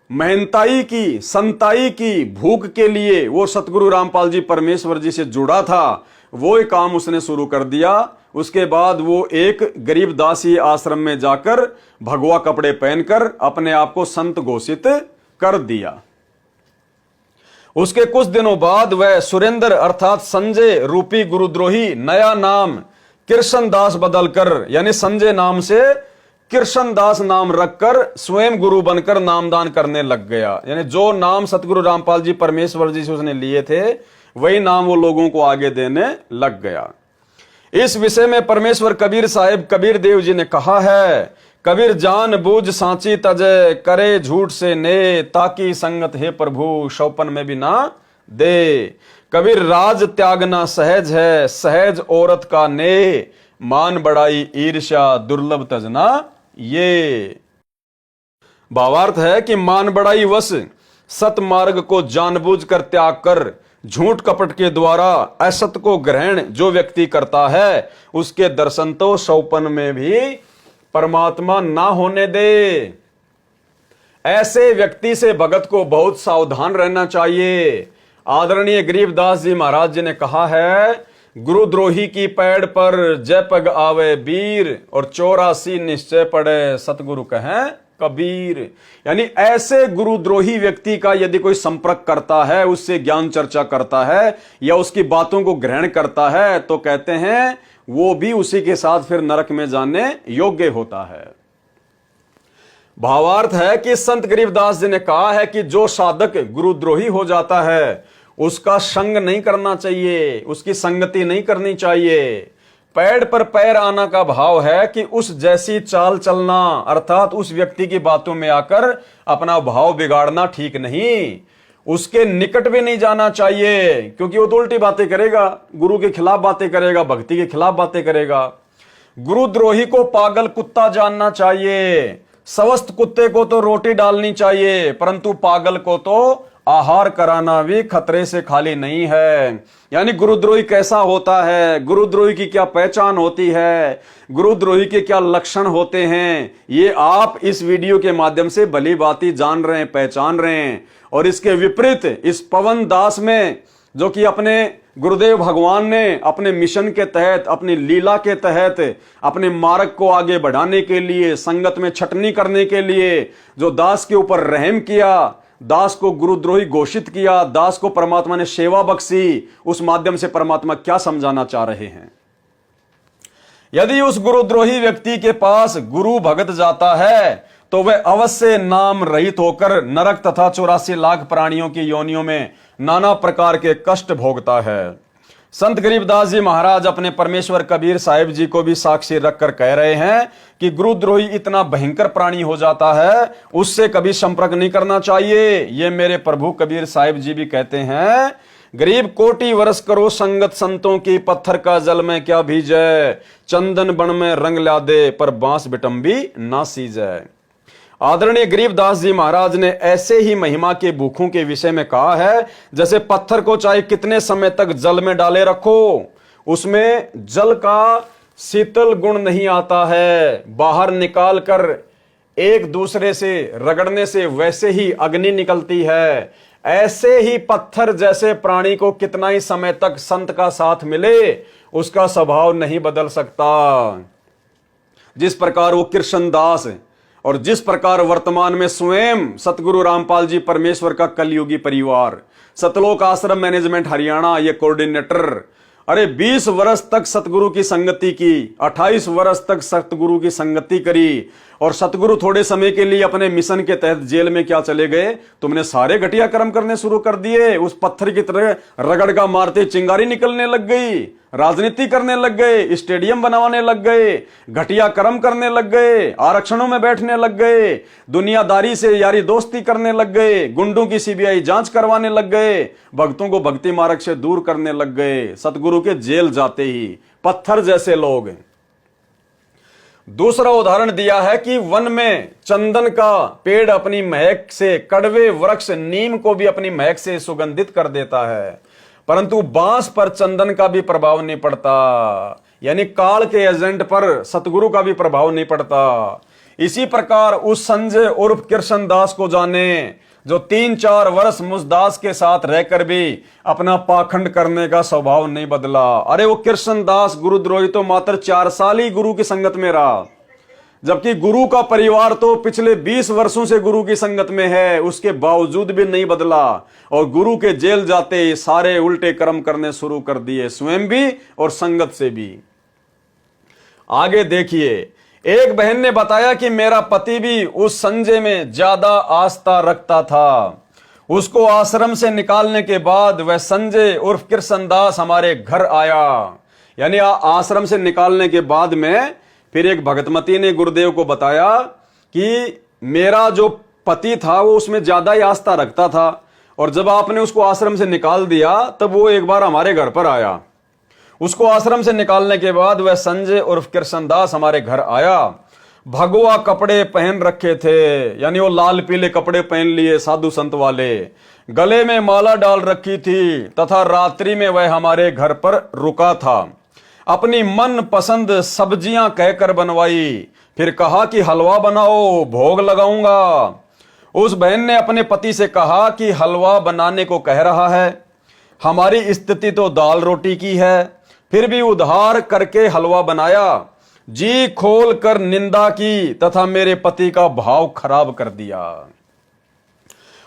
महंताई की संताई की भूख के लिए वो सतगुरु रामपाल जी परमेश्वर जी से जुड़ा था, वो एक काम उसने शुरू कर दिया। उसके बाद वो एक गरीब दासी आश्रम में जाकर भगवा कपड़े पहनकर अपने आप को संत घोषित कर दिया। उसके कुछ दिनों बाद वह सुरेंद्र अर्थात संजय रूपी गुरुद्रोही नया नाम कृष्णदास बदलकर, यानी संजय नाम से कृष्णदास नाम रखकर स्वयं गुरु बनकर नामदान करने लग गया। यानी जो नाम सतगुरु रामपाल जी परमेश्वर जी से उसने लिए थे वही नाम वो लोगों को आगे देने लग गया। इस विषय में परमेश्वर कबीर साहिब कबीर देव जी ने कहा है, कबीर जान बूझ सांची तजय करे झूठ से ने, ताकि संगत है प्रभु शौपन में भी ना दे। कबीर राज त्यागना सहज है, सहज औरत का ने, मान बढ़ाई ईर्ष्या दुर्लभ तजना ये। भावार्थ है कि मान बढ़ाई वश सत मार्ग को जानबूझकर त्याग कर झूठ कपट के द्वारा असत को ग्रहण जो व्यक्ति करता है उसके दर्शन तो शौपन में भी परमात्मा ना होने दे। ऐसे व्यक्ति से भगत को बहुत सावधान रहना चाहिए। आदरणीय गरीबदास जी महाराज जी ने कहा है, गुरुद्रोही की पैड़ पर जय पग आवे वीर, और 84 निश्चय पड़े सतगुरु कहें कबीर। यानी ऐसे गुरुद्रोही व्यक्ति का यदि कोई संपर्क करता है, उससे ज्ञान चर्चा करता है या उसकी बातों को ग्रहण करता है, तो कहते हैं वो भी उसी के साथ फिर नरक में जाने योग्य होता है। भावार्थ है कि संत गरीबदास जी ने कहा है कि जो साधक गुरुद्रोही हो जाता है उसका संग नहीं करना चाहिए, उसकी संगति नहीं करनी चाहिए। पैर पर पैर आना का भाव है कि उस जैसी चाल चलना, अर्थात उस व्यक्ति की बातों में आकर अपना भाव बिगाड़ना ठीक नहीं। उसके निकट भी नहीं जाना चाहिए, क्योंकि वो तो उल्टी बातें करेगा, गुरु के खिलाफ बातें करेगा, भक्ति के खिलाफ बातें करेगा। गुरुद्रोही को पागल कुत्ता जानना चाहिए। स्वस्थ कुत्ते को तो रोटी डालनी चाहिए, परंतु पागल को तो आहार कराना भी खतरे से खाली नहीं है। यानी गुरुद्रोही कैसा होता है, गुरुद्रोही की क्या पहचान होती है, गुरुद्रोही के क्या लक्षण होते हैं, ये आप इस वीडियो के माध्यम से भली भांति जान रहे हैं, पहचान रहे हैं। और इसके विपरीत इस पवन दास में, जो कि अपने गुरुदेव भगवान ने अपने मिशन के तहत, अपनी लीला के तहत, अपने मार्ग को आगे बढ़ाने के लिए, संगत में छटनी करने के लिए जो दास के ऊपर रहम किया, दास को गुरुद्रोही घोषित किया, दास को परमात्मा ने सेवा बख्शी, उस माध्यम से परमात्मा क्या समझाना चाह रहे हैं। यदि उस गुरुद्रोही व्यक्ति के पास गुरु भगत जाता है तो वह अवश्य नाम रहित होकर नरक तथा 84 लाख प्राणियों की योनियों में नाना प्रकार के कष्ट भोगता है। संत गरीबदास जी महाराज अपने परमेश्वर कबीर साहिब जी को भी साक्षी रखकर कह रहे हैं कि गुरुद्रोही इतना भयंकर प्राणी हो जाता है, उससे कभी संपर्क नहीं करना चाहिए। ये मेरे प्रभु कबीर साहिब जी भी कहते हैं, गरीब कोटि वर्ष करो संगत संतों की, पत्थर का जल में क्या भीजे, चंदन बन में रंग ला दे, पर बांस बिटम्बी ना सीजे। आदरणीय गरीबदास जी महाराज ने ऐसे ही महिमा के भूखों के विषय में कहा है, जैसे पत्थर को चाहे कितने समय तक जल में डाले रखो, उसमें जल का शीतल गुण नहीं आता है, बाहर निकाल कर एक दूसरे से रगड़ने से वैसे ही अग्नि निकलती है। ऐसे ही पत्थर जैसे प्राणी को कितना ही समय तक संत का साथ मिले, उसका स्वभाव नहीं बदल सकता। जिस प्रकार वो कृष्णदास और जिस प्रकार वर्तमान में स्वयं सतगुरु रामपाल जी परमेश्वर का कलयुगी परिवार, सतलोक आश्रम मैनेजमेंट हरियाणा, ये कोऑर्डिनेटर, अरे 20 वर्ष तक सतगुरु की संगति की, 28 वर्ष तक सतगुरु की संगति करी, और सतगुरु थोड़े समय के लिए अपने मिशन के तहत जेल में क्या चले गए, तुमने सारे घटिया कर्म करने शुरू कर दिए। उस पत्थर की तरह रगड़गा मारते चिंगारी निकलने लग गई, राजनीति करने लग गए, स्टेडियम बनवाने लग गए, घटिया कर्म करने लग गए, आरक्षणों में बैठने लग गए, दुनियादारी से यारी दोस्ती करने लग गए, गुंडों की सीबीआई जांच करवाने लग गए, भक्तों को भक्ति मार्ग से दूर करने लग गए। सतगुरु के जेल जाते ही पत्थर जैसे लोग। दूसरा उदाहरण दिया है कि वन में चंदन का पेड़ अपनी महक से, कड़वे वृक्ष नीम को भी अपनी महक से सुगंधित कर देता है, परंतु बांस पर चंदन का भी प्रभाव नहीं पड़ता, यानी काल के एजेंट पर सतगुरु का भी प्रभाव नहीं पड़ता। इसी प्रकार उस संजय उर्फ कृष्णदास को जाने, जो 3-4 वर्ष मुसदास के साथ रहकर भी अपना पाखंड करने का स्वभाव नहीं बदला। अरे वो कृष्णदास गुरुद्रोही तो मात्र 4 साल ही गुरु की संगत में रहा, जबकि गुरु का परिवार तो पिछले 20 वर्षों से गुरु की संगत में है, उसके बावजूद भी नहीं बदला। और गुरु के जेल जाते ही सारे उल्टे कर्म करने शुरू कर दिए, स्वयं भी और संगत से भी। आगे देखिए, एक बहन ने बताया कि मेरा पति भी उस संजय में ज्यादा आस्था रखता था। उसको आश्रम से निकालने के बाद वह संजय उर्फ कृष्णदास हमारे घर आया। यानी आश्रम से निकालने के बाद में फिर एक भगतमती ने गुरुदेव को बताया कि मेरा जो पति था वो उसमें ज्यादा ही आस्था रखता था, और जब आपने उसको आश्रम से निकाल दिया तब वो एक बार हमारे घर पर आया। उसको आश्रम से निकालने के बाद वह संजय उर्फ कृष्णदास हमारे घर आया। भगवा कपड़े पहन रखे थे, यानी वो लाल पीले कपड़े पहन लिए साधु संत वाले, गले में माला डाल रखी थी, तथा रात्रि में वह हमारे घर पर रुका था। अपनी मन पसंद सब्जियां कहकर बनवाई, फिर कहा कि हलवा बनाओ, भोग लगाऊंगा। उस बहन ने अपने पति से कहा कि हलवा बनाने को कह रहा है, हमारी स्थिति तो दाल रोटी की है, फिर भी उधार करके हलवा बनाया। जी खोल कर निंदा की तथा मेरे पति का भाव खराब कर दिया।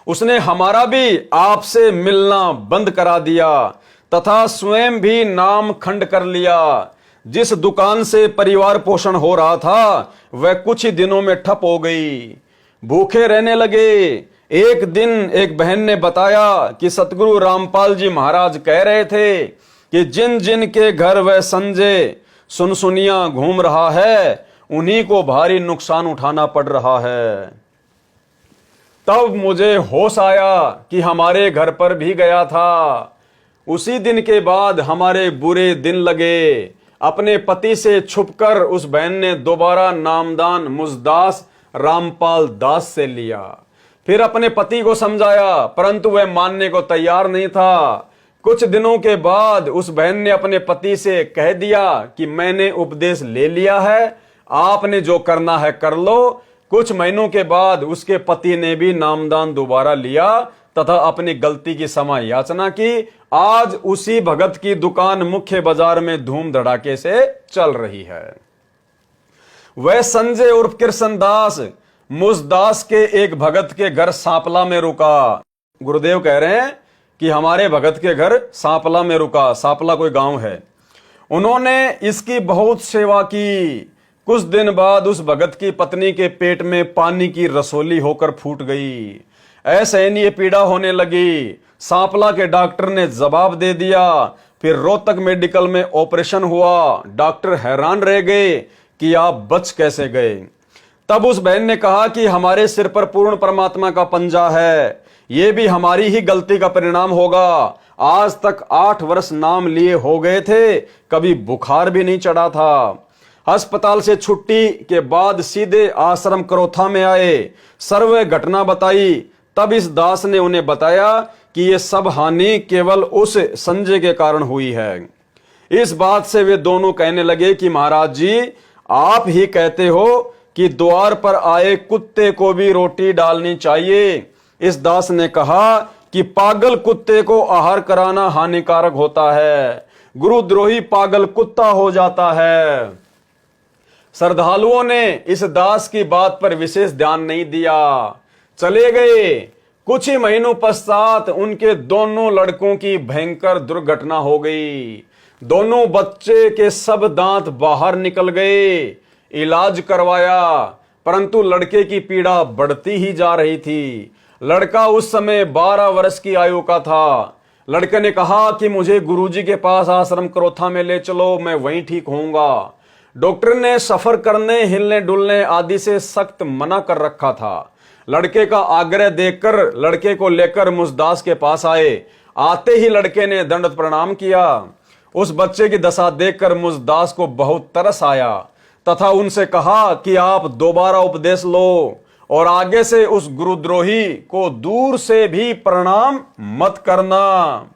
उसने हमारा भी आपसे मिलना बंद करा दिया तथा स्वयं भी नाम खंड कर लिया। जिस दुकान से परिवार पोषण हो रहा था वह कुछ ही दिनों में ठप हो गई, भूखे रहने लगे। एक दिन एक बहन ने बताया कि सतगुरु रामपाल जी महाराज कह रहे थे कि जिन जिन के घर वह संजय सुनसुनिया घूम रहा है उन्हीं को भारी नुकसान उठाना पड़ रहा है। तब मुझे होश आया कि हमारे घर पर भी गया था। उसी दिन के बाद हमारे बुरे दिन लगे। अपने पति से छुपकर उस बहन ने दोबारा नामदान मुसदास रामपाल दास से लिया। फिर अपने पति को समझाया, परंतु वह मानने को तैयार नहीं था। कुछ दिनों के बाद उस बहन ने अपने पति से कह दिया कि मैंने उपदेश ले लिया है, आपने जो करना है कर लो। कुछ महीनों के बाद उसके पति ने भी नामदान दोबारा लिया तथा अपनी गलती की क्षमा याचना की। आज उसी भगत की दुकान मुख्य बाजार में धूम धड़ाके से चल रही है। वह संजय उर्फ कृष्णदास मुसदास के एक भगत के घर सांपला में रुका। गुरुदेव कह रहे हैं कि हमारे भगत के घर सांपला में रुका। सांपला कोई गांव है। उन्होंने इसकी बहुत सेवा की। कुछ दिन बाद उस भगत की पत्नी के पेट में पानी की रसोली होकर फूट गई। असहनीय पीड़ा होने लगी। सांपला के डॉक्टर ने जवाब दे दिया। फिर रोहतक मेडिकल में ऑपरेशन हुआ। डॉक्टर हैरान रह गए कि आप बच कैसे गए। तब उस बहन ने कहा कि हमारे सिर पर पूर्ण परमात्मा का पंजा है, ये भी हमारी ही गलती का परिणाम होगा। आज तक 8 वर्ष नाम लिए हो गए थे, कभी बुखार भी नहीं चढ़ा था। अस्पताल से छुट्टी के बाद सीधे आश्रम करोथा में आए, सर्व घटना बताई। तब इस दास ने उन्हें बताया कि ये सब हानि केवल उस संजय के कारण हुई है। इस बात से वे दोनों कहने लगे कि महाराज जी, आप ही कहते हो कि द्वार पर आए कुत्ते को भी रोटी डालनी चाहिए। इस दास ने कहा कि पागल कुत्ते को आहार कराना हानिकारक होता है, गुरुद्रोही पागल कुत्ता हो जाता है। श्रद्धालुओं ने इस दास की बात पर विशेष ध्यान नहीं दिया, चले गए। कुछ ही महीनों पश्चात उनके दोनों लड़कों की भयंकर दुर्घटना हो गई। दोनों बच्चे के सब दांत बाहर निकल गए। इलाज करवाया, परंतु लड़के की पीड़ा बढ़ती ही जा रही थी। लड़का उस समय 12 वर्ष की आयु का था। लड़के ने कहा कि मुझे गुरुजी के पास आश्रम करोथा में ले चलो, मैं वहीं ठीक होऊंगा। डॉक्टर ने सफर करने, हिलने डुलने आदि से सख्त मना कर रखा था। लड़के का आग्रह देखकर लड़के को लेकर मुसदास के पास आए। आते ही लड़के ने दंडवत प्रणाम किया। उस बच्चे की दशा देखकर मुसदास को बहुत तरस आया तथा उनसे कहा कि आप दोबारा उपदेश लो और आगे से उस गुरुद्रोही को दूर से भी प्रणाम मत करना।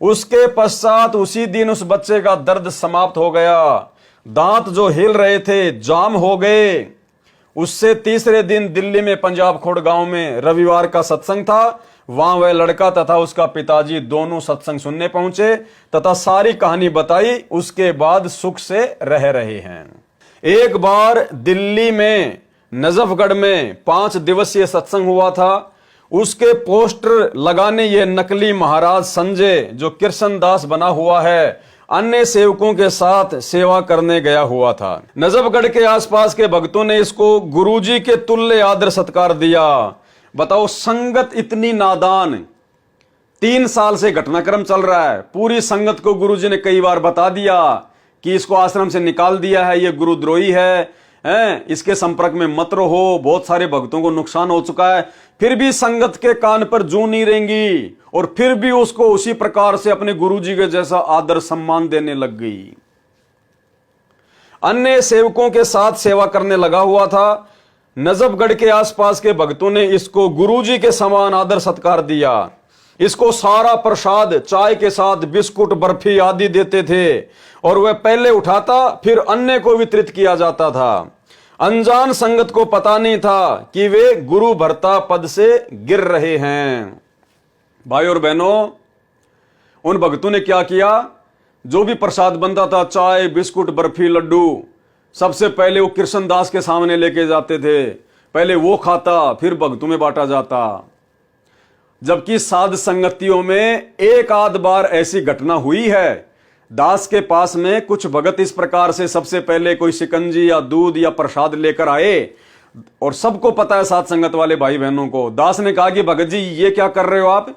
उसके पश्चात उसी दिन उस बच्चे का दर्द समाप्त हो गया। दांत जो हिल रहे थे जाम हो गए। उससे तीसरे दिन दिल्ली में पंजाब खोड़ गांव में रविवार का सत्संग था। वहां वह लड़का तथा उसका पिताजी दोनों सत्संग सुनने पहुंचे तथा सारी कहानी बताई। उसके बाद सुख से रह रहे हैं। एक बार दिल्ली में नजफगढ़ में 5 दिवसीय सत्संग हुआ था। उसके पोस्टर लगाने ये नकली महाराज संजय, जो कृष्णदास बना हुआ है, अन्य सेवकों के साथ सेवा करने गया हुआ था। नजफगढ़ के आसपास के भक्तों ने इसको गुरुजी के तुल्य आदर सत्कार दिया। बताओ, संगत इतनी नादान। 3 साल से घटनाक्रम चल रहा है। पूरी संगत को गुरुजी ने कई बार बता दिया कि इसको आश्रम से निकाल दिया है, ये गुरुद्रोही है, इसके संपर्क में मत रहो, बहुत सारे भक्तों को नुकसान हो चुका है। फिर भी संगत के कान पर जूं नहीं रहेंगी और फिर भी उसको उसी प्रकार से अपने गुरुजी के जैसा आदर सम्मान देने लग गई। अन्य सेवकों के साथ सेवा करने लगा हुआ था। नजफगढ़ के आसपास के भक्तों ने इसको गुरुजी के समान आदर सत्कार दिया। इसको सारा प्रसाद चाय के साथ बिस्कुट, बर्फी आदि देते थे और वह पहले उठाता फिर अन्य को वितरित किया जाता था। अनजान संगत को पता नहीं था कि वे गुरु भर्ता पद से गिर रहे हैं। भाई और बहनों, उन भक्तों ने क्या किया? जो भी प्रसाद बनता था, चाय, बिस्कुट, बर्फी, लड्डू, सबसे पहले वो कृष्णदास के सामने लेके जाते थे। पहले वो खाता, फिर भक्तों में बांटा जाता। जबकि साध संगतियों में एक आध बार ऐसी घटना हुई है। दास के पास में कुछ भगत इस प्रकार से सबसे पहले कोई शिकंजी या दूध या प्रसाद लेकर आए और सबको पता है, साध संगत वाले भाई बहनों को। दास ने कहा कि भगत जी, ये क्या कर रहे हो आप?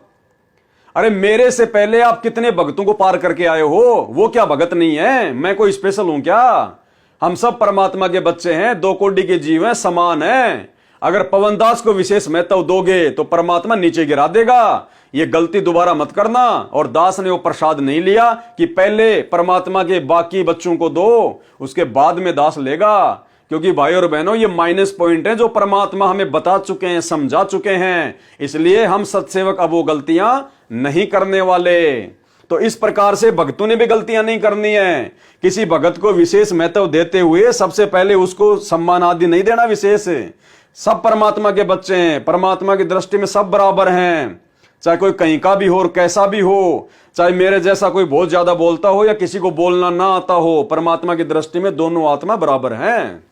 अरे मेरे से पहले आप कितने भक्तों को पार करके आए हो, वो क्या भगत नहीं है? मैं कोई स्पेशल हूं क्या? हम सब परमात्मा के बच्चे हैं, 2 कोटि के जीव हैं, समान हैं। अगर पवनदास को विशेष महत्व दोगे तो परमात्मा नीचे गिरा देगा। ये गलती दोबारा मत करना। और दास ने वो प्रसाद नहीं लिया कि पहले परमात्मा के बाकी बच्चों को दो, उसके बाद में दास लेगा। क्योंकि भाई और बहनों, ये माइनस पॉइंट है जो परमात्मा हमें बता चुके हैं, समझा चुके हैं। इसलिए हम सत्सेवक अब वो गलतियां नहीं करने वाले। तो इस प्रकार से भक्तों ने भी गलतियां नहीं करनी है। किसी भगत को विशेष महत्व देते हुए सबसे पहले उसको सम्मान आदि नहीं देना विशेष। सब परमात्मा के बच्चे हैं, परमात्मा की दृष्टि में सब बराबर हैं। चाहे कोई कहीं का भी हो और कैसा भी हो, चाहे मेरे जैसा कोई बहुत ज्यादा बोलता हो या किसी को बोलना ना आता हो, परमात्मा की दृष्टि में दोनों आत्मा बराबर हैं।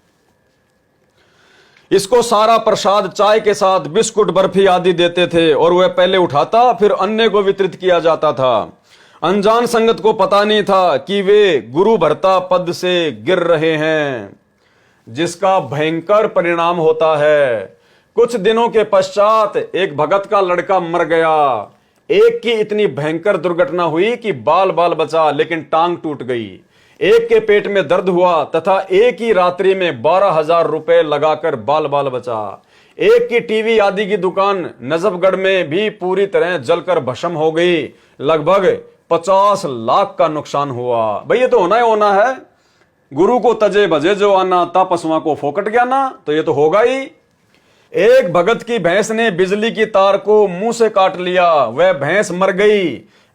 इसको सारा प्रसाद चाय के साथ बिस्कुट, बर्फी आदि देते थे और वह पहले उठाता फिर अन्य को वितरित किया जाता था। अनजान संगत को पता नहीं था कि वे गुरु भर्ता पद से गिर रहे हैं, जिसका भयंकर परिणाम होता है। कुछ दिनों के पश्चात एक भगत का लड़का मर गया। एक की इतनी भयंकर दुर्घटना हुई कि बाल बाल बचा, लेकिन टांग टूट गई। एक के पेट में दर्द हुआ तथा एक ही रात्रि में 12,000 रुपए लगाकर बाल बाल बचा। एक की टीवी आदि की दुकान नजफगढ़ में भी पूरी तरह जलकर भस्म हो गई। लगभग 50 लाख का नुकसान हुआ। भाई ये तो होना ही होना है। गुरु को तजे भजे जो आना, ता पशुओं को फोकट गया ना, तो ये तो होगा ही। एक भगत की भैंस ने बिजली की तार को मुंह से काट लिया। वह भैंस मर गई।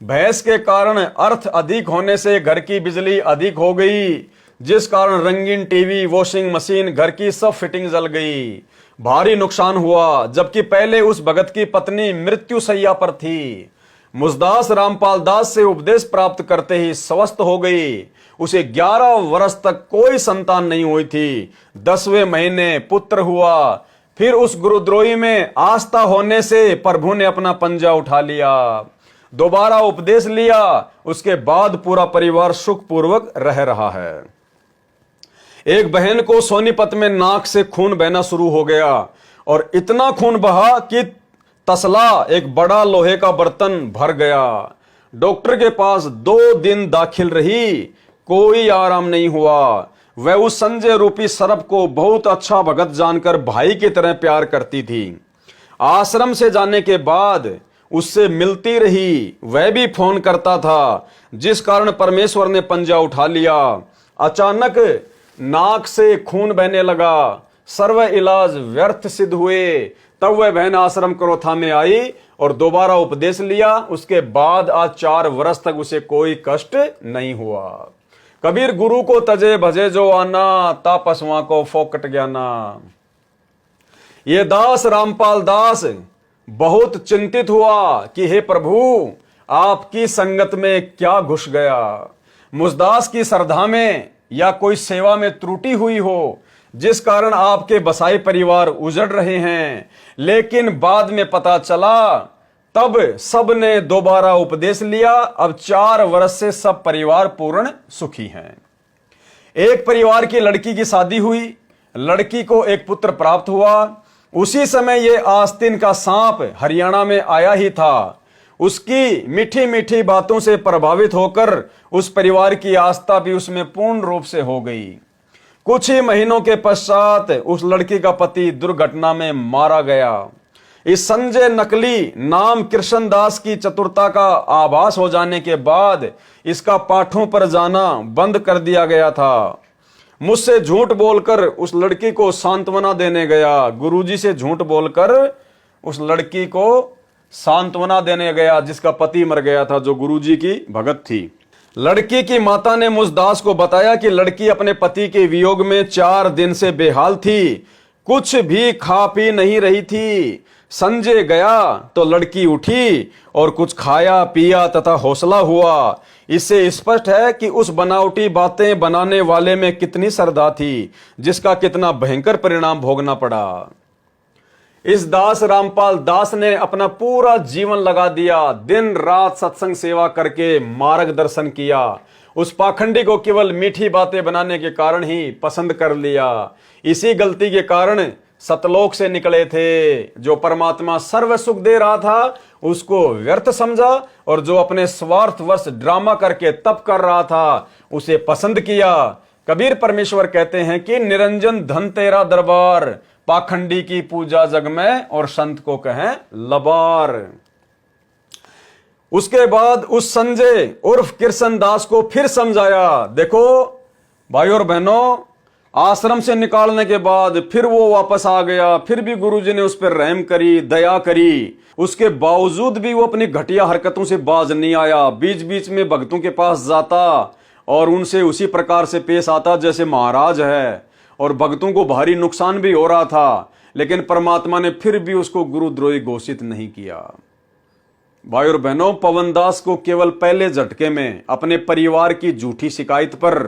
भैंस के कारण अर्थ अधिक होने से घर की बिजली अधिक हो गई, जिस कारण रंगीन टीवी, वॉशिंग मशीन, घर की सब फिटिंग जल गई। भारी नुकसान हुआ। जबकि पहले उस भगत की पत्नी मृत्यु शैया पर थी। मुसदास रामपाल दास से उपदेश प्राप्त करते ही स्वस्थ हो गई। उसे 11 वर्ष तक कोई संतान नहीं हुई थी। 10वें महीने पुत्र हुआ। फिर उस गुरुद्रोही में आस्था होने से प्रभु ने अपना पंजा उठा लिया, दोबारा उपदेश लिया। उसके बाद पूरा परिवार सुखपूर्वक रह रहा है। एक बहन को सोनीपत में नाक से खून बहना शुरू हो गया और इतना खून बहा कि तसला, एक बड़ा लोहे का बर्तन, भर गया। डॉक्टर के पास 2 दिन दाखिल रही, कोई आराम नहीं हुआ। वह उस संजय रूपी सर्प को बहुत अच्छा भगत जानकर भाई की तरह प्यार करती थी। आश्रम से जाने के बाद उससे मिलती रही, वह भी फोन करता था, जिस कारण परमेश्वर ने पंजा उठा लिया। अचानक नाक से खून बहने लगा, सर्व इलाज व्यर्थ सिद्ध हुए। तब वह बहन आश्रम करोथा में आई और दोबारा उपदेश लिया। उसके बाद आज 4 वर्ष तक उसे कोई कष्ट नहीं हुआ। कबीर गुरु को तजे भजे जो आना, तापसवा को फोकट ज्ञाना। ये दास रामपाल दास बहुत चिंतित हुआ कि हे प्रभु, आपकी संगत में क्या घुस गया। मुझदास की श्रद्धा में या कोई सेवा में त्रुटि हुई हो, जिस कारण आपके बसाई परिवार उजड़ रहे हैं। लेकिन बाद में पता चला, तब सब ने दोबारा उपदेश लिया। अब 4 वर्ष से सब परिवार पूर्ण सुखी हैं। एक परिवार की लड़की की शादी हुई, लड़की को एक पुत्र प्राप्त हुआ। उसी समय ये आस्तीन का सांप हरियाणा में आया ही था। उसकी मीठी मीठी बातों से प्रभावित होकर उस परिवार की आस्था भी उसमें पूर्ण रूप से हो गई। कुछ ही महीनों के पश्चात उस लड़की का पति दुर्घटना में मारा गया। इस संजय नकली नाम कृष्णदास की चतुरता का आभास हो जाने के बाद इसका पाठों पर जाना बंद कर दिया गया था। मुझसे झूठ बोलकर उस लड़की को सांत्वना देने गया, गुरुजी से झूठ बोलकर उस लड़की को सांत्वना देने गया, जिसका पति मर गया था, जो गुरुजी की भगत थी। लड़की की माता ने मुझ दास को बताया कि लड़की अपने पति के वियोग में 4 दिन से बेहाल थी, कुछ भी खा पी नहीं रही थी। संजय गया तो लड़की उठी और कुछ खाया पिया तथा हौसला हुआ। इससे स्पष्ट है कि उस बनावटी बातें बनाने वाले में कितनी श्रद्धा थी, जिसका कितना भयंकर परिणाम भोगना पड़ा। इस दास रामपाल दास ने अपना पूरा जीवन लगा दिया, दिन रात सत्संग सेवा करके मार्गदर्शन किया। उस पाखंडी को केवल मीठी बातें बनाने के कारण ही पसंद कर लिया। इसी गलती के कारण सतलोक से निकले थे। जो परमात्मा सर्व सुख दे रहा था उसको व्यर्थ समझा, और जो अपने स्वार्थवश ड्रामा करके तप कर रहा था उसे पसंद किया। कबीर परमेश्वर कहते हैं कि निरंजन धन तेरा दरबार, पाखंडी की पूजा जग में और संत को कहें लबार। उसके बाद उस संजय उर्फ कृष्णदास को फिर समझाया। देखो भाइयों और बहनों, आश्रम से निकालने के बाद फिर वो वापस आ गया, फिर भी गुरुजी ने उस पर रहम करी, दया करी। उसके बावजूद भी वो अपनी घटिया हरकतों से बाज नहीं आया। बीच बीच में भक्तों के पास जाता और उनसे उसी प्रकार से पेश आता जैसे महाराज है, और भक्तों को भारी नुकसान भी हो रहा था। लेकिन परमात्मा ने फिर भी उसको गुरुद्रोही घोषित नहीं किया। भाई और बहनों, पवनदास को केवल पहले झटके में अपने परिवार की झूठी शिकायत पर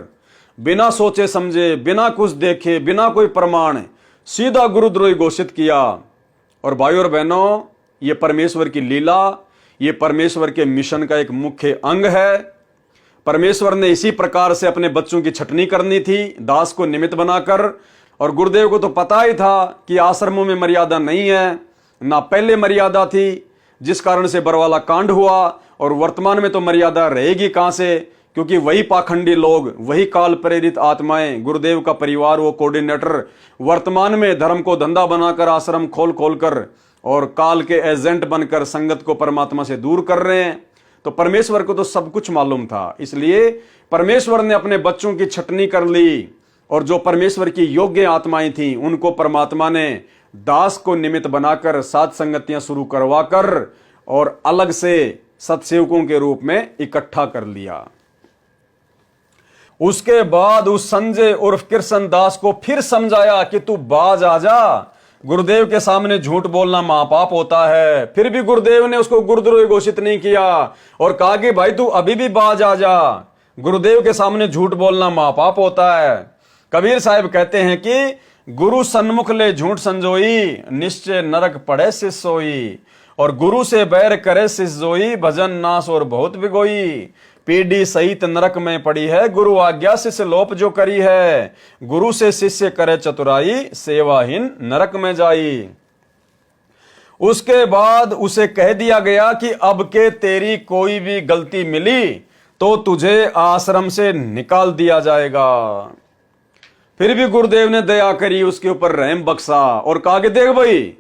बिना सोचे समझे, बिना कुछ देखे, बिना कोई प्रमाण सीधा गुरुद्रोही घोषित किया। और भाई और बहनों, ये परमेश्वर की लीला, ये परमेश्वर के मिशन का एक मुख्य अंग है। परमेश्वर ने इसी प्रकार से अपने बच्चों की छटनी करनी थी, दास को निमित्त बनाकर। और गुरुदेव को तो पता ही था कि आश्रमों में मर्यादा नहीं है, ना पहले मर्यादा थी, जिस कारण से बरवाला कांड हुआ। और वर्तमान में तो मर्यादा रहेगी कहां से, क्योंकि वही पाखंडी लोग, वही काल प्रेरित आत्माएं, गुरुदेव का परिवार, वो कोऑर्डिनेटर वर्तमान में धर्म को धंधा बनाकर आश्रम खोल खोल कर और काल के एजेंट बनकर संगत को परमात्मा से दूर कर रहे हैं। तो परमेश्वर को तो सब कुछ मालूम था, इसलिए परमेश्वर ने अपने बच्चों की छटनी कर ली। और जो परमेश्वर की योग्य आत्माएं थीं, उनको परमात्मा ने दास को निमित्त बनाकर सात संगतियां शुरू करवाकर और अलग से सत्सेवकों के रूप में इकट्ठा कर लिया। उसके बाद उस संजय उर्फ कृष्णदास को फिर समझाया कि तू बाज आ जा, गुरुदेव के सामने झूठ बोलना महापाप होता है। फिर भी गुरुदेव ने उसको गुरुद्रोही घोषित नहीं किया और कहा कि भाई तू अभी भी बाज आ जा, गुरुदेव के सामने झूठ बोलना महापाप होता है। कबीर साहब कहते हैं कि गुरु सन्मुख ले झूठ संजोई, निश्चय नरक पड़े शिष्य सोई। और गुरु से बैर करे शिष्य जोई, भजन नाश और बहुत बिगोई। पीढ़ी सहित नरक में पड़ी है, गुरु आज्ञा शिष्य लोप जो करी है। गुरु से शिष्य करे चतुराई, सेवाहीन नरक में जाई। उसके बाद उसे कह दिया गया कि अब के तेरी कोई भी गलती मिली तो तुझे आश्रम से निकाल दिया जाएगा। फिर भी गुरुदेव ने दया करी, उसके ऊपर रहम बख्शा और कहा कि देख भाई,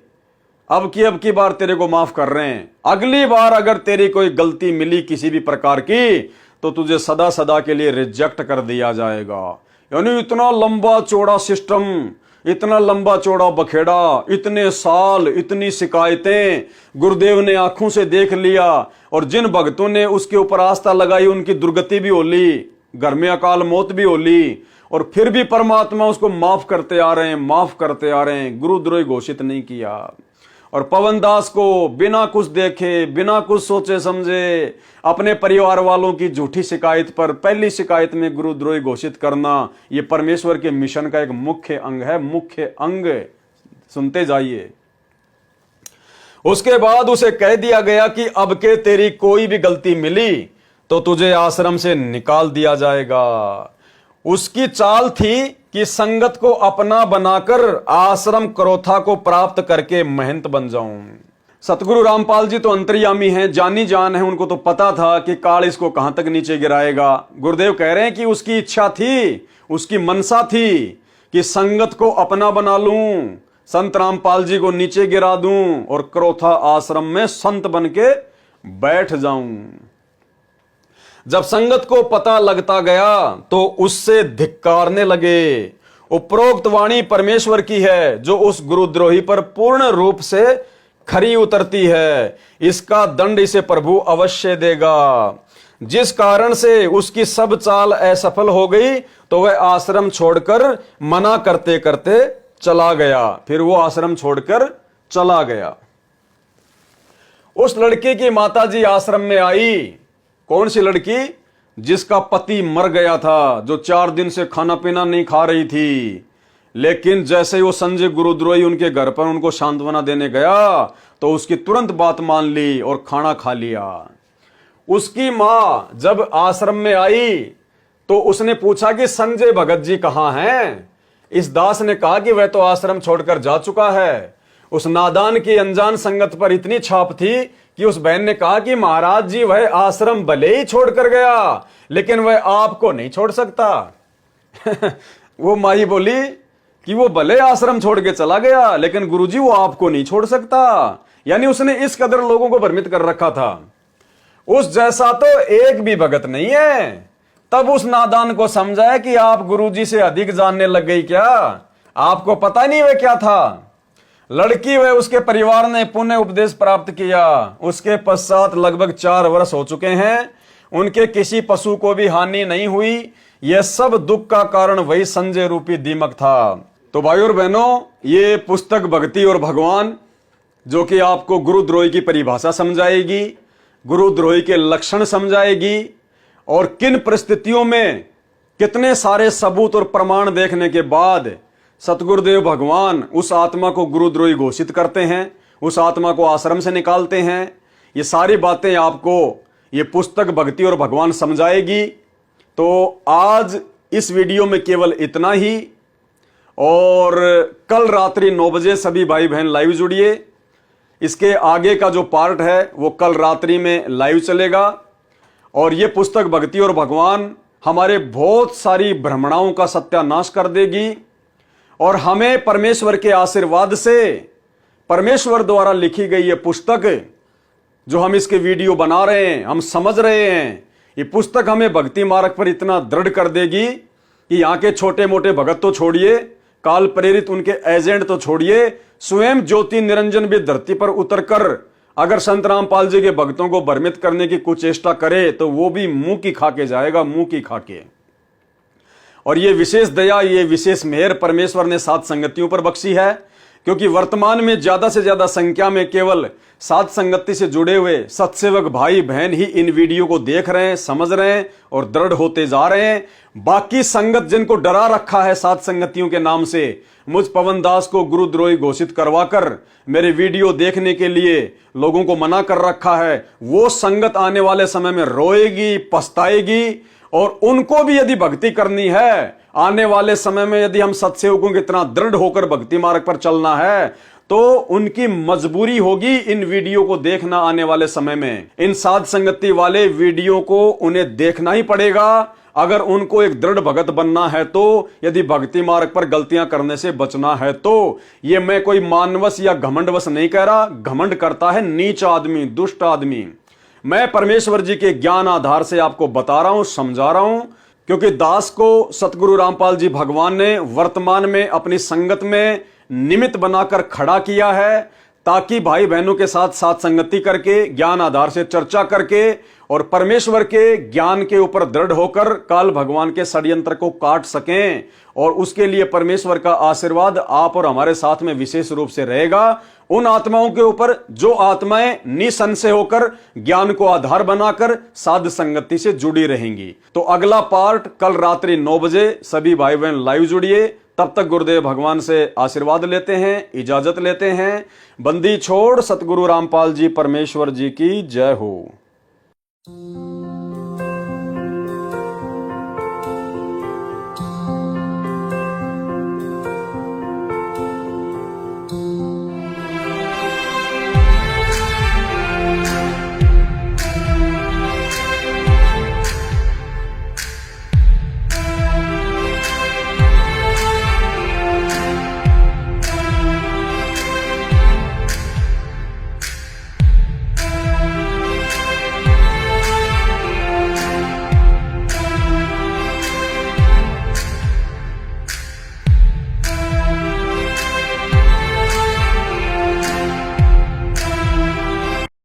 अब की बार तेरे को माफ कर रहे हैं, अगली बार अगर तेरी कोई गलती मिली किसी भी प्रकार की तो तुझे सदा सदा के लिए रिजेक्ट कर दिया जाएगा। यानी इतना लंबा चौड़ा सिस्टम, इतना लंबा चौड़ा बखेड़ा, इतने साल, इतनी शिकायतें गुरुदेव ने आंखों से देख लिया। और जिन भक्तों ने उसके ऊपर आस्था लगाई उनकी दुर्गति भी होली, घर में अकाल मौत भी होली, और फिर भी परमात्मा उसको माफ करते आ रहे हैं, माफ करते आ रहे हैं, गुरुद्रोही घोषित नहीं किया। और पवन दास को बिना कुछ देखे, बिना कुछ सोचे समझे, अपने परिवार वालों की झूठी शिकायत पर पहली शिकायत में गुरुद्रोही घोषित करना, यह परमेश्वर के मिशन का एक मुख्य अंग है, मुख्य अंग। सुनते जाइए। उसके बाद उसे कह दिया गया कि अब के तेरी कोई भी गलती मिली तो तुझे आश्रम से निकाल दिया जाएगा। उसकी चाल थी कि संगत को अपना बनाकर आश्रम क्रोथा को प्राप्त करके महंत बन जाऊं। सतगुरु रामपाल जी तो अंतर्यामी हैं, जानी जान है, उनको तो पता था कि काल इसको कहां तक नीचे गिराएगा। गुरुदेव कह रहे हैं कि उसकी इच्छा थी, उसकी मनसा थी कि संगत को अपना बना लूं, संत रामपाल जी को नीचे गिरा दूं और क्रोथा आश्रम में संत बन के बैठ जाऊं। जब संगत को पता लगता गया तो उससे धिक्कारने लगे। उपरोक्त वाणी परमेश्वर की है जो उस गुरुद्रोही पर पूर्ण रूप से खरी उतरती है। इसका दंड इसे प्रभु अवश्य देगा। जिस कारण से उसकी सब चाल असफल हो गई तो वह आश्रम छोड़कर मना करते करते चला गया। फिर वो आश्रम छोड़कर चला गया। उस लड़के की माताजी आश्रम में आई। कौन सी लड़की? जिसका पति मर गया था, जो 4 दिन से खाना पीना नहीं खा रही थी। लेकिन जैसे ही वो संजय गुरुद्रोही उनके घर पर उनको सांत्वना देने गया तो उसकी तुरंत बात मान ली और खाना खा लिया। उसकी मां जब आश्रम में आई तो उसने पूछा कि संजय भगत जी कहां हैं? इस दास ने कहा कि वह तो आश्रम छोड़कर जा चुका है। उस नादान की अनजान संगत पर इतनी छाप थी कि उस बहन ने कहा कि महाराज जी वह आश्रम भले ही छोड़कर गया लेकिन वह आपको नहीं छोड़ सकता। वो माई बोली कि वो भले आश्रम छोड़ के चला गया लेकिन गुरुजी वो आपको नहीं छोड़ सकता। यानी उसने इस कदर लोगों को भ्रमित कर रखा था। उस जैसा तो एक भी भगत नहीं है। तब उस नादान को समझाया कि आप गुरुजी से अधिक जानने लग गई क्या? आपको पता नहीं वह क्या था। लड़की व उसके परिवार ने पुण्य उपदेश प्राप्त किया। उसके पश्चात लगभग 4 वर्ष हो चुके हैं। उनके किसी पशु को भी हानि नहीं हुई। यह सब दुख का कारण वही संजय रूपी दीमक था। तो भाइयों और बहनों, ये पुस्तक भक्ति और भगवान जो कि आपको गुरुद्रोही की परिभाषा समझाएगी, गुरुद्रोही के लक्षण समझाएगी और किन परिस्थितियों में कितने सारे सबूत और प्रमाण देखने के बाद सतगुरुदेव भगवान उस आत्मा को गुरुद्रोही घोषित करते हैं, उस आत्मा को आश्रम से निकालते हैं। ये सारी बातें आपको ये पुस्तक भक्ति और भगवान समझाएगी। तो आज इस वीडियो में केवल इतना ही। और कल रात्रि 9 बजे सभी भाई बहन लाइव जुड़िए। इसके आगे का जो पार्ट है वो कल रात्रि में लाइव चलेगा। और ये पुस्तक भक्ति और भगवान हमारे बहुत सारी भ्रमणाओं का सत्यानाश कर देगी और हमें परमेश्वर के आशीर्वाद से, परमेश्वर द्वारा लिखी गई ये पुस्तक जो हम इसके वीडियो बना रहे हैं, हम समझ रहे हैं, ये पुस्तक हमें भक्ति मार्ग पर इतना दृढ़ कर देगी कि यहाँ के छोटे मोटे भगत तो छोड़िए, काल प्रेरित उनके एजेंट तो छोड़िए, स्वयं ज्योति निरंजन भी धरती पर उतरकर अगर संत रामपाल जी के भक्तों को भ्रमित करने की कुछ चेष्टा करे तो वो भी मुंह की खा के जाएगा, मुंह की खा के। और ये विशेष दया, ये विशेष मेहर परमेश्वर ने 7 संगतियों पर बख्शी है क्योंकि वर्तमान में ज्यादा से ज्यादा संख्या में केवल साध संगति से जुड़े हुए सत्सेवक भाई बहन ही इन वीडियो को देख रहे हैं, समझ रहे हैं और दृढ़ होते जा रहे हैं। बाकी संगत जिनको डरा रखा है साध संगतियों के नाम से, मुझ पवन दास को गुरुद्रोही घोषित करवाकर मेरे वीडियो देखने के लिए लोगों को मना कर रखा है, वो संगत आने वाले समय में रोएगी, पछताएगी। और उनको भी यदि भक्ति करनी है, आने वाले समय में यदि हम सत्सेवकों की तरह दृढ़ होकर भक्ति मार्ग पर चलना है, तो उनकी मजबूरी होगी इन वीडियो को देखना। आने वाले समय में इन साध संगति वाले वीडियो को उन्हें देखना ही पड़ेगा अगर उनको एक दृढ़ भगत बनना है तो, यदि भक्ति मार्ग पर गलतियां करने से बचना है तो। ये मैं कोई मानवश या घमंडवश नहीं कह रहा, घमंड करता है नीच आदमी, दुष्ट आदमी। मैं परमेश्वर जी के ज्ञान आधार से आपको बता रहा हूं, समझा रहा हूं, क्योंकि दास को सतगुरु रामपाल जी भगवान ने वर्तमान में अपनी संगत में निमित्त बनाकर खड़ा किया है, ताकि भाई बहनों के साथ साथ संगति करके ज्ञान आधार से चर्चा करके और परमेश्वर के ज्ञान के ऊपर दृढ़ होकर काल भगवान के षड्यंत्र को काट सकें। और उसके लिए परमेश्वर का आशीर्वाद आप और हमारे साथ में विशेष रूप से रहेगा उन आत्माओं के ऊपर जो आत्माएं निसंशय होकर ज्ञान को आधार बनाकर साध संगति से जुड़ी रहेंगी। तो अगला पार्ट कल रात्रि 9 बजे सभी भाई बहन लाइव जुड़िए। तब तक गुरुदेव भगवान से आशीर्वाद लेते हैं, इजाजत लेते हैं। बंदी छोड़ सतगुरु रामपाल जी परमेश्वर जी की जय हो।